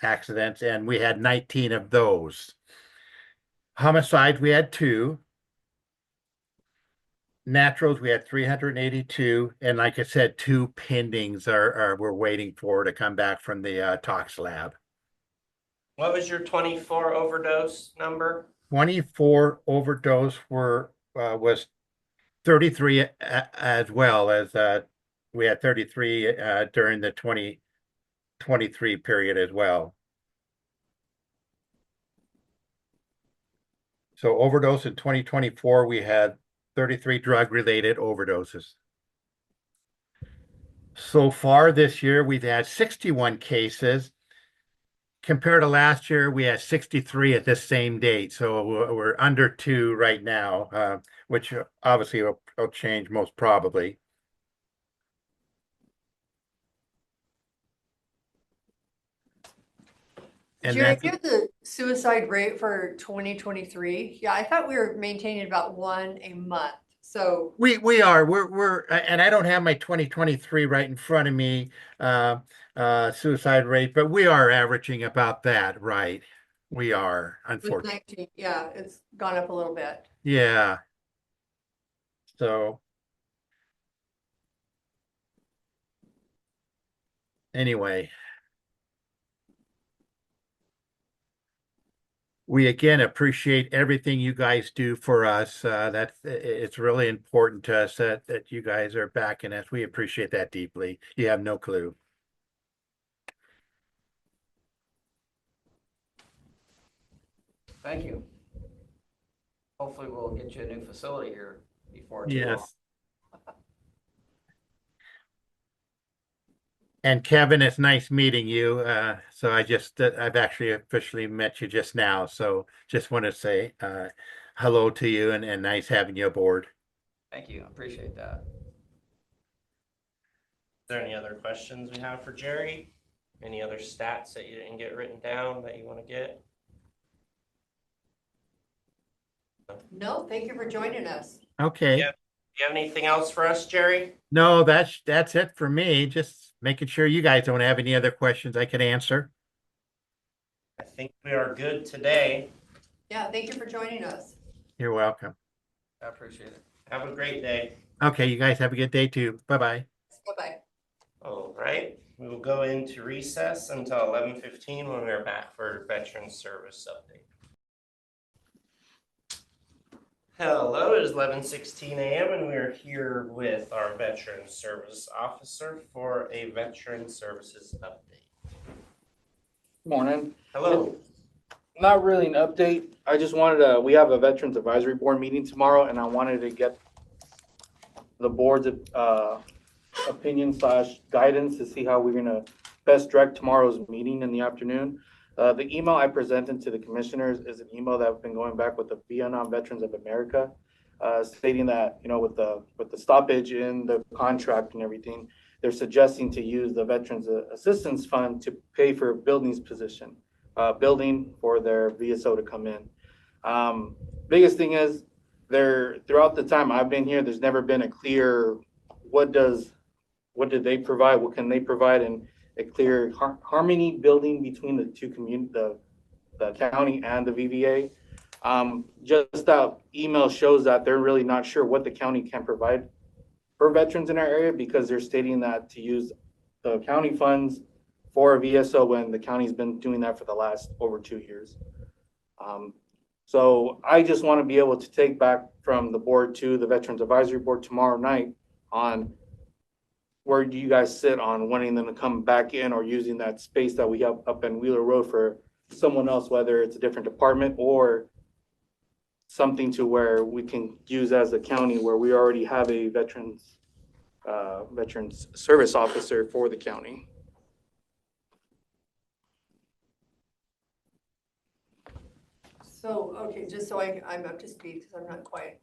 Speaker 18: accidents, and we had 19 of those. Homicides, we had 2. Naturals, we had 382. And like I said, 2 pendings we're waiting for to come back from the tox lab.
Speaker 1: What was your 24 overdose number?
Speaker 18: 24 overdose was 33 as well as we had 33 during the 2023 period as well. So overdose in 2024, we had 33 drug-related overdoses. So far this year, we've had 61 cases. Compared to last year, we had 63 at this same date. So we're under 2 right now, which obviously will change most probably. And
Speaker 2: Jerry,
Speaker 18: that's
Speaker 2: if you have the suicide rate for 2023, yeah, I thought we were maintaining about 1 a month. So
Speaker 18: we are we're and I don't have my 2023 right in front of me suicide rate, but we are averaging about that, right? We are,
Speaker 2: with
Speaker 18: unfortunately.
Speaker 2: 19, yeah, it's gone up a little bit.
Speaker 18: Yeah. So anyway, we again appreciate everything you guys do for us. It's really important to us that you guys are backing us. We appreciate that deeply. You have no clue.
Speaker 5: Thank you. Hopefully we'll get you a new facility here before too long.
Speaker 18: Yes. And Kevin, it's nice meeting you. So I've actually officially met you just now. So just want to say hello to you and nice having you aboard.
Speaker 5: Thank you, appreciate that.
Speaker 1: there any other questions we have for Jerry? Any other stats that you didn't get written down that you want to get?
Speaker 2: No, thank you for joining us.
Speaker 18: Okay.
Speaker 1: Yeah. Do you have anything else for us, Jerry?
Speaker 18: No, that's it for me. Just making sure you guys don't have any other questions I could answer.
Speaker 1: I think we are good today.
Speaker 2: Yeah, thank you for joining us.
Speaker 18: You're welcome.
Speaker 5: I appreciate it.
Speaker 1: Have a great day.
Speaker 18: Okay, you guys have a good day too. Bye-bye.
Speaker 2: Bye-bye.
Speaker 1: All right, we will go into recess until 11:15 when we are back for Veterans Service Update. Hello, it is 11:16 a.m. and we are here with our Veterans Service Officer for a Veteran Services Update.
Speaker 19: Morning.
Speaker 1: Hello.
Speaker 19: Not really an update. I just wanted to, we have a Veterans Advisory Board meeting tomorrow, and I wanted to get the board's opinion / guidance to see how we're gonna best direct tomorrow's meeting in the afternoon. The email I presented to the commissioners is an email that I've been going back with the Vietnam Veterans of America, stating that, you know, with the stoppage in the contract and everything, they're suggesting to use the Veterans Assistance Fund to pay for a buildings position, building for their VSO to come in. Biggest thing is throughout the time I've been here, there's never been a clear, what did they provide? What can they provide? And a clear harmony building between the two the county and the VVA. Just that email shows that they're really not sure what the county can provide for veterans in our area, because they're stating that to use the county funds for a VSO when the county's been doing that for the last over 2 years. So I just want to be able to take back from the board to the Veterans Advisory Board tomorrow night on where do you guys sit on wanting them to come back in or using that space that we have up in Wheeler Road for someone else, whether it's a different department or something to where we can use as a county where we already have a veterans service officer for the county.
Speaker 2: So, okay, just so I'm up to speed, because I'm not quite,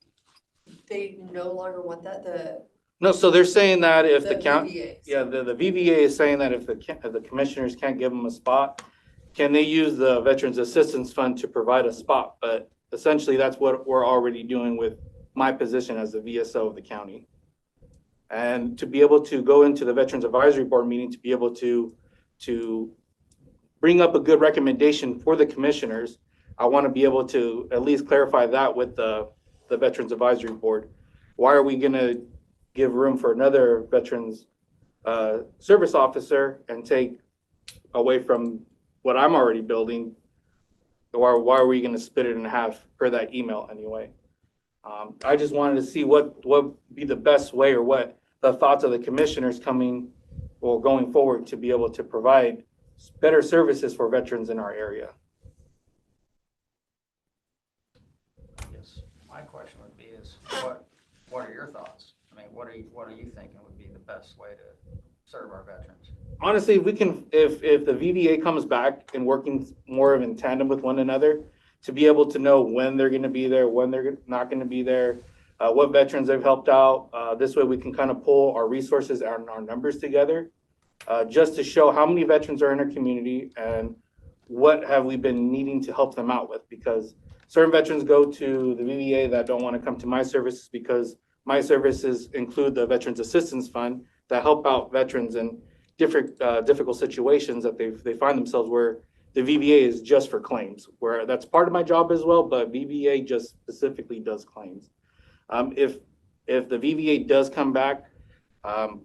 Speaker 2: they no longer want that,
Speaker 19: No, so they're saying that if the
Speaker 2: The
Speaker 19: county,
Speaker 2: VVA.
Speaker 19: yeah, the VVA is saying that if the commissioners can't give them a spot, can they use the Veterans Assistance Fund to provide a spot? But essentially, that's what we're already doing with my position as the VSO of the county. And to be able to go into the Veterans Advisory Board meeting, to be able to bring up a good recommendation for the commissioners, I want to be able to at least clarify that with the Veterans Advisory Board. Why are we gonna give room for another veterans service officer and take away from what I'm already building? Or why are we gonna split it in half per that email anyway? I just wanted to see what be the best way, or what the thoughts of the commissioners coming or going forward to be able to provide better services for veterans in our area.
Speaker 5: Yes, my question would be is, what are your thoughts? I mean, what are you thinking would be the best way to serve our veterans?
Speaker 19: Honestly, we can, if the VVA comes back and working more of in tandem with one another, to be able to know when they're gonna be there, when they're not gonna be there, what veterans they've helped out. This way we can kind of pull our resources and our numbers together, just to show how many veterans are in our community and what have we been needing to help them out with. Because certain veterans go to the VVA that don't want to come to my services, because my services include the Veterans Assistance Fund that help out veterans in different difficult situations that they find themselves, where the VVA is just for claims, where that's part of my job as well, but VVA just specifically does claims. If the VVA does come back,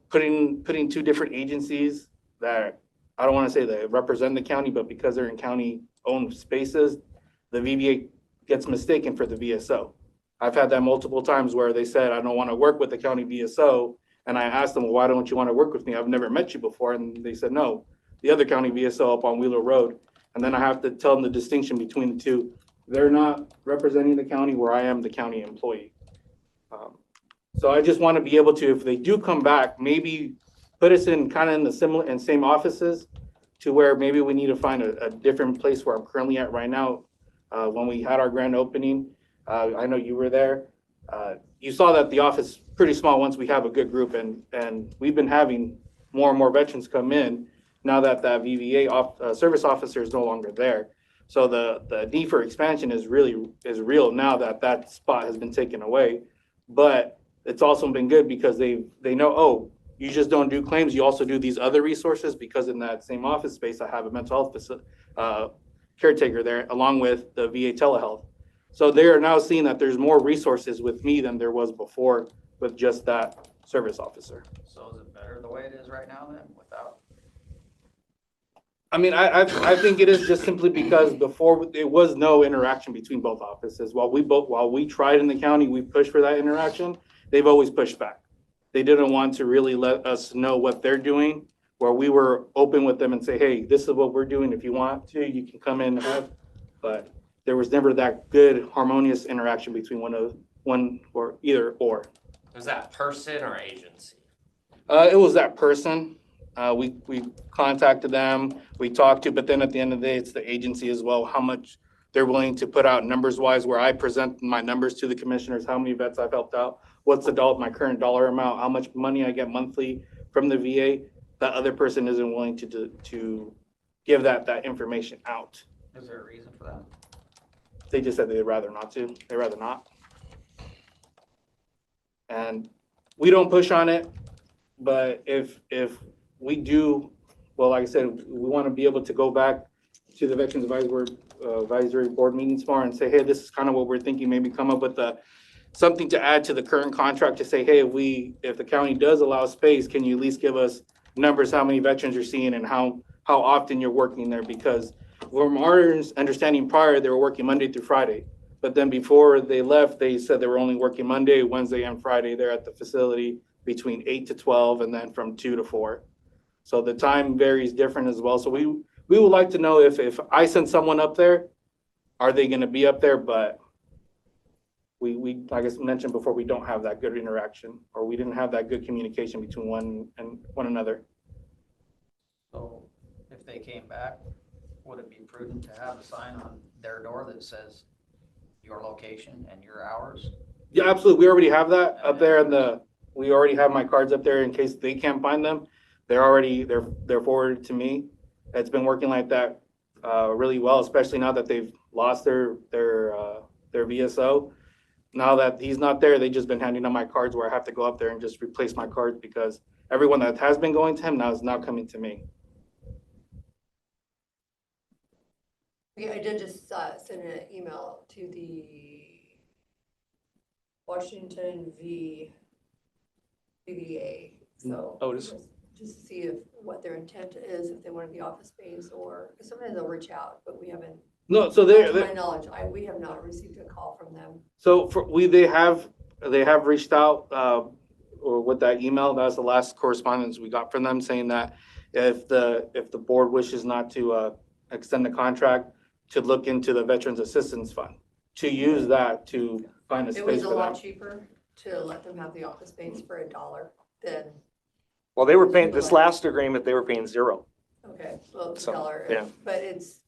Speaker 19: putting two different agencies that, I don't want to say that represent the county, but because they're in county-owned spaces, the VVA gets mistaken for the VSO. I've had that multiple times where they said, I don't want to work with the county VSO. And I asked them, well, why don't you want to work with me? I've never met you before. And they said, no, the other county VSO up on Wheeler Road. And then I have to tell them the distinction between the two. They're not representing the county where I am the county employee. So I just want to be able to, if they do come back, maybe put us in kind of in the similar and same offices, to where maybe we need to find a different place where I'm currently at right now. When we had our grand opening, I know you were there. You saw that the office is pretty small once we have a good group, and we've been having more and more veterans come in, now that that VVA service officer is no longer there. So the need for expansion is real now that that spot has been taken away. But it's also been good because they know, oh, you just don't do claims, you also do these other resources, because in that same office space, I have a mental health caretaker there, along with the VA telehealth. So they are now seeing that there's more resources with me than there was before with just that service officer.
Speaker 5: So is it better the way it is right now then, without?
Speaker 19: I mean, I think it is just simply because before there was no interaction between both offices. While we tried in the county, we pushed for that interaction, they've always pushed back. They didn't want to really let us know what they're doing, where we were open with them and say, hey, this is what we're doing. If you want to, you can come in and have, but there was never that good harmonious interaction between one or either or.
Speaker 1: Was that person or agency?
Speaker 19: It was that person. We contacted them, we talked to, but then at the end of the day, it's the agency as well, how much they're willing to put out numbers wise, where I present my numbers to the commissioners, how many vets I've helped out, what's my current dollar amount, how much money I get monthly from the VA. That other person isn't willing to give that information out.
Speaker 5: Is there a reason for that?
Speaker 19: They just said they'd rather not to. They'd rather not. And we don't push on it, but if we do, well, like I said, we want to be able to go back to the Veterans Advisory Board meeting tomorrow and say, hey, this is kind of what we're thinking, maybe come up with something to add to the current contract to say, hey, if the county does allow space, can you at least give us numbers, how many veterans you're seeing and how often you're working there? Because from our understanding prior, they were working Monday through Friday. But then before they left, they said they were only working Monday, Wednesday, and Friday there at the facility between 8 to 12 and then from 2 to 4. So the time varies different as well. So we would like to know if I send someone up there, are they going to be up there? But we like I mentioned before, we don't have that good interaction, or we didn't have that good communication between one another.
Speaker 5: So if they came back, would it be prudent to have a sign on their door that says your location and your hours?
Speaker 19: Yeah, absolutely. We already have that up there, we already have my cards up there in case they can't find them. They're forwarded to me. It's been working like that really well, especially now that they've lost their VSO. Now that he's not there, they've just been handing out my cards where I have to go up there and just replace my cards, because everyone that has been going to him now is now coming to me.
Speaker 2: Yeah, I did just send an email to the Washington VVA, so. Just to see what their intent is, if they want to be office space, or, because sometimes they'll reach out, but we haven't.
Speaker 19: No, so
Speaker 2: to my knowledge, we have not received a call from them.
Speaker 19: So they have reached out or with that email. That was the last correspondence we got from them, saying that if the board wishes not to extend the contract, to look into the Veterans Assistance Fund, to use that to find a space for them.
Speaker 2: It was a lot cheaper to let them have the office space for $1 than.
Speaker 20: Well, they were paying, this last agreement, they were paying $0.
Speaker 2: Okay, well, it's
Speaker 20: So,
Speaker 2: $1,
Speaker 20: yeah.
Speaker 2: but it's.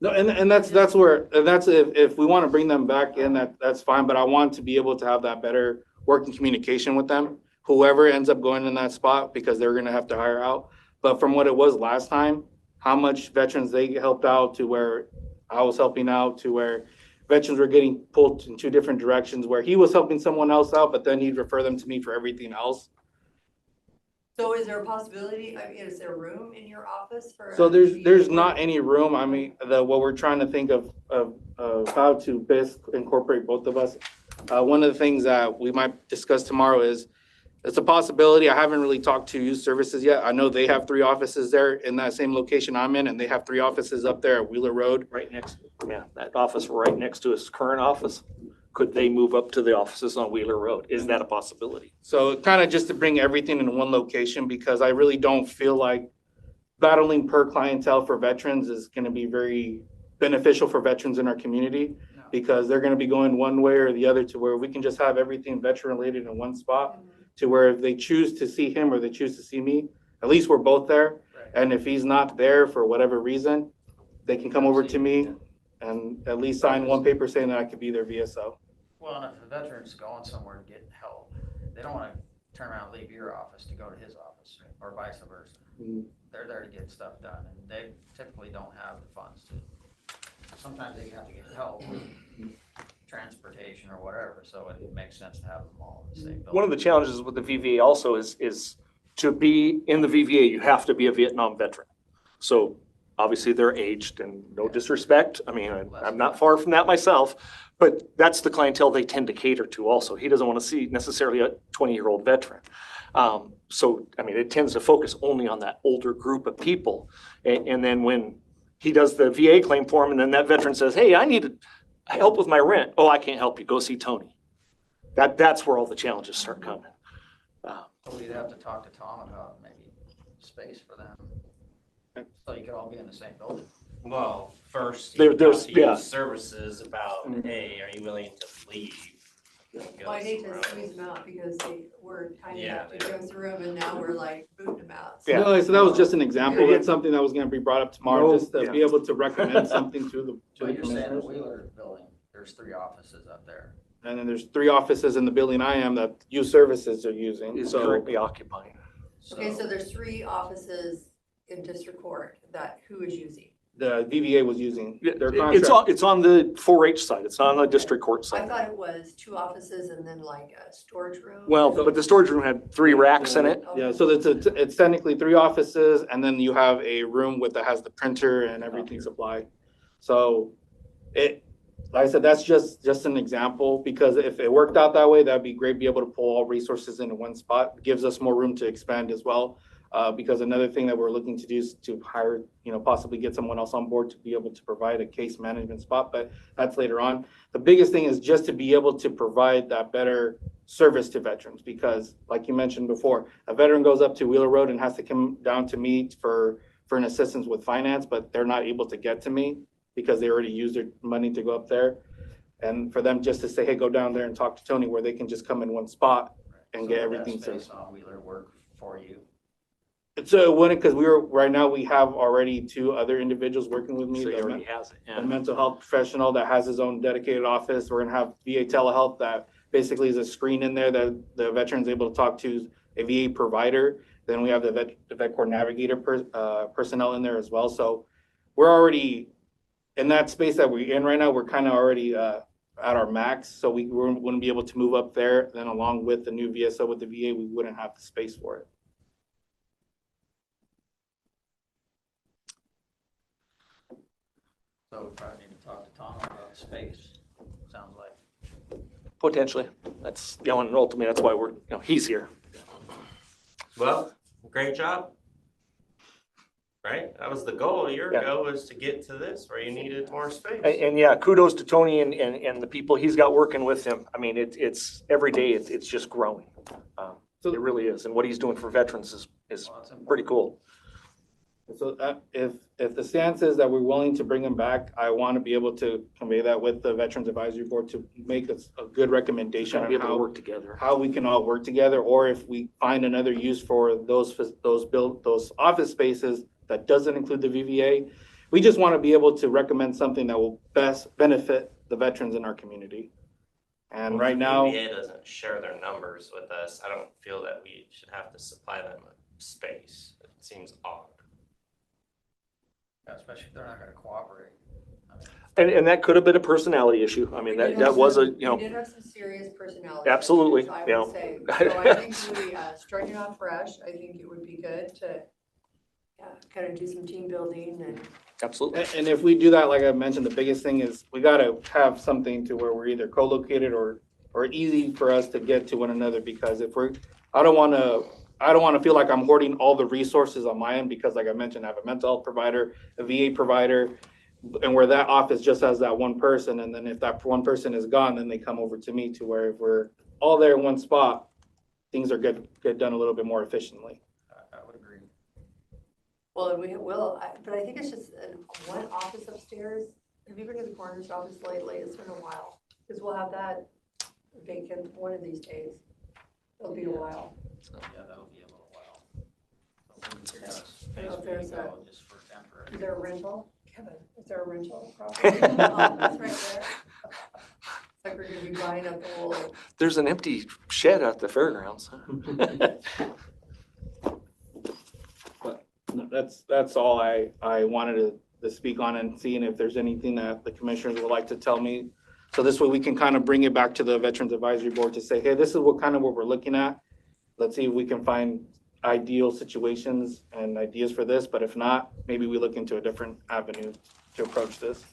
Speaker 19: No, and that's where, and that's if we want to bring them back in, that's fine, but I want to be able to have that better working communication with them, whoever ends up going in that spot, because they're gonna have to hire out. But from what it was last time, how much veterans they helped out to where I was helping out, to where veterans were getting pulled in two different directions, where he was helping someone else out, but then he'd refer them to me for everything else.
Speaker 2: So is there a possibility, I mean, is there room in your office for?
Speaker 19: So there's not any room. I mean, what we're trying to think of how to best incorporate both of us. One of the things that we might discuss tomorrow is, it's a possibility. I haven't really talked to youth services yet. I know they have 3 offices there in that same location I'm in, and they have 3 offices up there at Wheeler Road.
Speaker 20: Right next, yeah, that office right next to his current office. Could they move up to the offices on Wheeler Road? Is that a possibility?
Speaker 19: So kind of just to bring everything in one location, because I really don't feel like battling per clientele for veterans is going to be very beneficial for veterans in our community, because they're going to be going one way or the other, to where we can just have everything veteran related in one spot, to where if they choose to see him or they choose to see me, at least we're both there. Right. And if he's not there for whatever reason, they can come over to me and at least sign one paper saying that I could be their VSO.
Speaker 5: Well, and if the veteran's going somewhere to get help, they don't want to turn around and leave your office to go to his office, or vice versa. They're there to get stuff done, and they typically don't have the funds to. Sometimes they have to get help with transportation or whatever, so it makes sense to have them all in the same building.
Speaker 20: One of the challenges with the VVA also is to be in the VVA, you have to be a Vietnam veteran. So obviously they're aged, and no disrespect, I mean, I'm not far from that myself, but that's the clientele they tend to cater to also. He doesn't want to see necessarily a 20-year-old veteran. So, I mean, it tends to focus only on that older group of people. And then when he does the VA claim for him, and then that veteran says, hey, I need help with my rent. Oh, I can't help you. Go see Tony. That's where all the challenges start coming.
Speaker 5: So we'd have to talk to Tom about maybe space for them, so you could all be in the same building.
Speaker 1: Well, first,
Speaker 20: There's-
Speaker 1: there's
Speaker 20: yeah.
Speaker 1: services about, hey, are you willing to leave?
Speaker 2: Well, I hate to squeeze them out because they were tiny
Speaker 1: Yeah,
Speaker 2: enough to go through them, and now we're like booting them out.
Speaker 19: Yeah. No, so that was just an example.
Speaker 2: Yeah.
Speaker 19: That's something that was gonna be brought up tomorrow, just to be able to recommend something to the
Speaker 5: So you're saying the
Speaker 19: commissioners.
Speaker 5: Wheeler building, there's 3 offices up there.
Speaker 19: And then there's 3 offices in the building I am that youth services are using,
Speaker 20: Is
Speaker 19: so.
Speaker 20: currently occupying.
Speaker 2: Okay, so there's 3 offices in district court that who is using?
Speaker 19: The VVA was using their
Speaker 20: It's
Speaker 19: contract.
Speaker 20: it's on the 4-H side. It's not on the district court
Speaker 2: I
Speaker 20: side.
Speaker 2: thought it was 2 offices and then like a storage room.
Speaker 20: Well, but the storage room had 3 racks in it.
Speaker 19: Yeah, so it's technically 3 offices, and then you have a room that has the printer and everything supplied. So like I said, that's just an example, because if it worked out that way, that'd be great, be able to pull all resources into one spot. It gives us more room to expand as well. Because another thing that we're looking to do is to hire, possibly get someone else on board to be able to provide a case management spot, but that's later on. The biggest thing is just to be able to provide that better service to veterans, because like you mentioned before, a veteran goes up to Wheeler Road and has to come down to me for an assistance with finance, but they're not able to get to me because they already used their money to go up there. And for them just to say, hey, go down there and talk to Tony, where they can just come in one spot and get everything.
Speaker 5: So space on Wheeler work for you.
Speaker 19: So it wouldn't, because right now we have already 2 other individuals working with me.
Speaker 20: So he
Speaker 19: The
Speaker 20: already has it.
Speaker 19: a mental health professional that has his own dedicated office. We're gonna have VA telehealth that basically is a screen in there that the veteran's able to talk to a VA provider. Then we have the VetCor navigator personnel in there as well. So we're already in that space that we're in right now. We're kind of already at our max, so we wouldn't be able to move up there. Then along with the new VSO with the VA, we wouldn't have the space for it.
Speaker 5: So we probably need to talk to Tom about space, sounds like.
Speaker 20: Potentially. That's, and ultimately, that's why he's here.
Speaker 1: Well, great job. Right? That was the goal a year ago, was to get to this where you needed more space.
Speaker 20: And yeah, kudos to Tony and the people he's got working with him. I mean, it's every day, it's just growing. It really is. And what he's doing for veterans is pretty cool.
Speaker 19: So if the stance is that we're willing to bring them back, I want to be able to convey that with the Veterans Advisory Board to make a good recommendation
Speaker 20: Gotta be
Speaker 19: on
Speaker 20: able to work together.
Speaker 19: how we can all work together, or if we find another use for those office spaces that doesn't include the VVA. We just want to be able to recommend something that will best benefit the veterans in our community. And right now,
Speaker 1: VA doesn't share their numbers with us. I don't feel that we should have to supply them a space. It seems odd.
Speaker 5: Especially if they're not gonna cooperate.
Speaker 20: And that could have been a personality issue. I mean, that was
Speaker 2: We did have some serious personality.
Speaker 20: Absolutely,
Speaker 2: issues, I
Speaker 20: yeah.
Speaker 2: would say. So I think we, starting off fresh, I think it would be good to kind of do some team building and.
Speaker 20: Absolutely.
Speaker 19: and if we do that, like I mentioned, the biggest thing is we got to have something to where we're either co-located or easy for us to get to one another, because I don't want to feel like I'm hoarding all the resources on my end, because like I mentioned, I have a mental health provider, a VA provider, and where that office just has that one person. And then if that one person is gone, then they come over to me, to where if we're all there in one spot, things are get done a little bit more efficiently.
Speaker 5: I would agree.
Speaker 2: Well, and we will, but I think it's just one office upstairs. Have you been to the coroner's office lately? It's been a while, because we'll have that vacant one of these days. It'll be a while.
Speaker 5: Yeah, that'll be a little while.
Speaker 2: I don't know if there's
Speaker 5: Just for temporary.
Speaker 2: Is there a rental? Kevin, is there a rental property? Oh, that's right there. Like we're gonna be buying up the whole,
Speaker 20: There's an empty shed at the fairgrounds.
Speaker 19: No, that's all I wanted to speak on, and seeing if there's anything that the commissioners would like to tell me. So this way we can kind of bring it back to the Veterans Advisory Board to say, hey, this is what we're looking at. Let's see if we can find ideal situations and ideas for this, but if not, maybe we look into a different avenue to approach this.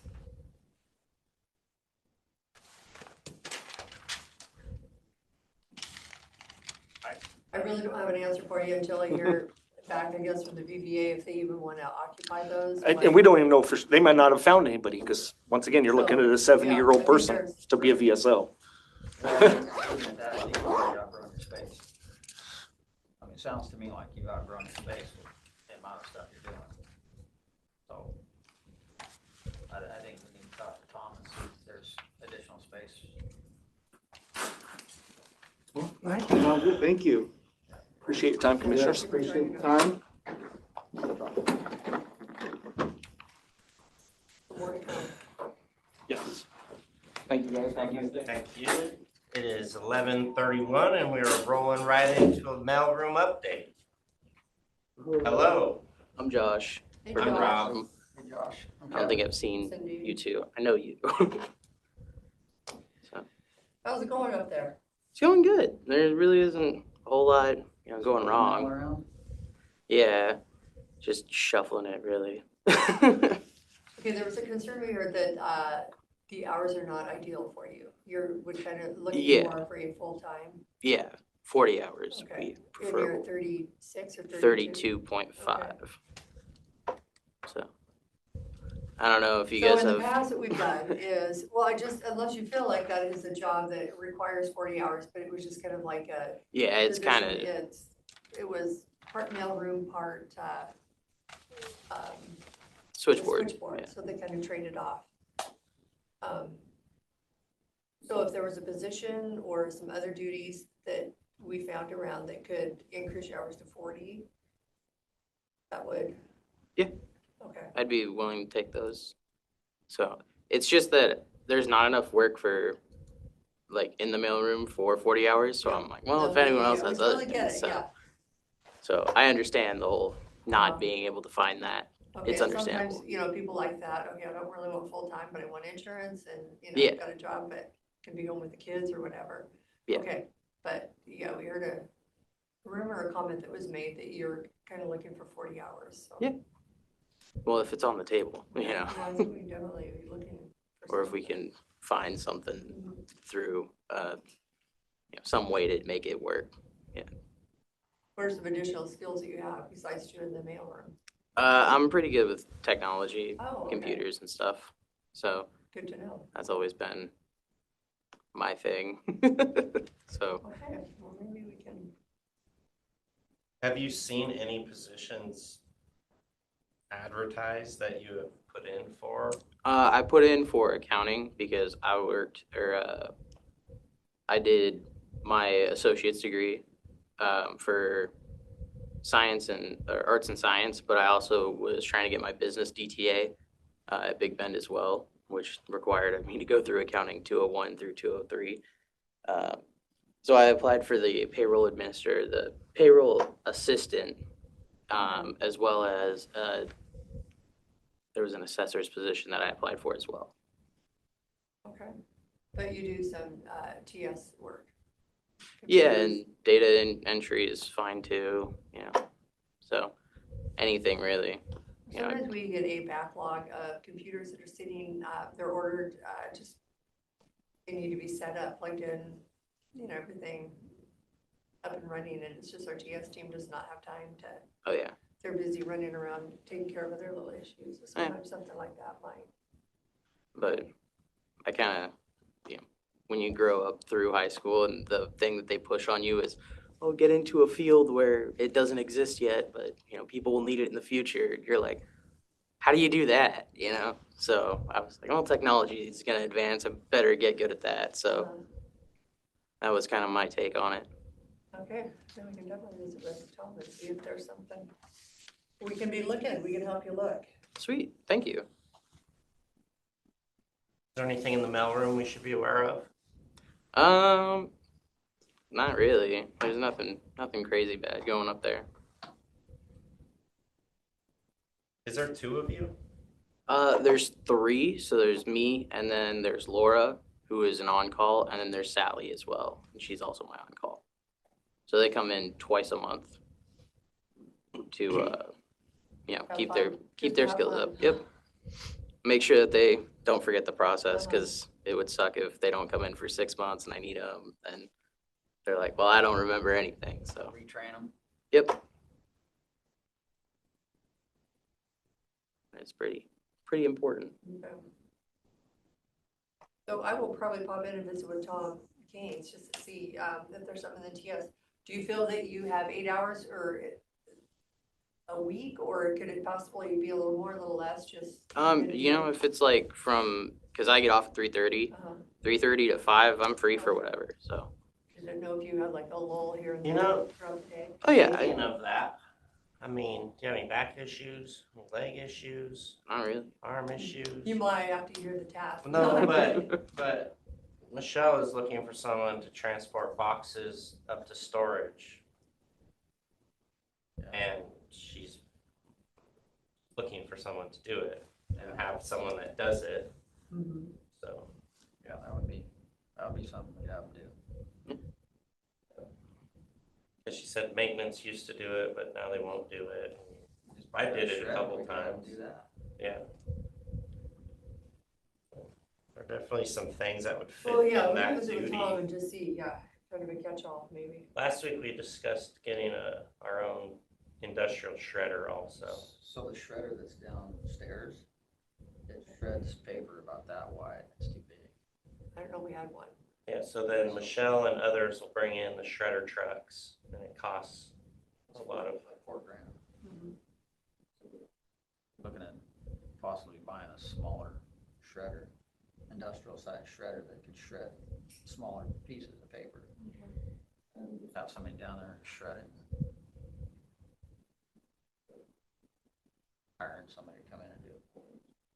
Speaker 2: I really don't have an answer for you until I hear back, I guess, from the VVA, if they even wanna occupy those.
Speaker 20: And we don't even know they might not have found anybody, because once again, you're looking at a 70-year-old person to be a VSO.
Speaker 5: Looking at that, I think you've already outgrown your space. I mean, it sounds to me like you've outgrown your space with the amount of stuff you're doing. So I think we need to talk to Tom and see if there's additional space.
Speaker 19: Well, good, thank you.
Speaker 20: Appreciate your time, commissioners.
Speaker 19: Appreciate the time. Yes. Thank you, guys.
Speaker 1: Thank you. Thank you. It is 11:31 and we are rolling right into a mailroom update. Hello.
Speaker 21: I'm Josh.
Speaker 2: Hey,
Speaker 1: I'm
Speaker 2: Josh.
Speaker 1: Rob.
Speaker 5: Hey, Josh.
Speaker 21: I don't think I've seen
Speaker 2: Cindy.
Speaker 21: you two. I know you.
Speaker 2: How's it going up there?
Speaker 21: It's going good. There really isn't a whole lot, going wrong.
Speaker 5: Around?
Speaker 21: Yeah, just shuffling it really.
Speaker 2: Okay, there was a concern we heard that, the hours are not ideal for you. We're kind of looking
Speaker 21: Yeah.
Speaker 2: more for a full-time.
Speaker 21: Yeah, 40 hours would
Speaker 2: Okay.
Speaker 21: be
Speaker 2: And you're
Speaker 21: preferable.
Speaker 2: at 36 or 32?
Speaker 21: 32.5. So, I don't know if you
Speaker 2: So
Speaker 21: guys
Speaker 2: in the
Speaker 21: have.
Speaker 2: past, what we've done is, well, unless you feel like that is a job that requires 40 hours, but it was just kind of like a.
Speaker 21: Yeah, it's
Speaker 2: position.
Speaker 21: kind of.
Speaker 2: It was part mailroom, part,
Speaker 21: Switchboard.
Speaker 2: Switchboard,
Speaker 21: Yeah.
Speaker 2: so they kind of traded off. So if there was a position or some other duties that we found around that could increase your hours to 40, that would.
Speaker 21: Yeah.
Speaker 2: Okay.
Speaker 21: I'd be willing to take those. So it's just that there's not enough work for, like, in the mailroom for 40 hours. So I'm like, well, if anyone else has other things, so I understand the whole not being able to find that.
Speaker 2: Okay,
Speaker 21: It's
Speaker 2: and
Speaker 21: understandable.
Speaker 2: sometimes, people like that, okay, I don't really want full-time, but I want insurance and,
Speaker 21: Yeah.
Speaker 2: I've got a job, but can be home with the kids or whatever.
Speaker 21: Yeah.
Speaker 2: Okay, but, yeah, we heard a rumor or comment that was made that you're kind of looking for 40 hours, so.
Speaker 21: Yeah. Well, if it's on the table,
Speaker 2: Yeah, well, we definitely be looking for
Speaker 21: or if we can find something through, some way to make it work.
Speaker 2: What are some additional skills that you have besides doing the mailroom?
Speaker 21: I'm pretty good with technology,
Speaker 2: Oh, okay.
Speaker 21: computers and stuff. So
Speaker 2: Good to know.
Speaker 21: that's always been my thing. So
Speaker 2: Okay, well, maybe we can.
Speaker 1: Have you seen any positions advertised that you have put in for?
Speaker 21: I put in for accounting because I did my associate's degree for science or arts and science, but I also was trying to get my business DTA at Big Bend as well, which required me to go through accounting 201 through 203. So I applied for the payroll administrator, the payroll assistant, as well as there was an assessor's position that I applied for as well.
Speaker 2: Okay, but you do some TS work.
Speaker 21: Yeah, and data entry is fine too, so anything really.
Speaker 2: Sometimes we get a backlog of computers that are sitting, they're ordered, just, they need to be set up, plugged in, everything up and running, and it's just our TS team does not have time to.
Speaker 21: Oh, yeah.
Speaker 2: They're busy running around taking care of other little issues, so sometimes something like that might.
Speaker 21: But I kind of, when you grow up through high school and the thing that they push on you is, oh, get into a field where it doesn't exist yet, but, people will need it in the future. You're like, how do you do that, So I was like, well, technology is going to advance. I better get good at that. So that was kind of my take on it.
Speaker 2: Okay, then we can definitely visit with Tom and see if there's something. We can be looking, we can help you look.
Speaker 21: Sweet, thank you.
Speaker 1: Is there anything in the mailroom we should be aware of?
Speaker 21: Not really. There's nothing crazy bad going up there.
Speaker 1: Is there two of you?
Speaker 21: There's three. So there's me, and then there's Laura, who is an on-call, and then there's Sally as well, and she's also my on-call. So they come in twice a month to, keep their skills up. Yep. Make sure that they don't forget the process, because it would suck if they don't come in for 6 months and I need them, and they're like, well, I don't remember anything. So
Speaker 5: Retrain them.
Speaker 21: yep. It's pretty important.
Speaker 2: Okay. So I will probably pop in and visit with Tom Keynes just to see if there's something in the TS. Do you feel that you have 8 hours or a week, or could it possibly be a little more, a little less, just?
Speaker 21: If it's like because I get off at 3:30, 3:30 to 5, I'm free for whatever, so.
Speaker 2: I don't know if you had like a lull here and
Speaker 1: You
Speaker 2: there
Speaker 1: know,
Speaker 2: throughout the day.
Speaker 21: Oh, yeah.
Speaker 1: Speaking of that, I mean, do you have any back issues, leg issues?
Speaker 21: Not really.
Speaker 1: Arm issues?
Speaker 2: You might after you hear the task.
Speaker 1: No, but Michelle is looking for someone to transport boxes up to storage. And she's looking for someone to do it and have someone that does it.
Speaker 2: Mhm.
Speaker 1: So,
Speaker 5: Yeah, that would be something we'd have to do.
Speaker 1: and she said maintenance used to do it, but now they won't do it. I did it a couple times.
Speaker 5: Do that.
Speaker 1: Yeah. There are definitely some things that would fit
Speaker 2: Well, yeah,
Speaker 1: in
Speaker 2: we can
Speaker 1: that
Speaker 2: visit with
Speaker 1: duty.
Speaker 2: Tom and just see, kind of a catch-all maybe.
Speaker 1: Last week we discussed getting our own industrial shredder also.
Speaker 5: So the shredder that's downstairs, it shreds paper about that wide. It's too big.
Speaker 2: I don't know, we had one.
Speaker 1: Yeah, so then Michelle and others will bring in the shredder trucks, and it costs a lot of.
Speaker 5: Like $4,000.
Speaker 2: Mhm.
Speaker 5: Looking at possibly buying a smaller shredder, industrial size shredder that could shred smaller pieces of paper. Have somebody down there shred it. Hiring somebody to come in and do it.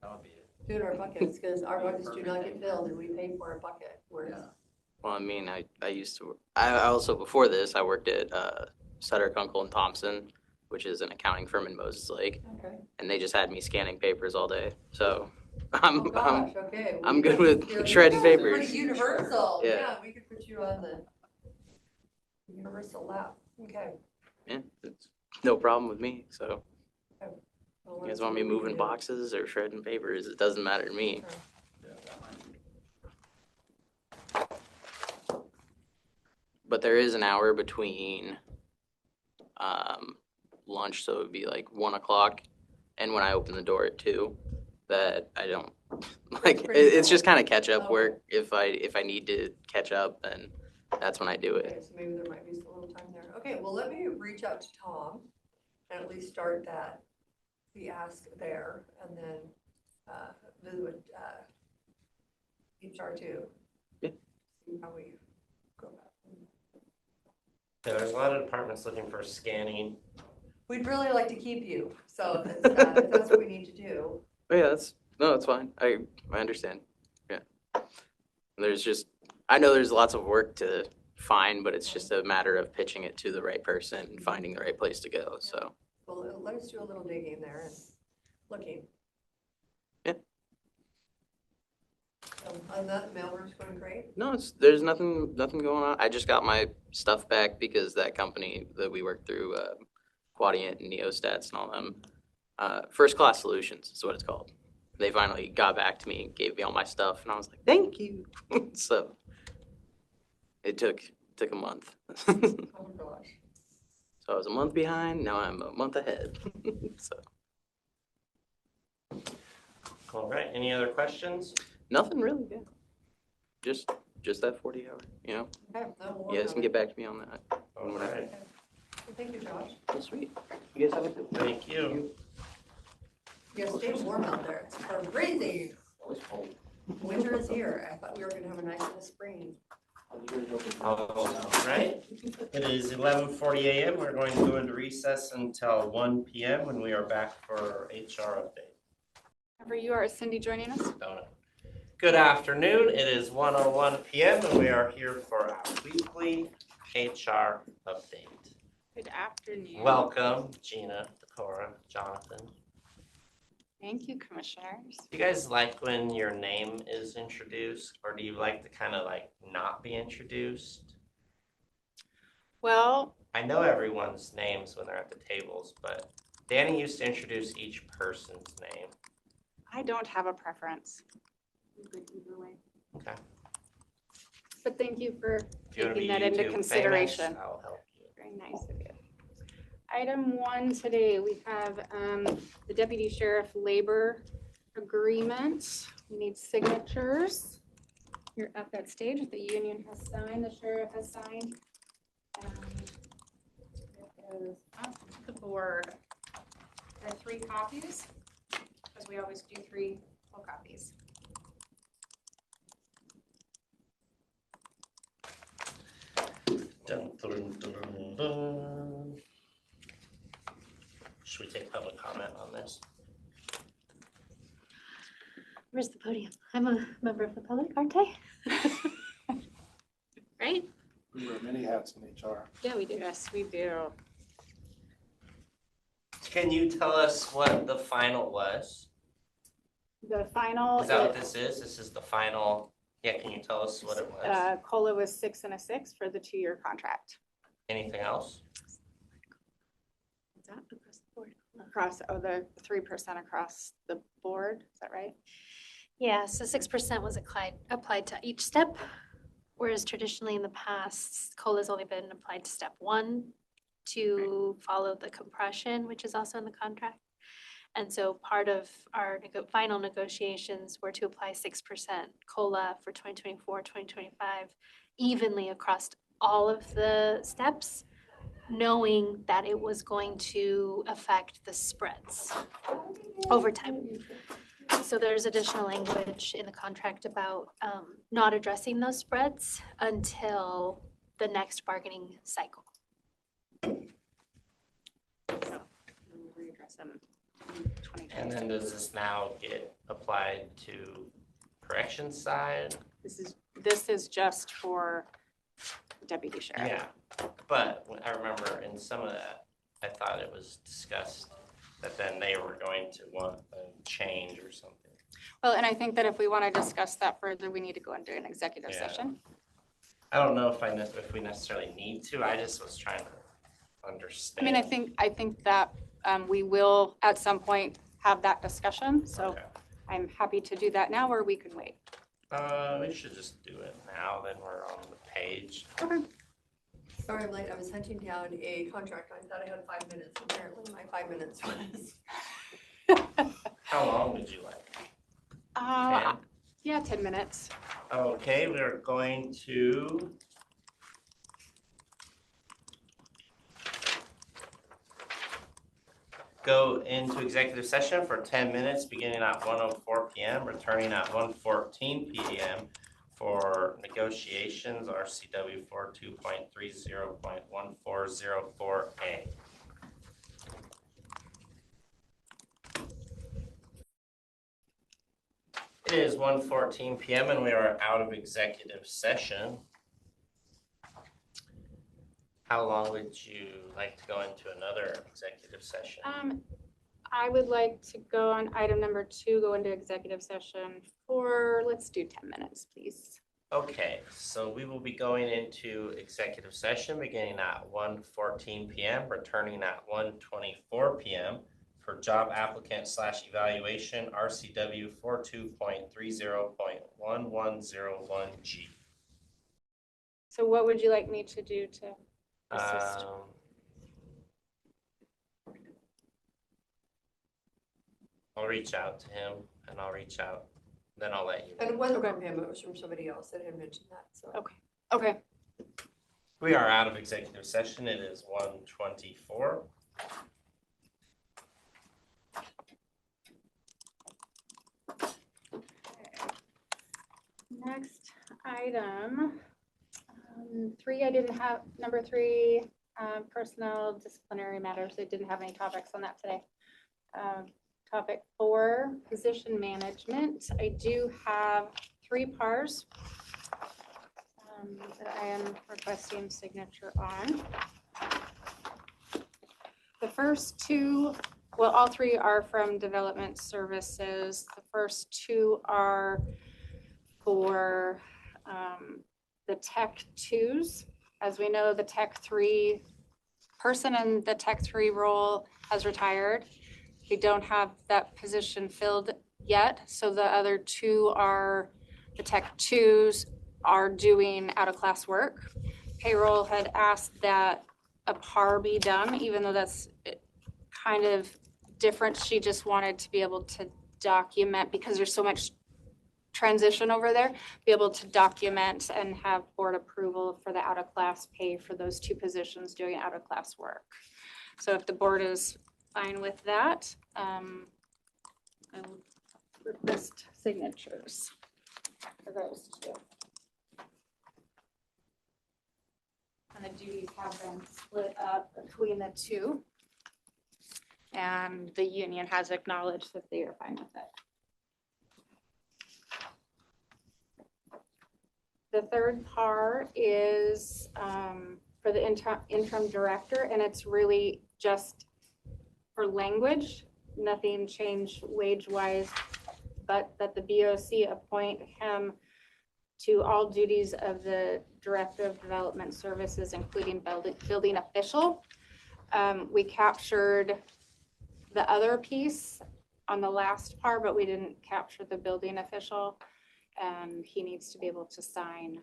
Speaker 5: That would be it.
Speaker 2: Doing our buckets, because our buckets do not get filled and we pay for a bucket.
Speaker 5: Yeah.
Speaker 21: Well, I mean, I used to, I also, before this, I worked at Sutter, Kunkel and Thompson, which is an accounting firm in Moses Lake.
Speaker 2: Okay.
Speaker 21: And they just had me scanning papers all day. So
Speaker 2: Oh gosh, okay.
Speaker 21: I'm good with shredding papers.
Speaker 2: Pretty universal.
Speaker 21: Yeah.
Speaker 2: Yeah, we could put you on the universal lap. Okay.
Speaker 21: Yeah, it's no problem with me. So
Speaker 2: Well,
Speaker 21: you
Speaker 2: let's
Speaker 21: guys want me
Speaker 2: see what we
Speaker 21: moving
Speaker 2: can do.
Speaker 21: boxes or shredding papers? It doesn't matter to me. But there is an hour between lunch, so it would be like 1 o'clock, and when I open the door at 2, that I don't like. It's just kind of catch up work. If I need to catch up, then that's when I do
Speaker 2: Okay,
Speaker 21: it.
Speaker 2: so maybe there might be a little time there. Okay, well, let me reach out to Tom and at least start the ask there, and then visit with HR too.
Speaker 21: Yeah.
Speaker 2: See how we go about it.
Speaker 1: Yeah, there's a lot of departments looking for scanning.
Speaker 2: We'd really like to keep you, so if that's what we need to do.
Speaker 21: Oh yeah, that's fine. I understand. Yeah. I know there's lots of work to find, but it's just a matter of pitching it to the right person and finding the right place to go. So
Speaker 2: Well, let us do a little digging there and looking.
Speaker 21: Yeah.
Speaker 2: So, other than that, the mailroom's going great.
Speaker 21: no, there's nothing going on. I just got my stuff back because that company that we worked through, Quadient and Neostats and all them, First Class Solutions is what it's called. They finally got back to me and gave me all my stuff, and I was like, thank you. So it took a month.
Speaker 2: Oh my gosh.
Speaker 21: So I was a month behind. Now I'm a month ahead. So
Speaker 1: All right, any other questions?
Speaker 21: nothing really. Yeah, just that 40 hour.
Speaker 2: Okay, no, we'll
Speaker 21: You
Speaker 2: work
Speaker 21: guys
Speaker 2: on
Speaker 21: can
Speaker 2: it.
Speaker 21: get back to me on that.
Speaker 1: All right,
Speaker 2: Well, thank you, Josh.
Speaker 21: Oh, sweet. You guys have a good one.
Speaker 1: thank you.
Speaker 2: Yeah, stay warm out there. It's freezing.
Speaker 21: Always cold.
Speaker 2: Winter is here. I thought we were gonna have a nice little spring.
Speaker 1: All right, it is 11:40 a.m. We're going to go into recess until 1 p.m. when we are back for HR update.
Speaker 4: Whenever you are, Cindy joining us?
Speaker 1: Donna. Good afternoon. It is 1:01 p.m. and we are here for our weekly HR update.
Speaker 4: Good afternoon.
Speaker 1: Welcome, Gina, Decorah, Jonathan.
Speaker 4: Thank you, commissioners.
Speaker 1: Do you guys like when your name is introduced, or do you like to kind of like not be introduced?
Speaker 4: Well,
Speaker 1: I know everyone's names when they're at the tables, but Danny used to introduce each person's name.
Speaker 4: I don't have a preference. I'm good either way.
Speaker 1: Okay.
Speaker 4: But thank you for
Speaker 1: If you want to be
Speaker 4: taking that into
Speaker 1: YouTube
Speaker 4: consideration.
Speaker 1: famous, I'll help you.
Speaker 4: Very nice of you. Item 1 today, we have the deputy sheriff labor agreement. We need signatures. You're at that stage. The union has signed, the sheriff has signed. It is up to the board. There are 3 copies, because we always do 3 full copies.
Speaker 1: Dun, dun, dun, dun. Should we take public comment on this?
Speaker 22: Where's the podium? I'm a member of the public, aren't I? Right?
Speaker 16: We wear many hats in HR.
Speaker 22: Yeah, we do.
Speaker 4: Yes, we do.
Speaker 1: Can you tell us what the final was?
Speaker 4: The final.
Speaker 1: Is that what this is? This is the final. Yeah, can you tell us what it was?
Speaker 4: COLA was 6 and a 6 for the 2-year contract.
Speaker 1: Anything else?
Speaker 22: Is that across the board?
Speaker 4: Across, the 3% across the board, is that right?
Speaker 22: Yeah, so 6% was applied to each step, whereas traditionally in the past, COLA's only been applied to step 1 to follow the compression, which is also in the contract. And so part of our final negotiations were to apply 6% COLA for 2024, 2025, evenly across all of the steps, knowing that it was going to affect the spreads over time. So there's additional language in the contract about not addressing those spreads until the next bargaining cycle.
Speaker 4: So we'll readdress them in 2022.
Speaker 1: And then does this now get applied to corrections side?
Speaker 4: This is just for deputy sheriff.
Speaker 1: Yeah, but I remember in some of that, I thought it was discussed that then they were going to want a change or something.
Speaker 4: Well, and I think that if we want to discuss that further, we need to go into an executive
Speaker 1: Yeah.
Speaker 4: session.
Speaker 1: I don't know if we necessarily need to. I just was trying to understand.
Speaker 4: I mean, I think that we will at some point have that discussion. So
Speaker 1: Okay.
Speaker 4: I'm happy to do that now, or we can wait.
Speaker 1: We should just do it now, then we're on the page.
Speaker 4: Okay.
Speaker 2: Sorry, I'm late. I was hunting down a contract. I thought I had 5 minutes. Apparently my 5 minutes was.
Speaker 1: How long would you like? 10?
Speaker 4: Yeah, 10 minutes.
Speaker 1: Okay, we're going to go into executive session for 10 minutes, beginning at 1:04 p.m., returning at 1:14 p.m. for negotiations, RCW 42.30.1404A. It is 1:14 p.m. and we are out of executive session. How long would you like to go into another executive session?
Speaker 4: I would like to go on item number 2, go into executive session for, let's do 10 minutes, please.
Speaker 1: Okay, so we will be going into executive session beginning at 1:14 p.m., returning at 1:24 p.m. for job applicant / evaluation RCW 42.30.1101G.
Speaker 4: So what would you like me to do to assist?
Speaker 1: I'll reach out to him and I'll reach out, then I'll let you know.
Speaker 2: And it wasn't from him, it was from somebody else that had mentioned that, so.
Speaker 4: Okay.
Speaker 1: We are out of executive session. It is 1:24.
Speaker 4: Next item, 3, I didn't have, number 3, personnel disciplinary matters. I didn't have any topics on that today. Topic 4, position management. I do have 3 PARs that I am requesting signature on. The first 2, well, all 3 are from Development Services. The first 2 are for the Tech 2s. As we know, the Tech 3 person in the Tech 3 role has retired. We don't have that position filled yet, so the other 2 are, the Tech 2s are doing out-of-class work. Payroll had asked that a PAR be done, even though that's kind of different. She just wanted to be able to document, because there's so much transition over there, be able to document and have board approval for the out-of-class pay for those 2 positions doing out-of-class work. So if the board is fine with that, I will request signatures for those 2. And the duties have been split up between the 2. And the union has acknowledged that they are fine with it. The third PAR is for the interim director, and it's really just for language, nothing changed wage-wise, but that the BOC appoint him to all duties of the Director of Development Services, including building official. We captured the other piece on the last PAR, but we didn't capture the building official. And he needs to be able to sign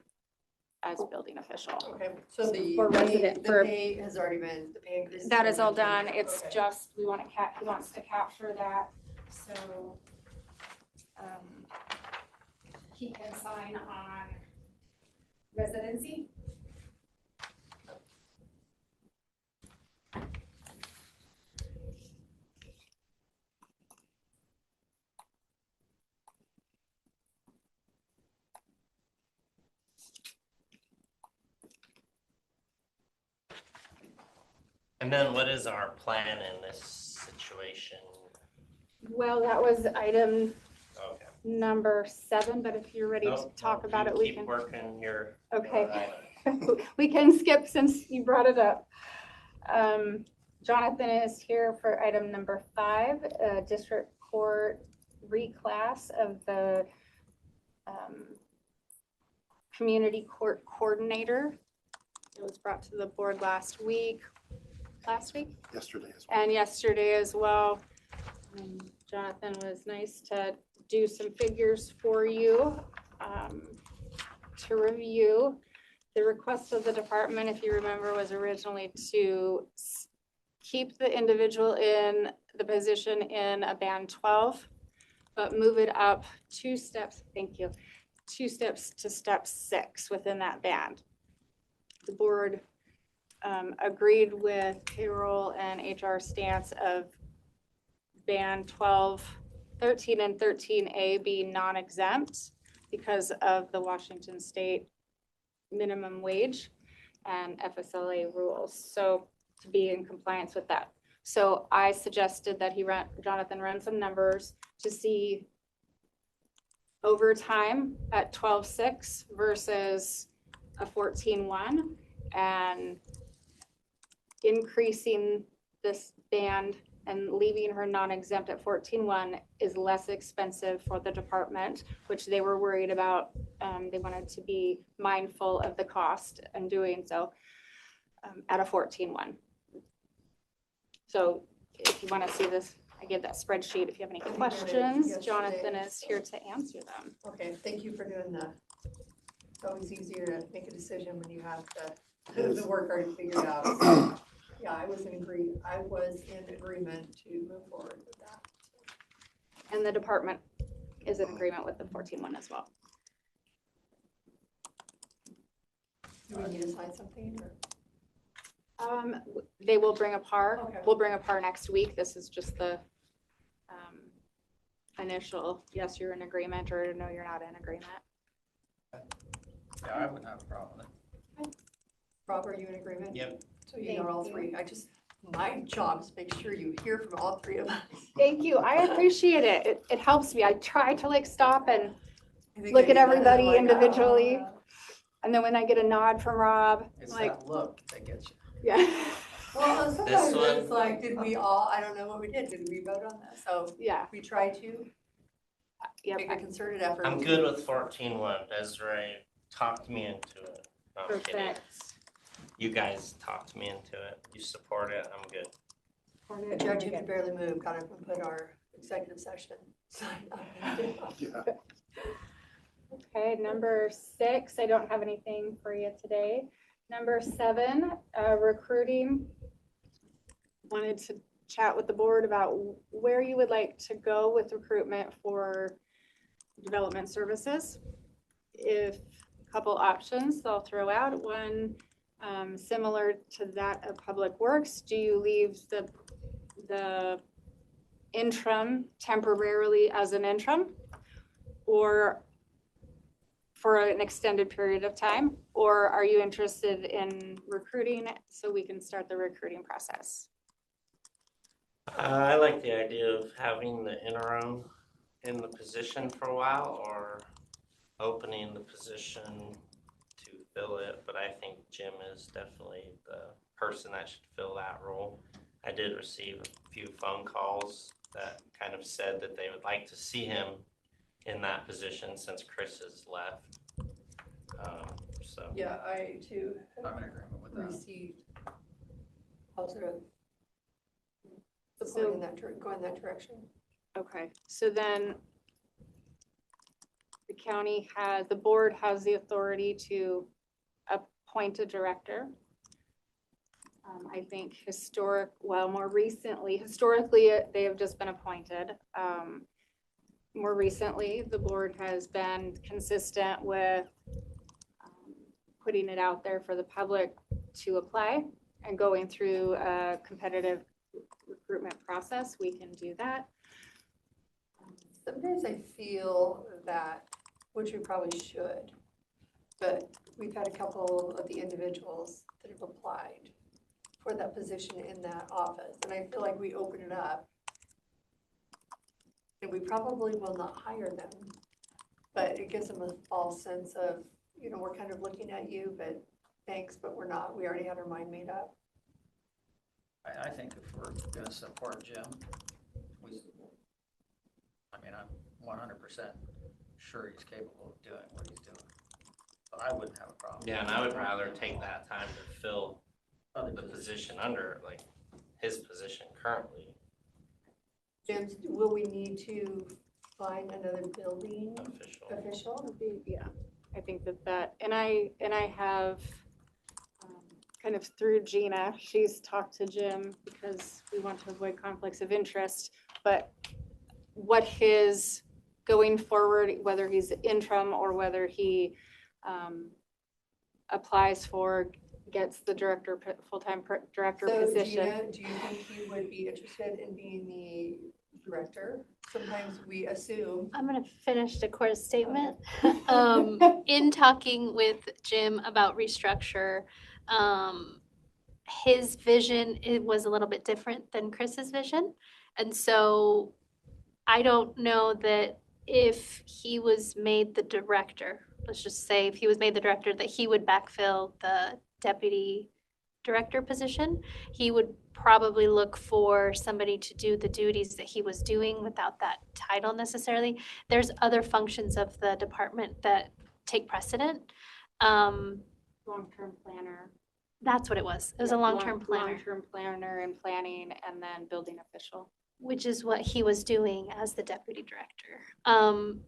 Speaker 4: as building official.
Speaker 2: Okay, so the
Speaker 4: For resident, for,
Speaker 2: pay has already been, the pay increase.
Speaker 4: that is all done. It's just, we want to he wants to capture that, so he can sign on residency.
Speaker 1: And then what is our plan in this situation?
Speaker 4: Well, that was item
Speaker 1: Okay.
Speaker 4: number 7, but if you're ready to
Speaker 1: Nope,
Speaker 4: talk
Speaker 1: nope,
Speaker 4: about
Speaker 1: you
Speaker 4: it, we
Speaker 1: keep
Speaker 4: can.
Speaker 1: working your.
Speaker 4: Okay. We can skip since you brought it up. Jonathan is here for item number 5, district court reclass of the community court coordinator. It was brought to the board last week.
Speaker 3: Yesterday as well.
Speaker 4: And yesterday as well. Jonathan was nice to do some figures for you to review. The request of the department, if you remember, was originally to keep the individual in the position in a band 12, but move it up 2 steps, thank you, 2 steps to step 6 within that band. The board agreed with payroll and HR stance of band 12, 13 and 13A be non-exempt because of the Washington State minimum wage and FSLA rules. So to be in compliance with that. So I suggested that Jonathan run some numbers to see overtime at 12.6 versus a 14.1 and increasing this band and leaving her non-exempt at 14.1 is less expensive for the department, which they were worried about. They wanted to be mindful of the cost and doing so at a 14.1. So if you want to see this, I give that spreadsheet. If you have any questions, Jonathan is here to answer them.
Speaker 2: Okay, thank you for doing that. It's always easier to make a decision when you have the work already figured out. So, yeah, I was in agreement to move forward with that.
Speaker 4: And the department is in agreement with the 14.1 as well.
Speaker 2: Do we need to sign something or?
Speaker 4: They will bring a PAR.
Speaker 2: Okay.
Speaker 4: We'll bring a PAR next week. This is just the initial, yes, you're in agreement, or no, you're not in agreement.
Speaker 5: Yeah, I wouldn't have a problem with it.
Speaker 2: Rob, are you in agreement?
Speaker 1: Yep.
Speaker 2: So you got all 3. My job is to make sure you hear from all 3 of us.
Speaker 4: Thank you. I appreciate it. It helps me. I try to stop and look at everybody individually. And then when I get a nod from Rob,
Speaker 5: It's
Speaker 4: like,
Speaker 5: that look that gets you.
Speaker 4: yeah.
Speaker 2: Well, sometimes
Speaker 1: one-
Speaker 2: it's like, did we all, I don't know what we did, did we vote on this? So
Speaker 4: Yeah.
Speaker 2: we try to make a concerted effort.
Speaker 1: I'm good with 14-1. Desiree talked me into it. No, I'm kidding.
Speaker 4: Perfect.
Speaker 1: You guys talked me into it. You support it. I'm good.
Speaker 2: The judge who could barely move got up and put our executive session.
Speaker 4: Okay, number 6, I don't have anything for you today. Number 7, recruiting. Wanted to chat with the board about where you would like to go with recruitment for development services. If a couple options I'll throw out. One, similar to that of Public Works, do you leave the interim temporarily as an interim, or for an extended period of time, or are you interested in recruiting so we can start the recruiting process?
Speaker 1: I like the idea of having the interim in the position for a while, or opening the position to fill it, but I think Jim is definitely the person that should fill that role. I did receive a few phone calls that kind of said that they would like to see him in that position since Chris has left. So
Speaker 2: Yeah, I too
Speaker 5: I'm in agreement with that.
Speaker 2: received positive support in that, going that direction.
Speaker 4: Okay, so then the board has the authority to appoint a director. I think more recently, they have just been appointed. More recently, the board has been consistent with putting it out there for the public to apply and going through a competitive recruitment process. We can do that.
Speaker 2: Sometimes I feel that, which we probably should, but we've had a couple of the individuals that have applied for that position in that office, and I feel like we open it up and we probably will not hire them, but it gives them a false sense of, we're kind of looking at you, but thanks, but we're not. We already had our mind made up.
Speaker 5: I think if we're gonna support Jim, I'm 100% sure he's capable of doing what he's doing. So I wouldn't have a problem.
Speaker 1: yeah, and I would rather take that time to fill the position under, like, his position currently.
Speaker 2: Jim, will we need to find another building official?
Speaker 4: Yeah, I think that, and I have kind of through Gina, she's talked to Jim because we want to avoid conflicts of interest, but what his going forward, whether he's interim or whether he applies for, gets the full-time director position.
Speaker 2: Gina, do you think he would be interested in being the director? Sometimes we assume.
Speaker 22: I'm going to finish the core statement. In talking with Jim about restructure, his vision, it was a little bit different than Chris's vision. And so I don't know that if he was made the director, let's just say if he was made the director, that he would backfill the deputy director position. He would probably look for somebody to do the duties that he was doing without that title necessarily. There's other functions of the department that take precedent.
Speaker 4: Long-term planner.
Speaker 22: That's what it was. It was a long-term planner.
Speaker 4: Long-term planner and planning, and then building official.
Speaker 22: Which is what he was doing as the deputy director.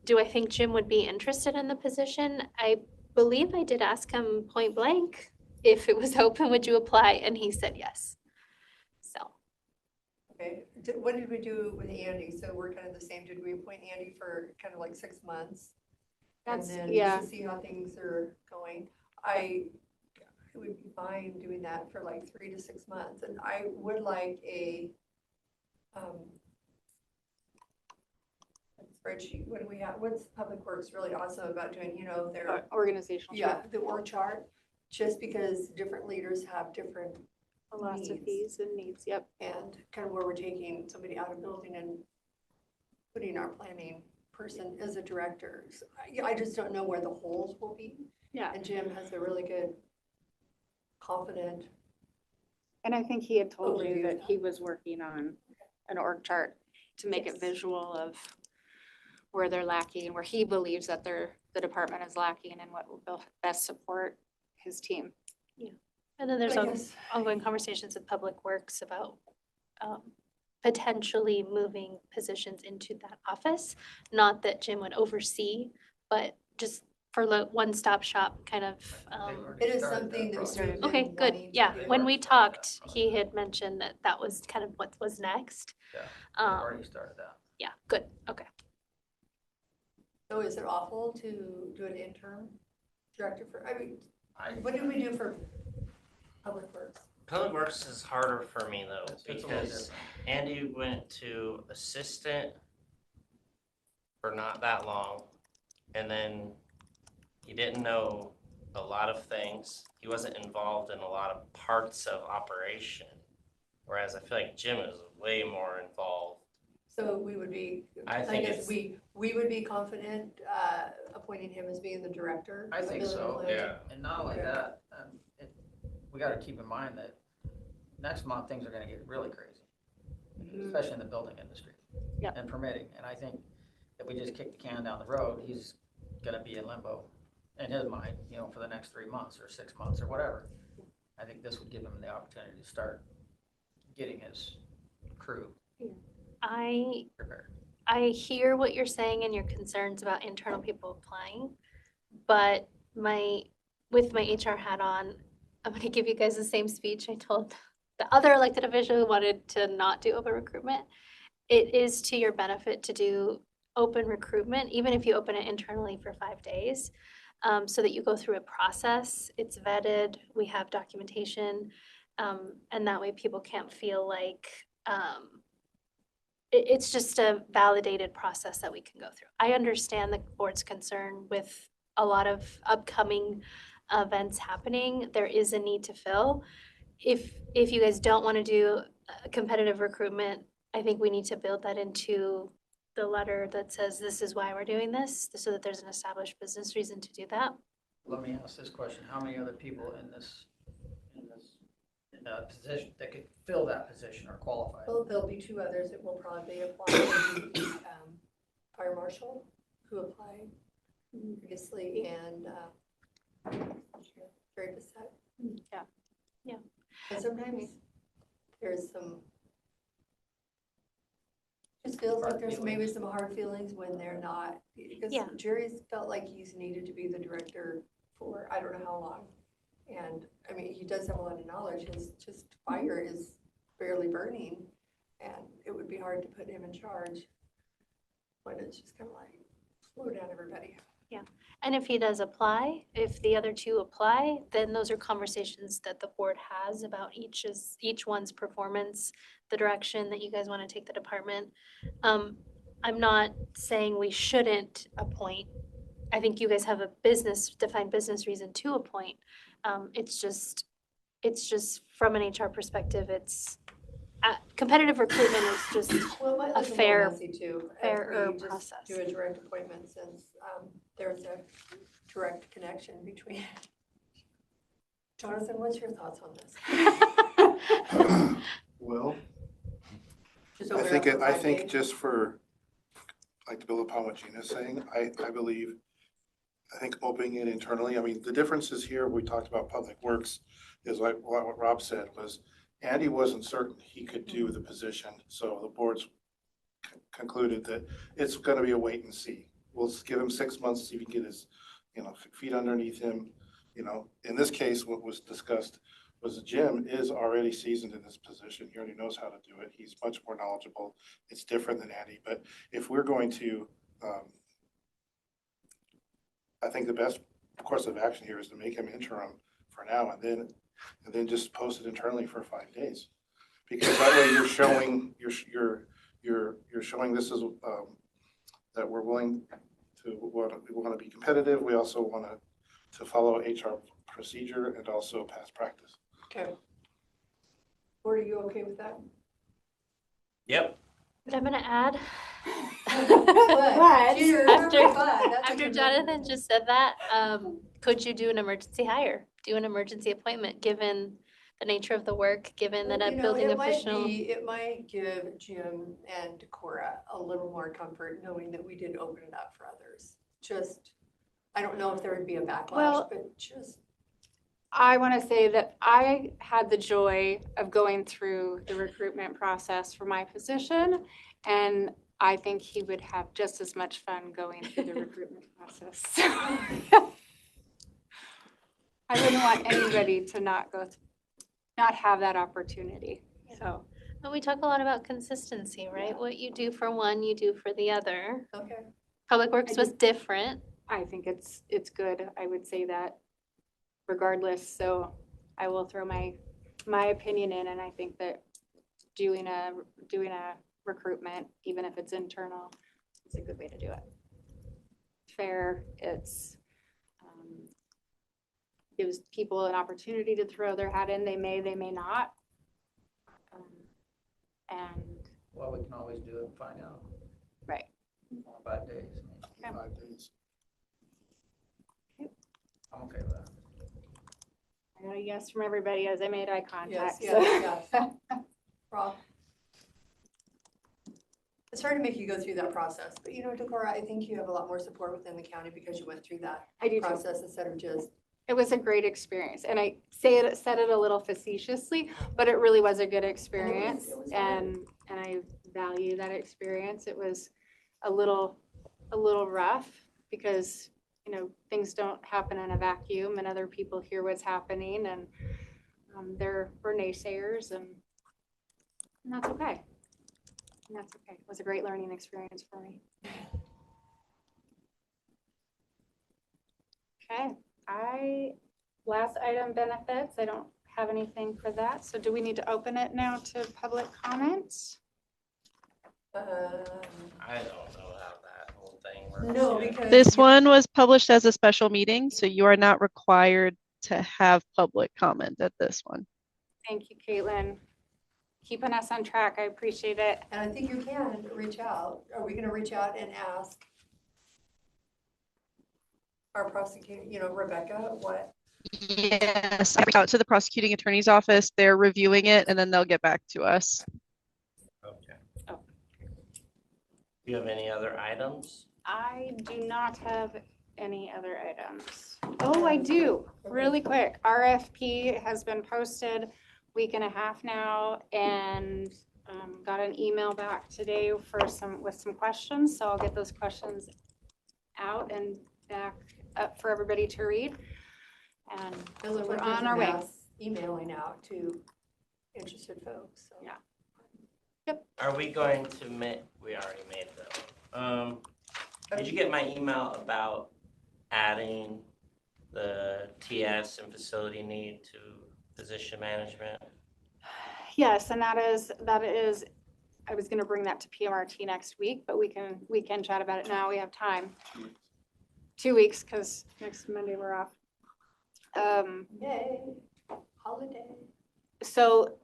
Speaker 22: Do I think Jim would be interested in the position? I believe I did ask him point blank, if it was open, would you apply? And he said yes. So.
Speaker 2: Okay, what did we do with Andy? So we're kind of the same. Did we appoint Andy for kind of like 6 months? And then just to see how things are going. I would be fine doing that for like 3 to 6 months. And I would like a spreadsheet. What do we have? What's Public Works really awesome about doing, their
Speaker 4: organizational chart.
Speaker 2: the org chart, just because different leaders have different
Speaker 4: philosophies and needs. Yep.
Speaker 2: And kind of where we're taking somebody out of building and putting our planning person as a director. So I just don't know where the holes will be.
Speaker 4: Yeah.
Speaker 2: And Jim has a really good, confident.
Speaker 4: And I think he had told
Speaker 2: Overview
Speaker 4: you
Speaker 2: of
Speaker 4: that he was working on an org chart to make it visual of where they're lacking, where he believes that the department is lacking and what will best support his team.
Speaker 22: And then there's
Speaker 2: I guess-
Speaker 22: ongoing conversations with Public Works about potentially moving positions into that office. Not that Jim would oversee, but just for one-stop shop kind of.
Speaker 2: It is something that we've been
Speaker 22: Okay, good.
Speaker 2: wanting to
Speaker 22: Yeah,
Speaker 2: do.
Speaker 22: when we talked, he had mentioned that that was kind of what was next.
Speaker 5: Yeah, we've already started that.
Speaker 22: Yeah, good. Okay.
Speaker 2: So is it awful to do an interim director for, I mean, what did we do for Public Works?
Speaker 1: Public Works is harder for me though,
Speaker 5: It's a little
Speaker 1: because Andy went to assistant for not that long, and then he didn't know a lot of things. He wasn't involved in a lot of parts of operation, whereas I feel like Jim is way more involved.
Speaker 2: So we would be,
Speaker 1: I
Speaker 2: I
Speaker 1: think
Speaker 2: guess
Speaker 1: it's-
Speaker 2: we would be confident appointing him as being the director.
Speaker 5: I think
Speaker 2: of building
Speaker 5: so.
Speaker 2: and planning.
Speaker 5: And not only that, we gotta keep in mind that next month, things are gonna get really crazy, especially in the building industry.
Speaker 4: Yep.
Speaker 5: And permitting, and I think if we just kick the can down the road, he's gonna be in limbo in his mind, for the next 3 months or 6 months or whatever. I think this would give him the opportunity to start getting his crew prepared.
Speaker 22: I hear what you're saying and your concerns about internal people applying, but with my HR hat on, I'm gonna give you guys the same speech I told the other elected official who wanted to not do open recruitment. It is to your benefit to do open recruitment, even if you open it internally for 5 days, so that you go through a process, it's vetted, we have documentation, and that way people can't feel like, it's just a validated process that we can go through. I understand the board's concern with a lot of upcoming events happening. There is a need to fill. If you guys don't want to do competitive recruitment, I think we need to build that into the letter that says this is why we're doing this, so that there's an established business reason to do that.
Speaker 5: Let me ask this question, how many other people in a position that could fill that position or qualify?
Speaker 2: Well, there'll be 2 others that will probably apply, fire marshal, who applied previously, and Jerry Bissett.
Speaker 22: Yeah.
Speaker 2: And sometimes there's just feels like there's maybe some hard feelings when they're not, because
Speaker 22: Yeah.
Speaker 2: Jerry's felt like he's needed to be the director for I don't know how long. And I mean, he does have a lot of knowledge, his just fire is barely burning, and it would be hard to put him in charge when it's just kind of like, slow down, everybody.
Speaker 22: And if he does apply, if the other 2 apply, then those are conversations that the board has about each one's performance, the direction that you guys want to take the department. I'm not saying we shouldn't appoint. I think you guys have a defined business reason to appoint. It's just from an HR perspective, it's competitive recruitment is just
Speaker 2: Well, my
Speaker 22: a
Speaker 2: husband's
Speaker 22: fair,
Speaker 2: messy too. If
Speaker 22: fairer
Speaker 2: we just
Speaker 22: process.
Speaker 2: do a direct appointment since there's a direct connection between. Jonathan, what's your thoughts on this?
Speaker 8: Well,
Speaker 2: Just
Speaker 8: I
Speaker 2: open it
Speaker 8: think,
Speaker 2: up for
Speaker 8: I
Speaker 2: 5
Speaker 8: think
Speaker 2: days?
Speaker 8: just like to build upon what Gina's saying, I think opening it internally, I mean, the differences here, we talked about Public Works, is like what Rob said, was Andy wasn't certain he could do the position, so the board's concluded that it's gonna be a wait and see. We'll give him 6 months, see if he can get his, feet underneath him. In this case, what was discussed was Jim is already seasoned in this position. He already knows how to do it. He's much more knowledgeable. It's different than Andy, but if we're going to, I think the best course of action here is to make him interim for now and then just post it internally for 5 days. Because that way you're showing, you're showing this is, that we're willing to, we want to be competitive. We also want to follow HR procedure and also past practice.
Speaker 2: Okay. Board, are you okay with that?
Speaker 1: Yep.
Speaker 22: But I'm gonna add,
Speaker 2: But, cheers,
Speaker 22: After-
Speaker 2: but that's a
Speaker 22: After
Speaker 2: commitment.
Speaker 22: Jonathan just said that, could you do an emergency hire? Do an emergency appointment, given the nature of the work, given that a
Speaker 2: You know,
Speaker 22: building
Speaker 2: it might
Speaker 22: official?
Speaker 2: it might give Jim and Cora a little more comfort knowing that we did open it up for others. Just, I don't know if there would be a backlash,
Speaker 4: Well-
Speaker 2: but just.
Speaker 4: I want to say that I had the joy of going through the recruitment process for my position, and I think he would have just as much fun going through the recruitment process. I wouldn't want anybody to not have that opportunity, so.
Speaker 22: But we talk a lot about consistency, right? What you do for one, you do for the other.
Speaker 2: Okay.
Speaker 22: Public Works was different.
Speaker 4: I think it's good. I would say that regardless. So I will throw my opinion in, and I think that doing a recruitment, even if it's internal, is a good way to do it. Fair. It's gives people an opportunity to throw their hat in. They may not. And
Speaker 5: Well, we can always do it and find out
Speaker 4: right.
Speaker 5: on bad days.
Speaker 4: Okay.
Speaker 8: 5 days.
Speaker 5: I'm okay with that.
Speaker 4: I got a yes from everybody as I made eye
Speaker 2: Yes,
Speaker 4: contact.
Speaker 2: yes, yes. Rob? It's hard to make you go through that process, but you know, Decorah, I think you have a lot more support within the county because you went through that
Speaker 4: I do too.
Speaker 2: process instead of just.
Speaker 4: It was a great experience, and I said it a little facetiously, but it really was a good experience,
Speaker 2: it was
Speaker 4: and I value that experience. It was a little rough because, you know, things don't happen in a vacuum, and other people hear what's happening, and there were naysayers, and that's okay. And that's okay. It was a great learning experience for me. Okay. Last item, benefits. I don't have anything for that. So do we need to open it now to public comments?
Speaker 1: I don't know how that whole thing works.
Speaker 2: No,
Speaker 1: yet.
Speaker 2: because.
Speaker 15: This one was published as a special meeting, so you are not required to have public comment at this one.
Speaker 4: Thank you, Caitlin. Keeping us on track. I appreciate it.
Speaker 2: And I think you can reach out. Are we gonna reach out and ask our prosecutor, you know, Rebecca, what?
Speaker 15: Yes, I reached out to the prosecuting attorney's office. They're reviewing it, and then they'll get back to us.
Speaker 1: Okay.
Speaker 4: Oh.
Speaker 1: Do you have any other items?
Speaker 4: I do not have any other items. Oh, I do. Really quick. RFP has been posted week and a half now, and got an email back today with some questions. So I'll get those questions out and back up for everybody to read. And
Speaker 2: It looks
Speaker 4: we're
Speaker 2: like there's
Speaker 4: on
Speaker 2: a
Speaker 4: our way.
Speaker 2: mass emailing out to interested folks, so.
Speaker 4: Yeah.
Speaker 1: Are we going to we already made that. Did you get my email about adding the TS and facility need to position management?
Speaker 4: Yes, and that is, I was gonna bring that to PMRT next week, but we can chat about it now. We have time. 2 weeks, because next Monday we're off.
Speaker 2: Yay, holiday.
Speaker 4: So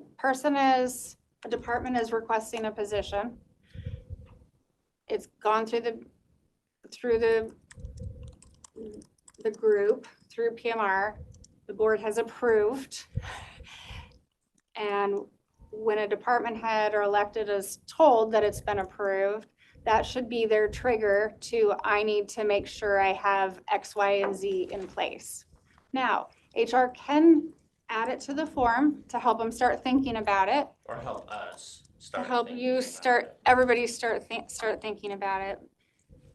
Speaker 4: a department is requesting a position. It's gone through the group, through PMR. The board has approved. And when a department head or elected is told that it's been approved, that should be their trigger to, I need to make sure I have X, Y, and Z in place. Now, HR can add it to the form to help them start thinking about it.
Speaker 1: Or help us
Speaker 4: To
Speaker 1: start
Speaker 4: help
Speaker 1: thinking
Speaker 4: you
Speaker 1: about
Speaker 4: everybody start thinking about it.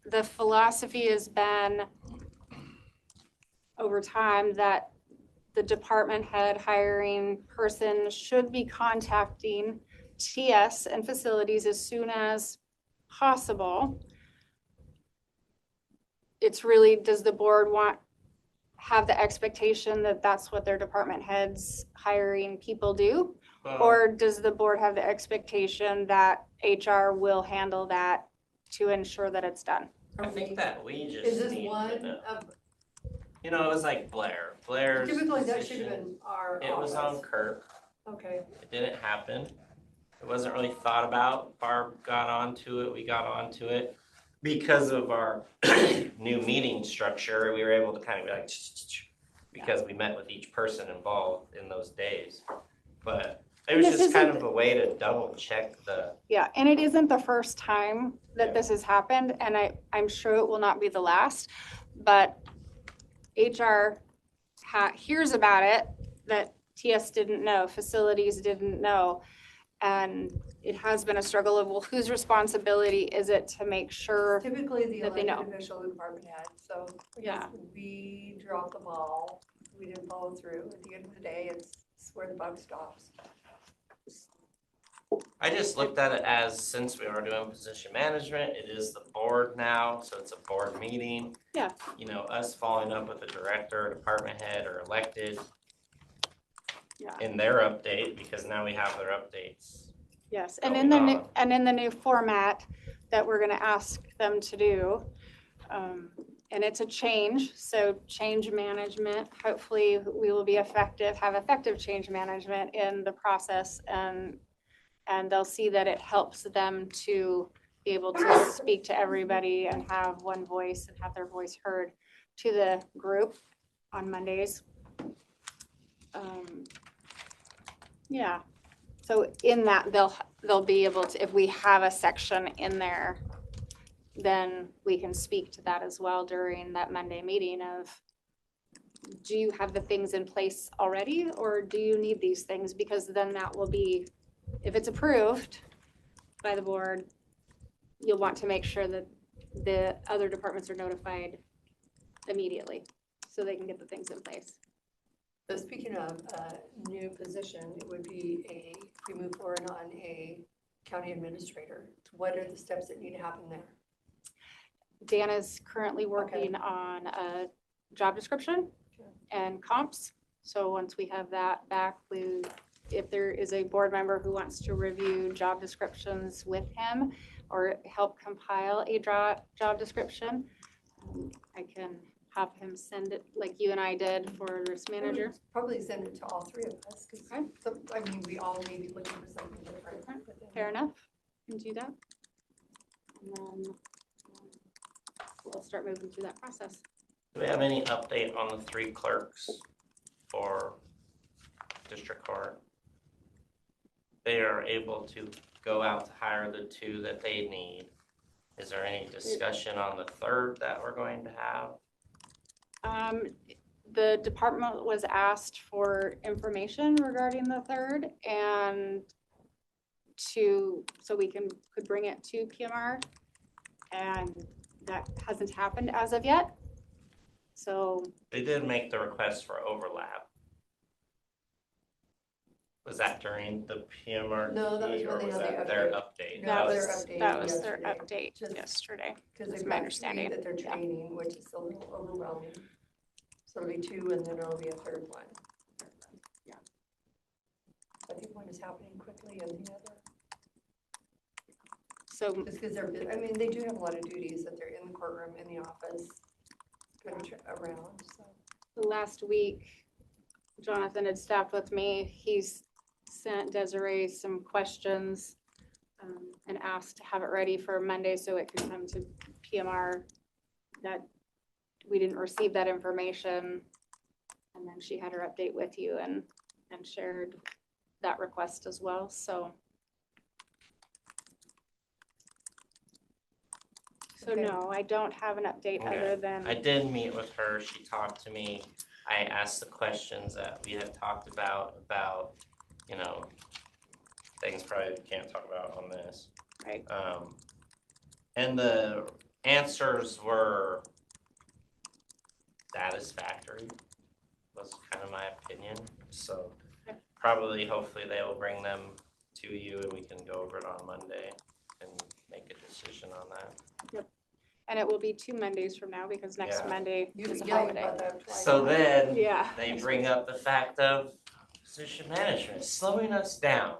Speaker 4: The philosophy has been over time that the department head hiring person should be contacting TS and facilities as soon as possible. It's really, does the board have the expectation that that's what their department heads hiring people do? Or does the board have the expectation that HR will handle that to ensure that it's done?
Speaker 1: I think that we just
Speaker 2: Is this
Speaker 1: need to
Speaker 2: one
Speaker 1: know.
Speaker 2: of,
Speaker 1: You know, it was like Blair's
Speaker 2: typically that should have
Speaker 1: position.
Speaker 2: been our
Speaker 1: It was on
Speaker 2: office.
Speaker 1: Kirk.
Speaker 2: Okay,
Speaker 1: It didn't happen. It wasn't really thought about. Barb got onto it, we got onto it. Because of our new meeting structure, we were able to kind of be like, because we met with each person involved in those days. But it was
Speaker 4: This
Speaker 1: just kind
Speaker 4: isn't-
Speaker 1: of a way to double check the,
Speaker 4: Yeah, and it isn't the first time that this has happened, and I'm sure it will not be the last, but HR hears about it, that TS didn't know, facilities didn't know, and it has been a struggle of, well, whose responsibility is it to make sure
Speaker 2: Typically, the
Speaker 4: that they know?
Speaker 2: elected official, the department head, so.
Speaker 4: Yeah.
Speaker 2: We dropped the ball, we didn't follow through. At the end of the day, it's where the buck stops.
Speaker 1: I just looked at it as, since we are doing position management, it is the board now, so it's a board meeting.
Speaker 4: Yeah.
Speaker 1: You know, us following up with the director, department head, or elected
Speaker 4: Yeah.
Speaker 1: in their update, because now we have their updates.
Speaker 4: Yes, and
Speaker 1: going
Speaker 4: in the new,
Speaker 1: on.
Speaker 4: and in the new format that we're gonna ask them to do, and it's a change, so change management, hopefully we will be effective, have effective change management in the process, and they'll see that it helps them to be able to speak to everybody and have one voice and have their voice heard to the group on Mondays. Yeah, so in that, they'll be able to, if we have a section in there, then we can speak to that as well during that Monday meeting of, do you have the things in place already, or do you need these things? Because then that will be, if it's approved by the board, you'll want to make sure that the other departments are notified immediately, so they can get the things in place.
Speaker 2: So speaking of a new position, it would be if we move forward on a county administrator. What are the steps that need to happen there?
Speaker 4: Dan is currently working on a job description and comps. So once we have that back, if there is a board member who wants to review job descriptions with him or help compile a job description, I can have him send it like you and I did for risk manager.
Speaker 2: Probably send it to all three of us, because, I mean, we all may be looking for something different.
Speaker 4: Fair enough, can do that. And then we'll start moving through that process.
Speaker 1: Do we have any update on the 3 clerks for district court? They are able to go out to hire the 2 that they need. Is there any discussion on the 3rd that we're going to have?
Speaker 4: The department was asked for information regarding the 3rd and so we could bring it to PMR, and that hasn't happened as of yet. So
Speaker 1: They did make the request for overlap. Was that during the PMRT?
Speaker 2: No, that was when
Speaker 1: or
Speaker 2: they
Speaker 1: was
Speaker 2: had the
Speaker 1: that their
Speaker 2: update.
Speaker 1: update?
Speaker 2: That was
Speaker 4: their
Speaker 2: yesterday.
Speaker 4: update yesterday.
Speaker 2: Because
Speaker 4: That's
Speaker 2: they've
Speaker 4: my
Speaker 2: got 3
Speaker 4: understanding.
Speaker 2: that they're training, which is a little overwhelming. So it'll be 2 and then there'll be a 3rd one.
Speaker 4: Yeah.
Speaker 2: I think one is happening quickly and the other.
Speaker 4: So
Speaker 2: just because I mean, they do have a lot of duties that they're in the courtroom, in the office, kind of around, so.
Speaker 4: last week, Jonathan had staffed with me. He's sent Desiree some questions and asked to have it ready for Monday so it could come to PMR. That we didn't receive that information. And then she had her update with you and shared that request as well, so. So no, I don't have an update other than.
Speaker 1: I did meet with her. She talked to me. I asked the questions that we had talked about, you know, things probably can't talk about on this.
Speaker 4: Right.
Speaker 1: And the answers were satisfactory, was kind of my opinion. So probably, hopefully they will bring them to you and we can go over it on Monday and make a decision on that.
Speaker 4: Yep. And it will be 2 Mondays from now because next
Speaker 1: Yeah.
Speaker 4: Monday is a
Speaker 2: Yeah,
Speaker 4: holiday.
Speaker 1: So then
Speaker 4: Yeah.
Speaker 1: they bring up the fact of position management slowing us down.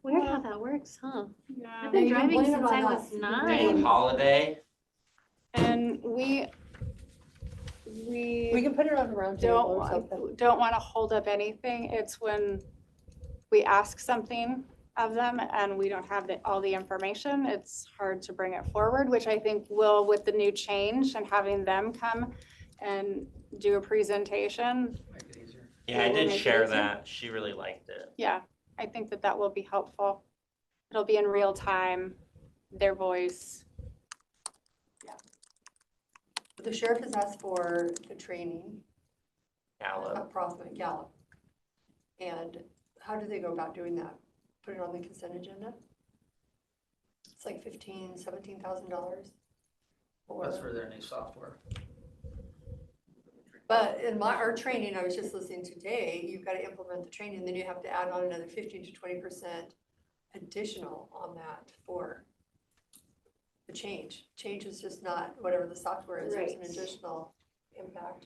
Speaker 22: Weird how that works, huh?
Speaker 4: Yeah.
Speaker 22: I've been
Speaker 2: You can
Speaker 22: driving
Speaker 2: blame it
Speaker 22: since
Speaker 2: on
Speaker 22: I
Speaker 2: us.
Speaker 22: was
Speaker 1: Bank
Speaker 22: 9.
Speaker 1: holiday.
Speaker 4: And we
Speaker 2: can put it on the round table or something.
Speaker 4: don't want to hold up anything. It's when we ask something of them and we don't have all the information, it's hard to bring it forward, which I think will, with the new change and having them come and do a presentation.
Speaker 5: Make it easier.
Speaker 1: Yeah, I
Speaker 4: Will
Speaker 1: did
Speaker 4: make it
Speaker 1: share
Speaker 4: easier.
Speaker 1: that. She really liked it.
Speaker 4: Yeah, I think that will be helpful. It'll be in real time, their voice.
Speaker 2: The sheriff has asked for the training.
Speaker 1: Gallup.
Speaker 2: Prospect Gallup. And how do they go about doing that? Put it on the consent agenda? It's like $17,000.
Speaker 5: That's for their new software.
Speaker 2: But in our training, I was just listening today, you've got to implement the training, then you have to add on another 15 to 20% additional on that for the change. Change is just not whatever the software is, there's an
Speaker 4: Right.
Speaker 2: additional impact.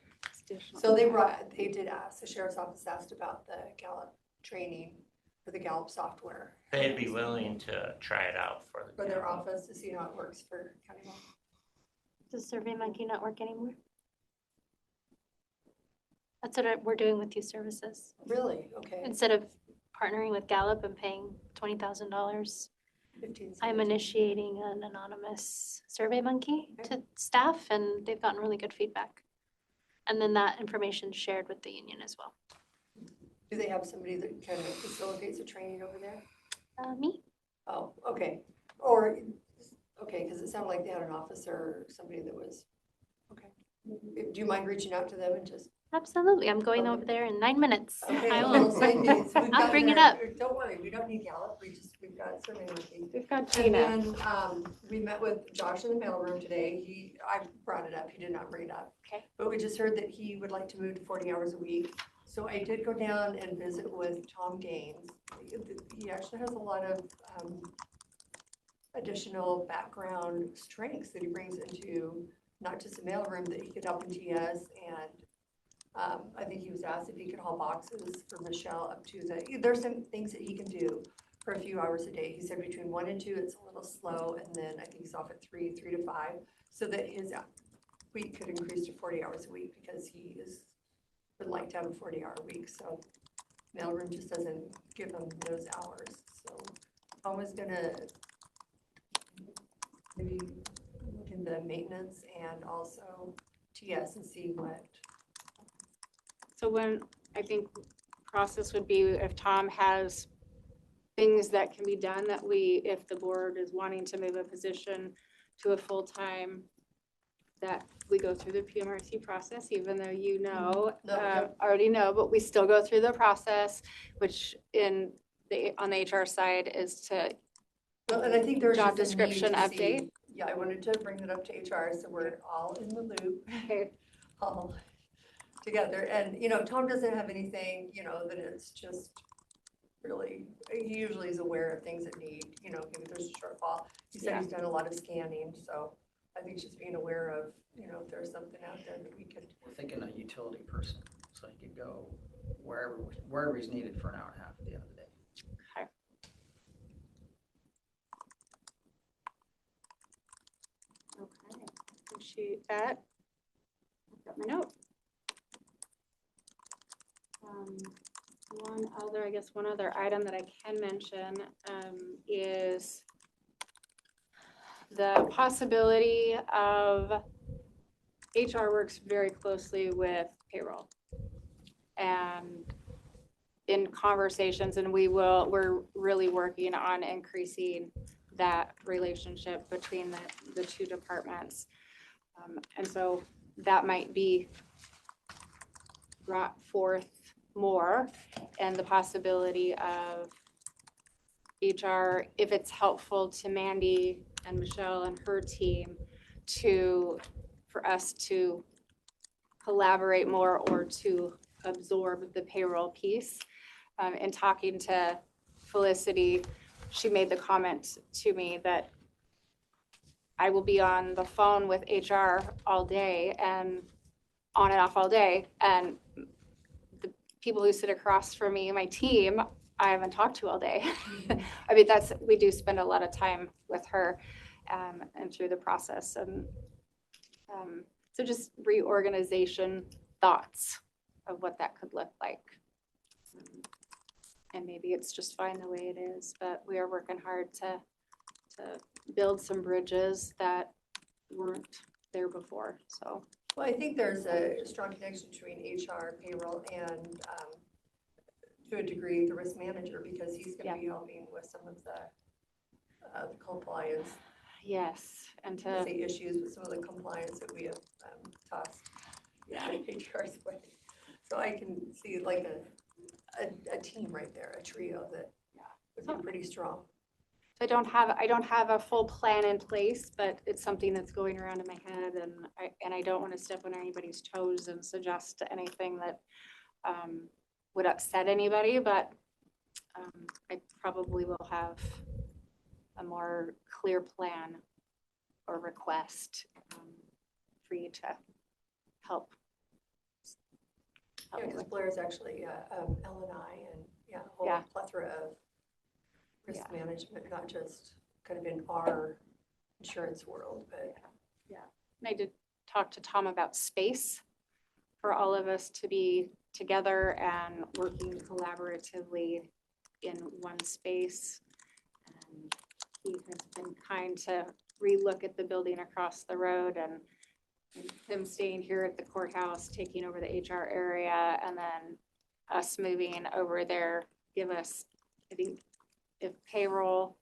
Speaker 4: Additional
Speaker 2: So
Speaker 4: impact.
Speaker 2: they did ask, the sheriff's office asked about the Gallup training for the Gallup software.
Speaker 1: They'd be willing to try it out for the
Speaker 2: For their
Speaker 1: county.
Speaker 2: office to see how it works for County Hall.
Speaker 22: Does SurveyMonkey not work anymore? That's what we're doing with youth services.
Speaker 2: Really? Okay.
Speaker 22: Instead of partnering with Gallup and paying $20,000,
Speaker 2: 15,
Speaker 22: I'm
Speaker 2: 17.
Speaker 22: initiating an anonymous SurveyMonkey to staff, and they've gotten really good feedback. And then that information is shared with the union as well.
Speaker 2: Do they have somebody that kind of facilitates the training over there?
Speaker 22: Me?
Speaker 2: Oh, okay. Or, okay, because it sounded like they had an officer or somebody that was, okay. Do you mind reaching out to them and just?
Speaker 22: Absolutely. I'm going
Speaker 2: Okay.
Speaker 22: over there in 9 minutes.
Speaker 2: Okay,
Speaker 22: I
Speaker 2: well,
Speaker 22: will.
Speaker 2: same needs. We've
Speaker 22: I'll
Speaker 2: got
Speaker 22: bring it
Speaker 2: their-
Speaker 22: up.
Speaker 2: Don't worry, we don't need Gallup, we've got SurveyMonkey.
Speaker 4: We've got
Speaker 2: And
Speaker 4: Gina.
Speaker 2: then, we met with Josh in the mailroom today. I brought it up, he did not bring it up.
Speaker 22: Okay.
Speaker 2: But we just heard that he would like to move to 40 hours a week. So I did go down and visit with Tom Gaines. He actually has a lot of, additional background strengths that he brings into not just the mailroom, that he could help in TS and, I think he was asked if he could haul boxes for Michelle up to there's some things that he can do for a few hours a day. He said between 1 and 2, it's a little slow, and then I think he's off at 3 to 5, so that his week could increase to 40 hours a week because would like to have a 40-hour week. So mailroom just doesn't give him those hours. So Tom was gonna maybe look into maintenance and also TS and see what.
Speaker 4: So when, I think process would be if Tom has things that can be done that if the board is wanting to move a position to a full-time, that we go through the PMRC process, even though already know, but we still go through the process, which on the HR side is to
Speaker 2: Well, and I think there's
Speaker 4: job
Speaker 2: just a need
Speaker 4: description
Speaker 2: to see-
Speaker 4: update.
Speaker 2: Yeah, I wanted to bring that up to HR, so we're all in the loop.
Speaker 4: Okay.
Speaker 2: All together, and, Tom doesn't have anything, that it's just really, he usually is aware of things that need, maybe there's a shortfall. He said he's done a lot of scanning, so I think just being aware of, if there's something out there that we could.
Speaker 5: We're thinking a utility person, so he could go wherever he's needed for an hour and a half at the end of the day.
Speaker 4: Okay. Okay, appreciate that. I've got my note. One other item that I can mention is the possibility of HR works very closely with payroll. And in conversations, and we're really working on increasing that relationship between the two departments. And so that might be brought forth more, and the possibility of HR, if it's helpful to Mandy and Michelle and her team, for us to collaborate more or to absorb the payroll piece. In talking to Felicity, she made the comment to me that I will be on the phone with HR all day and on and off all day, and the people who sit across from me, my team, I haven't talked to all day. I mean, we do spend a lot of time with her and through the process, and so just reorganization thoughts of what that could look like. and maybe it's just fine the way it is, but we are working hard to build some bridges that weren't there before, so.
Speaker 2: Well, I think there's a strong connection between HR, payroll, and to a degree, the risk manager, because he's gonna be helping with some of the compliance.
Speaker 4: Yes, and
Speaker 2: Say issues with some of the compliance that we have tossed, HR's way. So I can see like a team right there, a trio that would be pretty strong.
Speaker 4: I don't have a full plan in place, but it's something that's going around in my head, and I don't want to step on anybody's toes and suggest anything that would upset anybody, but I probably will have a more clear plan or request for you to help.
Speaker 2: Yeah, because Blair's actually L&I and a whole plethora of risk management, not just kind of in our insurance world, but.
Speaker 4: And I did talk to Tom about space for all of us to be together and working collaboratively in one space. And he has been kind to relook at the building across the road, and him staying here at the courthouse, taking over the HR area, and then us moving over there, give us, I think, if payroll,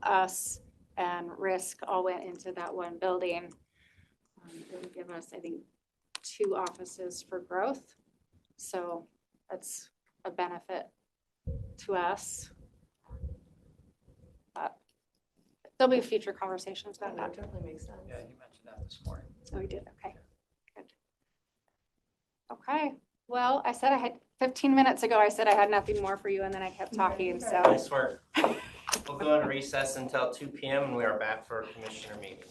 Speaker 4: us, and risk all went into that one building, it would give us, I think, 2 offices for growth. So that's a benefit to us. But there'll be future conversations about that.
Speaker 2: Definitely makes sense.
Speaker 5: Yeah, you mentioned that this morning.
Speaker 4: Oh, we did, okay, good. Okay, well, I said I had, 15 minutes ago, I said I had nothing more for you, and then I kept talking, so.
Speaker 1: Nice work. We'll go into recess until 2 p.m. and we are back for a commissioner meeting.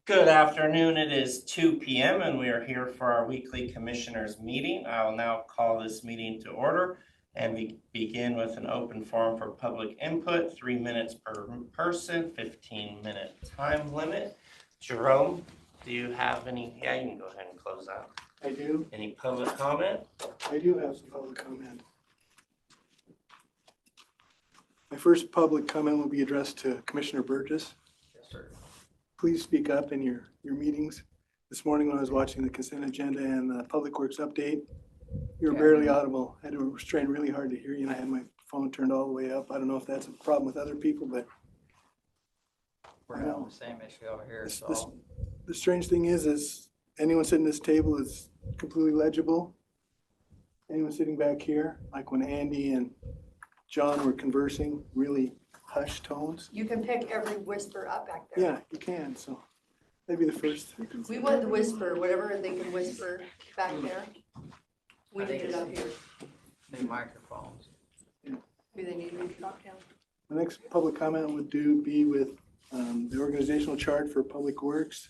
Speaker 1: Good afternoon. It is 2 p.m. and we are here for our weekly commissioners meeting. I will now call this meeting to order and we begin with an open forum for public input, 3 minutes per person, 15-minute time limit. Jerome, do you have any? Yeah, you can go ahead and close out.
Speaker 10: I do.
Speaker 1: Any public comment?
Speaker 10: I do have some public comment. My first public comment will be addressed to Commissioner Burgess.
Speaker 5: Yes, sir.
Speaker 10: Please speak up in your meetings. This morning when I was watching the consent agenda and the Public Works update, you were barely audible. I had to strain really hard to hear you, and I had my phone turned all the way up. I don't know if that's a problem with other people, but
Speaker 5: We're having the same issue over here, so.
Speaker 10: the strange thing is anyone sitting at this table is completely legible. Anyone sitting back here, like when Andy and John were conversing, really hushed tones.
Speaker 2: You can pick every whisper up back there.
Speaker 10: Yeah, you can, so maybe the first.
Speaker 2: We want the whisper, whatever they can whisper back there. We need it up here.
Speaker 5: New microphones.
Speaker 2: Maybe they need to be dropped down.
Speaker 10: The next public comment would be with the organizational chart for Public Works.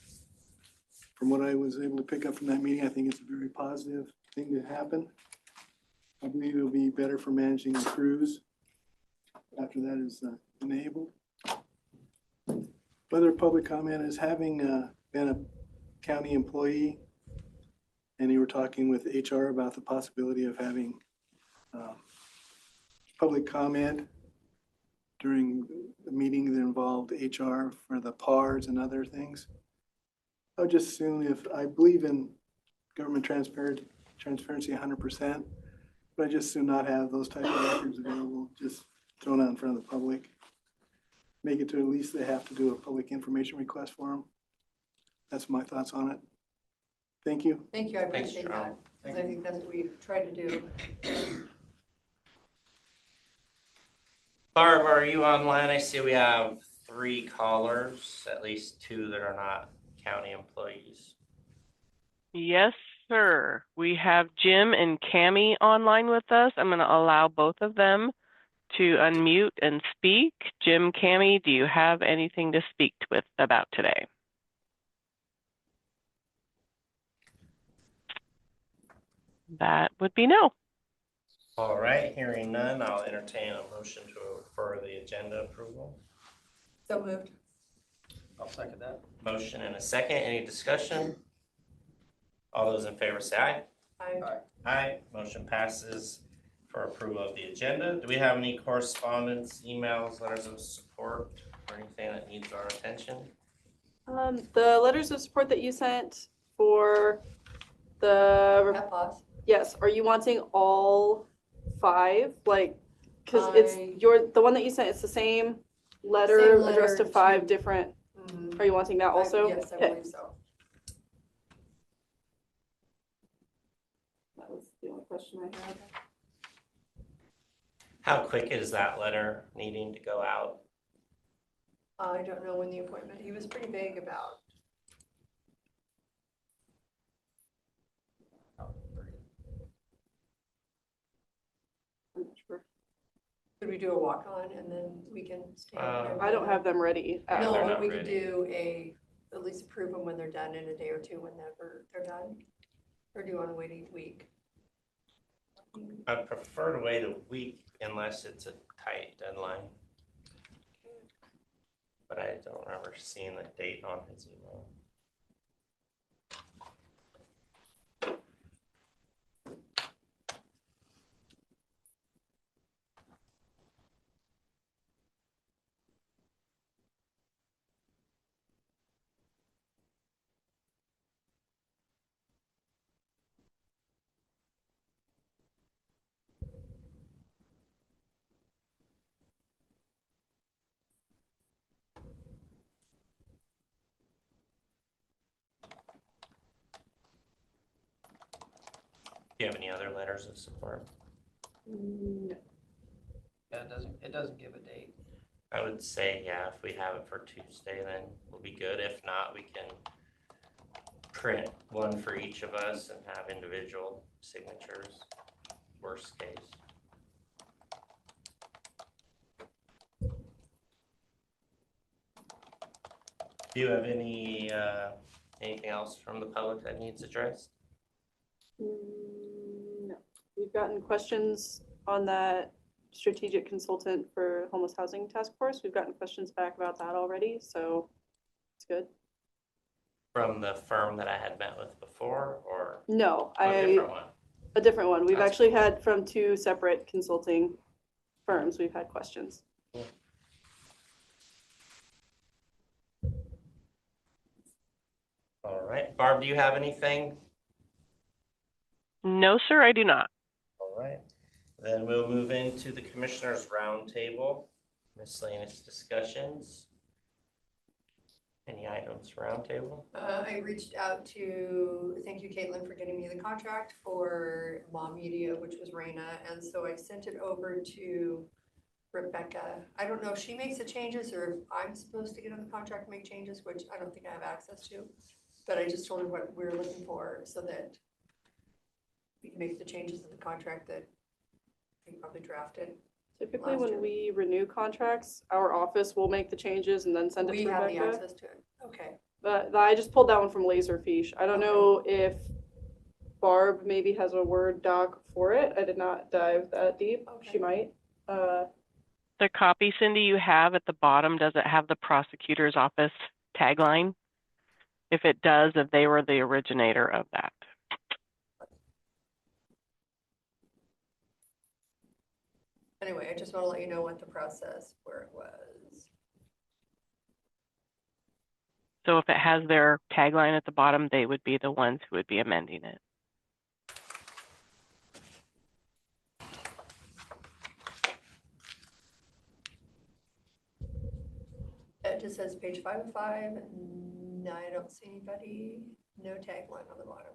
Speaker 10: From what I was able to pick up from that meeting, I think it's a very positive thing to happen. I believe it'll be better for managing the crews after that is enabled. Other public comment is having been a county employee, and you were talking with HR about the possibility of having public comment during the meeting that involved HR for the PARs and other things. I would just assume I believe in government transparency 100%, but I just soon not have those type of records available, just thrown out in front of the public. Make it to at least they have to do a public information request for them. That's my thoughts on it. Thank you.
Speaker 2: Thank you, I appreciate that, because I think that's what we try to do.
Speaker 1: Barb, are you online? I see we have 3 callers, at least 2 that are not county employees.
Speaker 7: Yes, sir. We have Jim and Cammie online with us. I'm going to allow both of them to unmute and speak. Jim, Cammie, do you have anything to speak with about today? That would be no.
Speaker 1: All right, hearing none, I'll entertain a motion to refer the agenda approval.
Speaker 2: So moved.
Speaker 5: I'll second that.
Speaker 1: Motion and a second. Any discussion? All those in favor say aye. Aye. Motion passes for approval of the agenda. Do we have any correspondence, emails, letters of support, or anything that needs our attention?
Speaker 9: The letters of support that you sent for the,
Speaker 2: PEPAS.
Speaker 9: yes, are you wanting all 5? Like, because it's the one that you sent, it's the same letter addressed to 5 different. Are you wanting that also?
Speaker 2: Yes, I
Speaker 9: Okay.
Speaker 2: believe so.
Speaker 9: That was the only question I had.
Speaker 1: How quick is that letter needing to go out?
Speaker 2: I don't know when the appointment, he was pretty vague about.
Speaker 9: I'm not sure.
Speaker 2: Could we do a walk-on and then we can stay?
Speaker 9: I don't have them ready.
Speaker 2: No,
Speaker 1: they're
Speaker 2: but
Speaker 1: not
Speaker 2: we could
Speaker 1: ready.
Speaker 2: do at least approve them when they're done in a day or two, whenever they're done. Or do you want to wait a week?
Speaker 1: I prefer to wait a week unless it's a tight deadline. But I don't remember seeing the date on his email. Do you have any other letters of support?
Speaker 5: Yeah, it doesn't give a date.
Speaker 1: I would say, yeah, if we have it for Tuesday, then we'll be good. If not, we can print one for each of us and have individual signatures, worst case. Do you have anything else from the public that needs addressed?
Speaker 9: No. We've gotten questions on that strategic consultant for homeless housing task force. We've gotten questions back about that already, so it's good.
Speaker 1: From the firm that I had met with before, or
Speaker 9: No,
Speaker 1: a different one?
Speaker 9: A different one. We've
Speaker 1: That's
Speaker 9: actually had from 2 separate consulting firms, we've had questions.
Speaker 1: All right. Barb, do you have anything?
Speaker 7: No, sir, I do not.
Speaker 1: All right. Then we'll move into the Commissioners' Roundtable, miscellaneous discussions. Any items roundtable?
Speaker 2: I reached out to, thank you, Caitlin, for getting me the contract for Mom Media, which was Raina, and so I sent it over to Rebecca. I don't know if she makes the changes or if I'm supposed to get on the contract and make changes, which I don't think I have access to. But I just told her what we're looking for so that we can make the changes to the contract that we probably drafted.
Speaker 9: Typically,
Speaker 2: last
Speaker 9: when
Speaker 2: year.
Speaker 9: we renew contracts, our office will make the changes and then send it
Speaker 2: We
Speaker 9: to
Speaker 2: have the
Speaker 9: Rebecca.
Speaker 2: access to it. Okay.
Speaker 9: But I just pulled that one from Laserfish. I don't know if Barb maybe has a Word doc for it. I did not dive that deep.
Speaker 2: Okay.
Speaker 9: She might.
Speaker 7: The copy, Cindy, you have at the bottom, does it have the prosecutor's office tagline? If it does, if they were the originator of that.
Speaker 2: Anyway, I just want to let you know what the process, where it was.
Speaker 7: So if it has their tagline at the bottom, they would be the ones who would be amending it.
Speaker 2: It just says page 5 of 5. No, I don't see anybody. No tagline on the bottom.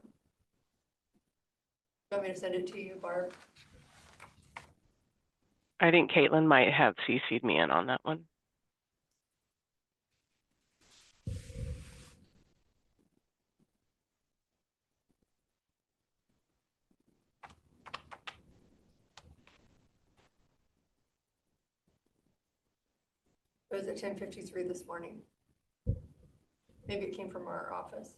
Speaker 2: You want me to send it to you, Barb?
Speaker 7: I think Caitlin might have CC'd me in on that one.
Speaker 2: It was at 10:53 this morning. Maybe it came from our office.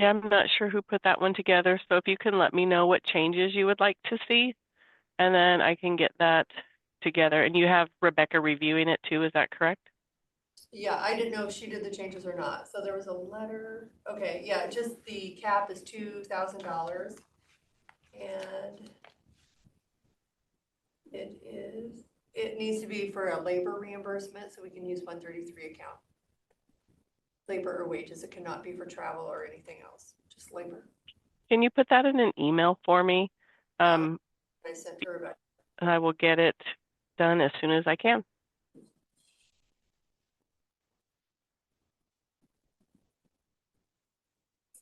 Speaker 7: Yeah, I'm not sure who put that one together, so if you can let me know what changes you would like to see, and then I can get that together. And you have Rebecca reviewing it too, is that correct?
Speaker 2: Yeah, I didn't know if she did the changes or not. So there was a letter. Okay, yeah, just the cap is $2,000. And it needs to be for a labor reimbursement, so we can use 133 account. Labor or wages, it cannot be for travel or anything else, just labor.
Speaker 7: Can you put that in an email for me?
Speaker 2: I sent to Rebecca.
Speaker 7: And I will get it done as soon as I can.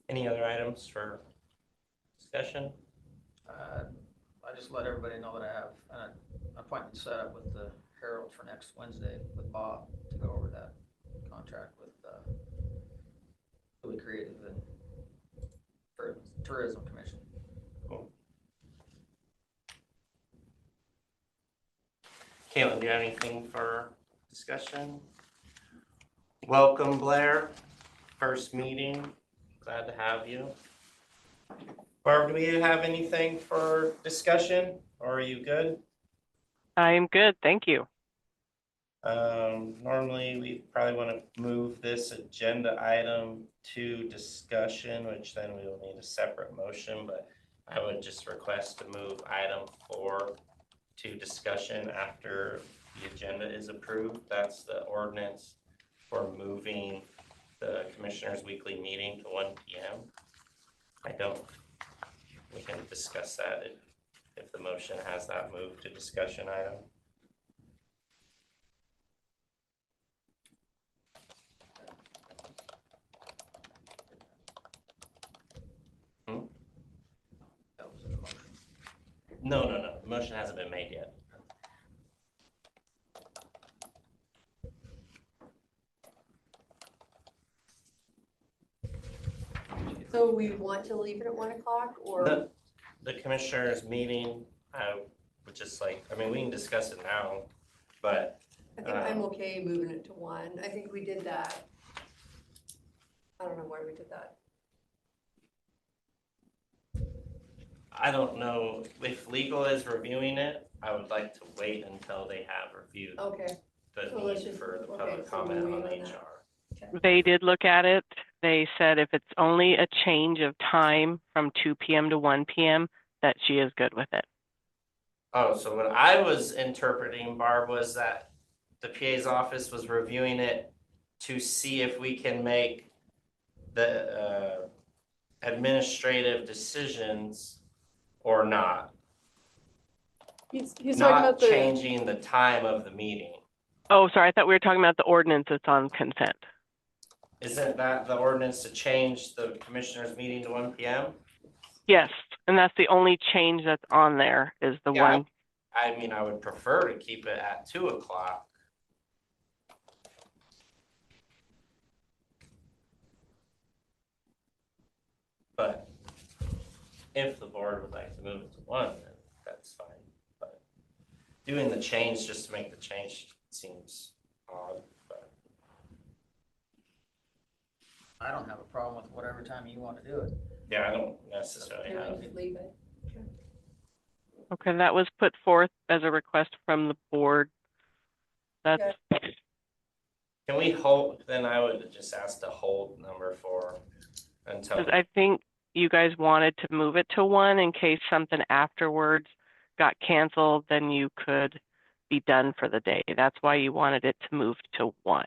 Speaker 1: Any other items for discussion?
Speaker 5: I just let everybody know that I have an appointment set up with the Herald for next Wednesday with Bob to go over that contract with Really Creative and for Tourism Commission.
Speaker 1: Cool. Caitlin, do you have anything for discussion? Welcome, Blair. First meeting. Glad to have you. Barb, do we have anything for discussion, or are you good?
Speaker 7: I am good, thank you.
Speaker 1: Normally, we probably want to move this agenda item to discussion, which then we will need a separate motion, but I would just request to move item 4 to discussion after the agenda is approved. That's the ordinance for moving the Commissioners' weekly meeting to 1 p.m. We can discuss that if the motion has that moved to discussion item. No. The motion hasn't been made yet.
Speaker 2: So we want to leave it at 1 o'clock or?
Speaker 1: The Commissioners' meeting, would just we can discuss it now, but.
Speaker 2: I think I'm okay moving it to 1. I think we did that. I don't know why we did that.
Speaker 1: I don't know if legal is reviewing it. I would like to wait until they have reviewed the need for the public comment on HR.
Speaker 7: They did look at it. They said if it's only a change of time from 2 p.m. to 1 p.m., that she is good with it.
Speaker 1: Oh, so what I was interpreting, Barb, was that the PA's office was reviewing it to see if we can make the administrative decisions or not.
Speaker 9: He's
Speaker 1: not
Speaker 9: talking about
Speaker 1: changing the time of the meeting.
Speaker 7: Oh, sorry, I thought we were talking about the ordinance that's on consent.
Speaker 1: Isn't that the ordinance to change the Commissioners' meeting to 1 p.m.?
Speaker 7: Yes, and that's the only change that's on there is the one.
Speaker 1: I mean, I would prefer to keep it at 2 o'clock. But if the board would like to move it to 1, then that's fine. But doing the change just to make the change seems odd. But
Speaker 5: I don't have a problem with whatever time you want to do it.
Speaker 1: yeah, I don't necessarily have.
Speaker 2: Leave it.
Speaker 7: Okay, that was put forth as a request from the board. That's.
Speaker 1: Can we hold? Then I would just ask to hold number 4 until.
Speaker 7: I think you guys wanted to move it to 1 in case something afterwards got canceled, then you could be done for the day. That's why you wanted it to move to 1.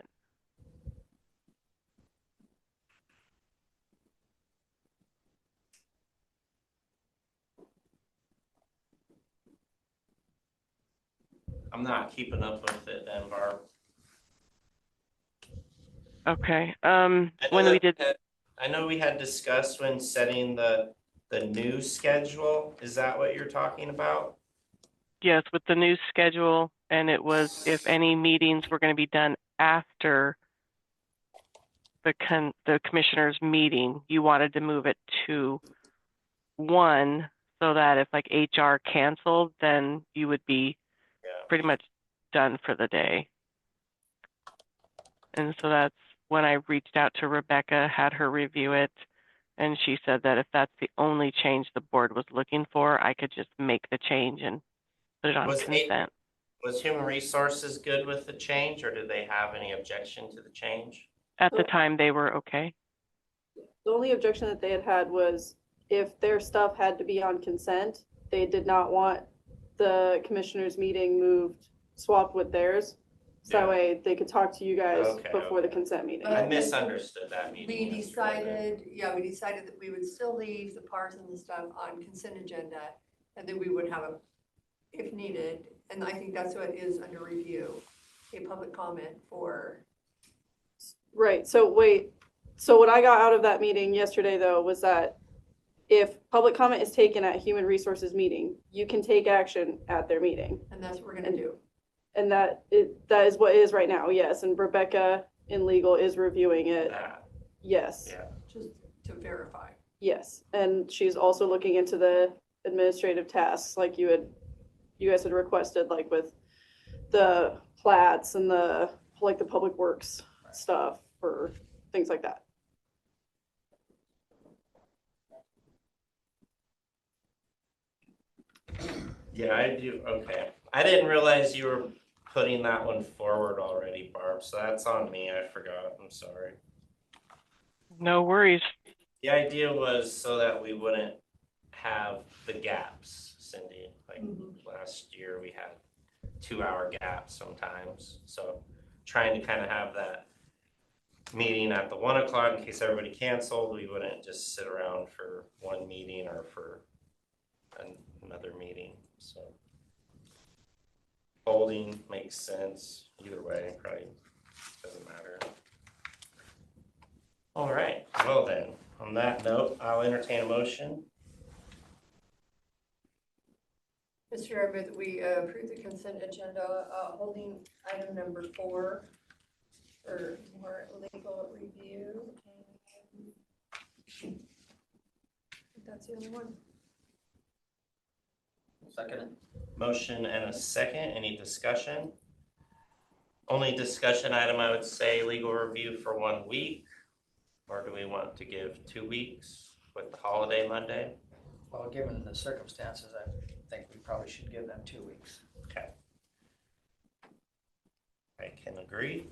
Speaker 1: I'm not keeping up with it then, Barb.
Speaker 7: Okay. When we did.
Speaker 1: I know we had discussed when setting the new schedule. Is that what you're talking about?
Speaker 7: Yes, with the new schedule, and it was if any meetings were going to be done after the commissioner's meeting, you wanted to move it to 1 so that if like HR canceled, then you would be pretty much done for the day. And so that's when I reached out to Rebecca, had her review it, And she said that if that's the only change the board was looking for, I could just make the change and put it on consent.
Speaker 1: Was Human Resources good with the change, or did they have any objection to the change?
Speaker 7: At the time, they were okay.
Speaker 9: The only objection that they had was if their stuff had to be on consent, they did not want the commissioners' meeting swapped with theirs. So that way they could talk to you guys before the consent meeting.
Speaker 1: I misunderstood that meeting.
Speaker 2: We decided that we would still leave the parks and the stuff on consent agenda, and then we would have a, if needed, and I think that's what is under review, a public comment for.
Speaker 9: Right, so what I got out of that meeting yesterday though was that if public comment is taken at Human Resources meeting, you can take action at their meeting.
Speaker 2: And that's what we're gonna do.
Speaker 9: And that is what it is right now, yes, and Rebecca in legal is reviewing it. Yes.
Speaker 1: Yeah.
Speaker 2: Just to verify.
Speaker 9: Yes, and she's also looking into the administrative tasks like you guys had requested, like with the plats and the public works stuff or things like that.
Speaker 1: Yeah, I do. Okay. I didn't realize you were putting that one forward already, Barb. So that's on me. I forgot. I'm sorry.
Speaker 7: No worries.
Speaker 1: The idea was so that we wouldn't have the gaps, Cindy. Like last year, we had 2-hour gaps sometimes. So trying to kind of have that meeting at the 1 o'clock in case everybody canceled. We wouldn't just sit around for one meeting or for another meeting. So holding makes sense either way, probably doesn't matter. All right, well then, on that note, I'll entertain a motion.
Speaker 2: Mr. Chair, I move that we approve the consent agenda, holding item number 4 for more legal review. And that's the only one.
Speaker 5: Second.
Speaker 1: Motion and a second. Any discussion? Only discussion item, I would say legal review for 1 week. Or do we want to give 2 weeks with the holiday Monday?
Speaker 5: Well, given the circumstances, I think we probably should give them 2 weeks.
Speaker 1: Okay. I can agree.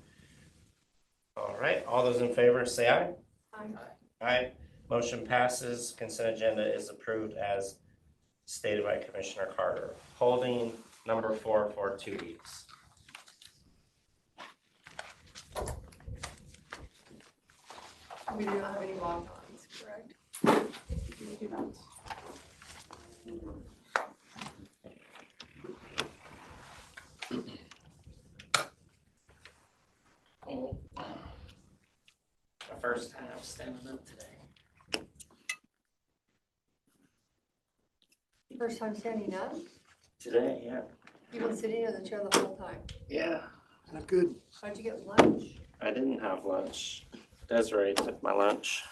Speaker 1: All right, all those in favor say aye.
Speaker 2: Aye.
Speaker 1: Aye. Motion passes. Consent agenda is approved as stated by Commissioner Carter. Holding number 4 for 2 weeks.
Speaker 2: We do not have any walk-ons, correct?
Speaker 9: We do not.
Speaker 1: The first time standing up today.
Speaker 2: First time standing up?
Speaker 1: Today, yeah.
Speaker 2: You've been sitting in the chair the whole time.
Speaker 1: Yeah.
Speaker 10: Not good.
Speaker 2: How'd you get lunch?
Speaker 1: I didn't have lunch. Desiree took my lunch.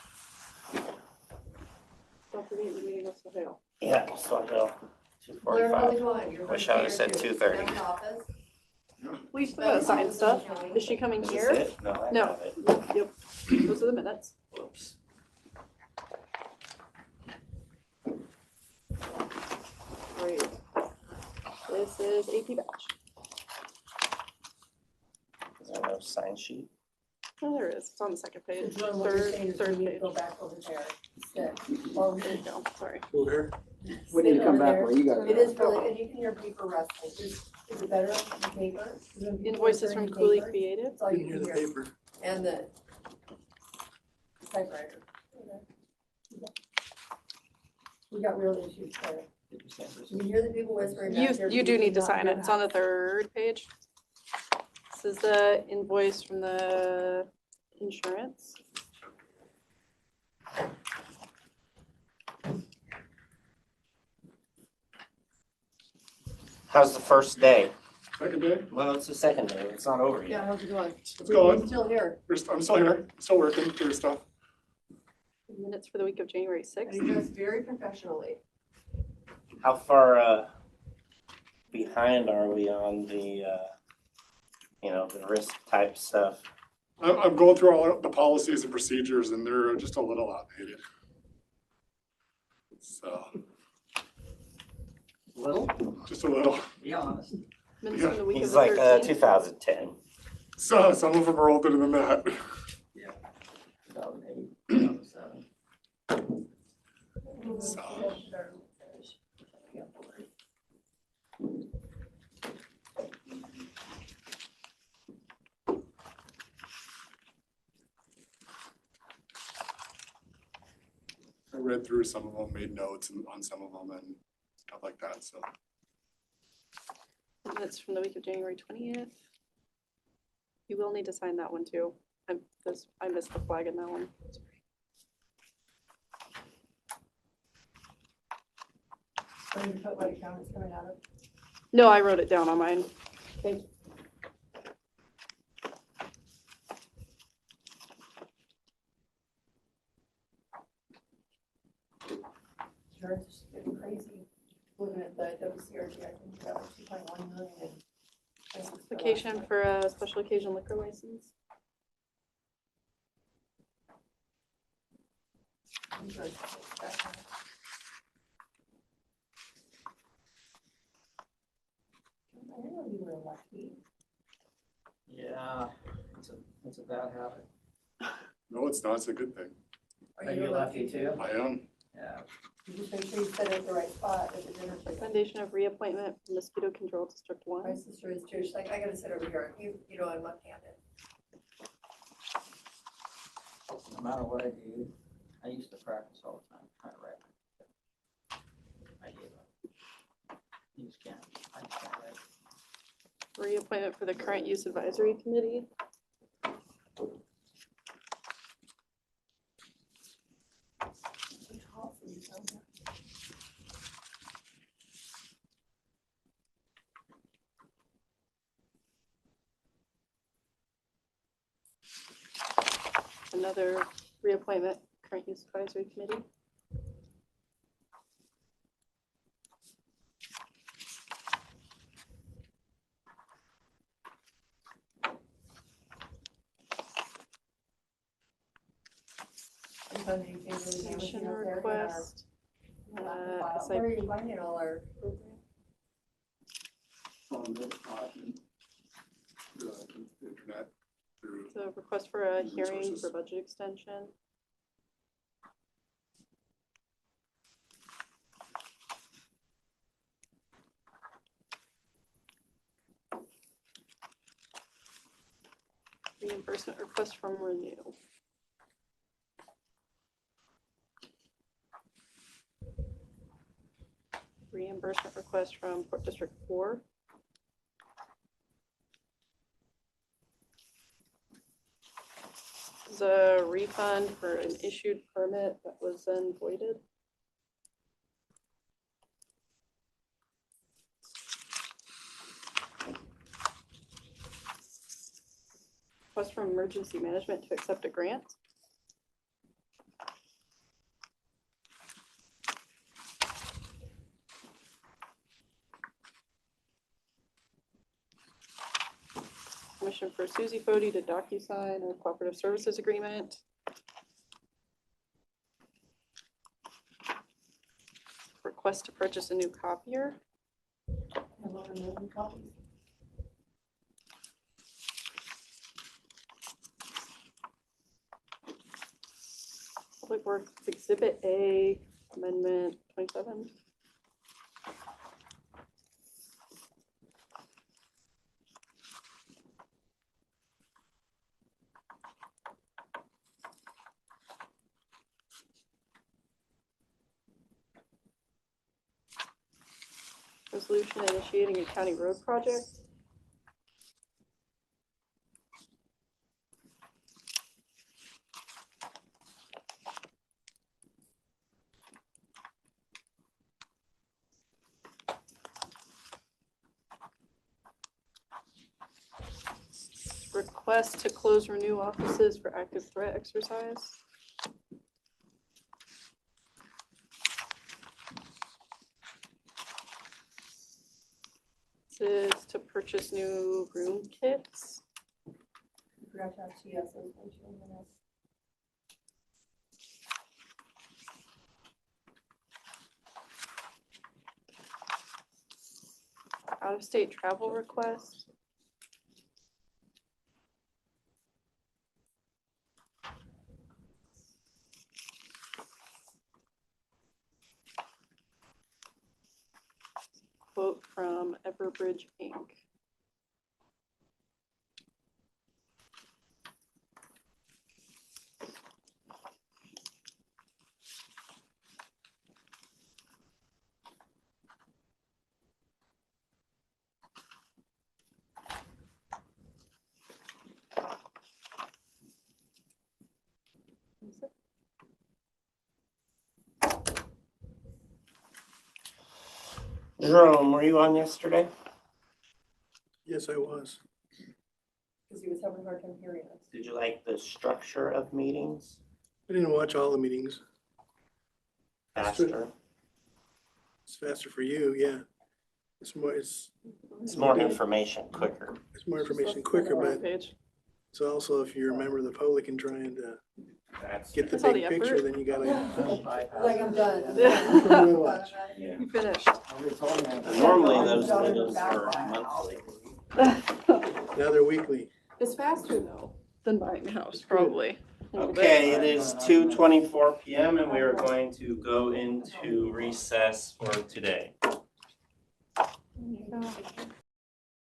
Speaker 9: Don't forget the meeting with Sahel.
Speaker 1: Yeah, so I go
Speaker 2: Blair, how's it
Speaker 1: 2:45.
Speaker 2: going? You're
Speaker 1: Wish
Speaker 2: from
Speaker 1: I would've said
Speaker 2: here too.
Speaker 1: 2:30.
Speaker 2: Back office?
Speaker 9: We still gotta sign stuff. Is she coming
Speaker 1: Is
Speaker 9: here?
Speaker 1: this it? No, I
Speaker 9: No.
Speaker 1: have it.
Speaker 9: Yep. Those are the minutes.
Speaker 1: Whoops.
Speaker 9: Great. This is AP batch.
Speaker 1: Is there no sign sheet?
Speaker 9: Oh, there it is. It's on the second page.
Speaker 2: This one, what you're saying is
Speaker 9: Third
Speaker 2: we need to
Speaker 9: page.
Speaker 2: go back over there. Sit. Or we
Speaker 9: There you
Speaker 2: should
Speaker 9: go. Sorry.
Speaker 10: Over here.
Speaker 2: We need to come back where you got. It is really, and you can hear paper rustling. Is it better on paper?
Speaker 9: Invoices from Cooley Creative.
Speaker 2: That's all you
Speaker 10: Hear
Speaker 2: can
Speaker 10: the
Speaker 2: hear.
Speaker 10: paper.
Speaker 2: And the typewriter. We got real issues there. You can hear the people whispering back there.
Speaker 9: You
Speaker 2: but
Speaker 9: do need to
Speaker 2: cannot
Speaker 9: sign
Speaker 2: hear
Speaker 9: it. It's on the
Speaker 2: that.
Speaker 9: third page. This is the invoice from the insurance.
Speaker 1: How's the first day?
Speaker 14: Second day?
Speaker 1: Well, it's the second day. It's not over yet.
Speaker 2: Yeah, how's it going?
Speaker 14: It's going.
Speaker 2: We're still here.
Speaker 14: I'm still here, still working through stuff.
Speaker 9: Minutes for the week of January
Speaker 2: And
Speaker 9: 6th.
Speaker 2: he does very professionally.
Speaker 1: How far behind are we on the the risk type stuff?
Speaker 14: I'm going through all the policies and procedures and they're just a little outdated.
Speaker 11: So,
Speaker 5: Little?
Speaker 11: just a little.
Speaker 5: Be honest.
Speaker 9: Minutes from the week of
Speaker 12: He's
Speaker 9: the
Speaker 12: like
Speaker 9: 13th.
Speaker 12: 2010.
Speaker 11: So some of them are older than that.
Speaker 5: Yeah. 2008, 2007.
Speaker 11: So. I read through some of them, made notes on some of them and stuff like that, so.
Speaker 9: Minutes from the week of January 20th. You will need to sign that one too. I missed the flag in that one.
Speaker 2: So you put what account it's coming out of?
Speaker 9: No, I wrote it down on mine.
Speaker 2: Thank you. Sure, it's getting crazy. Looking at the WCRG, I think we got like 2.1 million in.
Speaker 9: Application for a special occasion liquor license.
Speaker 2: I'm sure it's back on it. I didn't know you were lucky.
Speaker 5: Yeah, it's a bad habit.
Speaker 11: No, it's not. It's a good thing.
Speaker 5: Are you lucky too?
Speaker 11: I am.
Speaker 5: Yeah.
Speaker 2: You just make sure you set it at the right spot at the dinner table.
Speaker 9: Recommendation of reappointment for mosquito control district 1.
Speaker 2: My sister is too. She's like, I gotta sit over here. You know, I'm left-handed.
Speaker 5: No matter what I do, I used to practice all the time, trying to write. I gave up. You just can't, I just can't write.
Speaker 9: Reappointment for the current use advisory committee. Another reappointment, current use advisory committee. Extension request.
Speaker 2: Where are you finding all our programs?
Speaker 11: On the internet through.
Speaker 9: So request for a hearing
Speaker 11: resources.
Speaker 9: for budget extension. Reimbursement request from Renew. Reimbursement request from Port District 4. This is a refund for an issued permit that was then voided. Request from Emergency Management to accept a grant. Permission for Susie Fody to DocuSign a cooperative services agreement. Request to purchase a new copier. Public Works Exhibit A, Amendment 27. Resolution initiating a county road project. Request to close Renew offices for active threat exercise. This is to purchase new room kits.
Speaker 2: You forgot to have TSs, don't you, in the next?
Speaker 9: out-of-state travel request. Quote from Everbridge Inc.
Speaker 1: Jerome, were you on yesterday?
Speaker 10: Yes, I was.
Speaker 2: Because he was having a hard time hearing us.
Speaker 1: Did you like the structure of meetings?
Speaker 10: I didn't watch all the meetings.
Speaker 1: Faster?
Speaker 10: It's faster for you, yeah. It's more
Speaker 1: information, quicker.
Speaker 10: It's more information quicker, but it's also if you're a member of the public and trying to get the
Speaker 9: That's all
Speaker 10: big
Speaker 9: the
Speaker 10: picture,
Speaker 9: effort.
Speaker 10: then you gotta.
Speaker 2: Like I'm done.
Speaker 1: Yeah.
Speaker 9: You finished.
Speaker 1: Normally those meetings are monthly.
Speaker 10: Now they're weekly.
Speaker 9: It's faster though than buying a house, probably. a little bit.
Speaker 1: Okay, it is 2:24 PM and we are going to go into recess for today.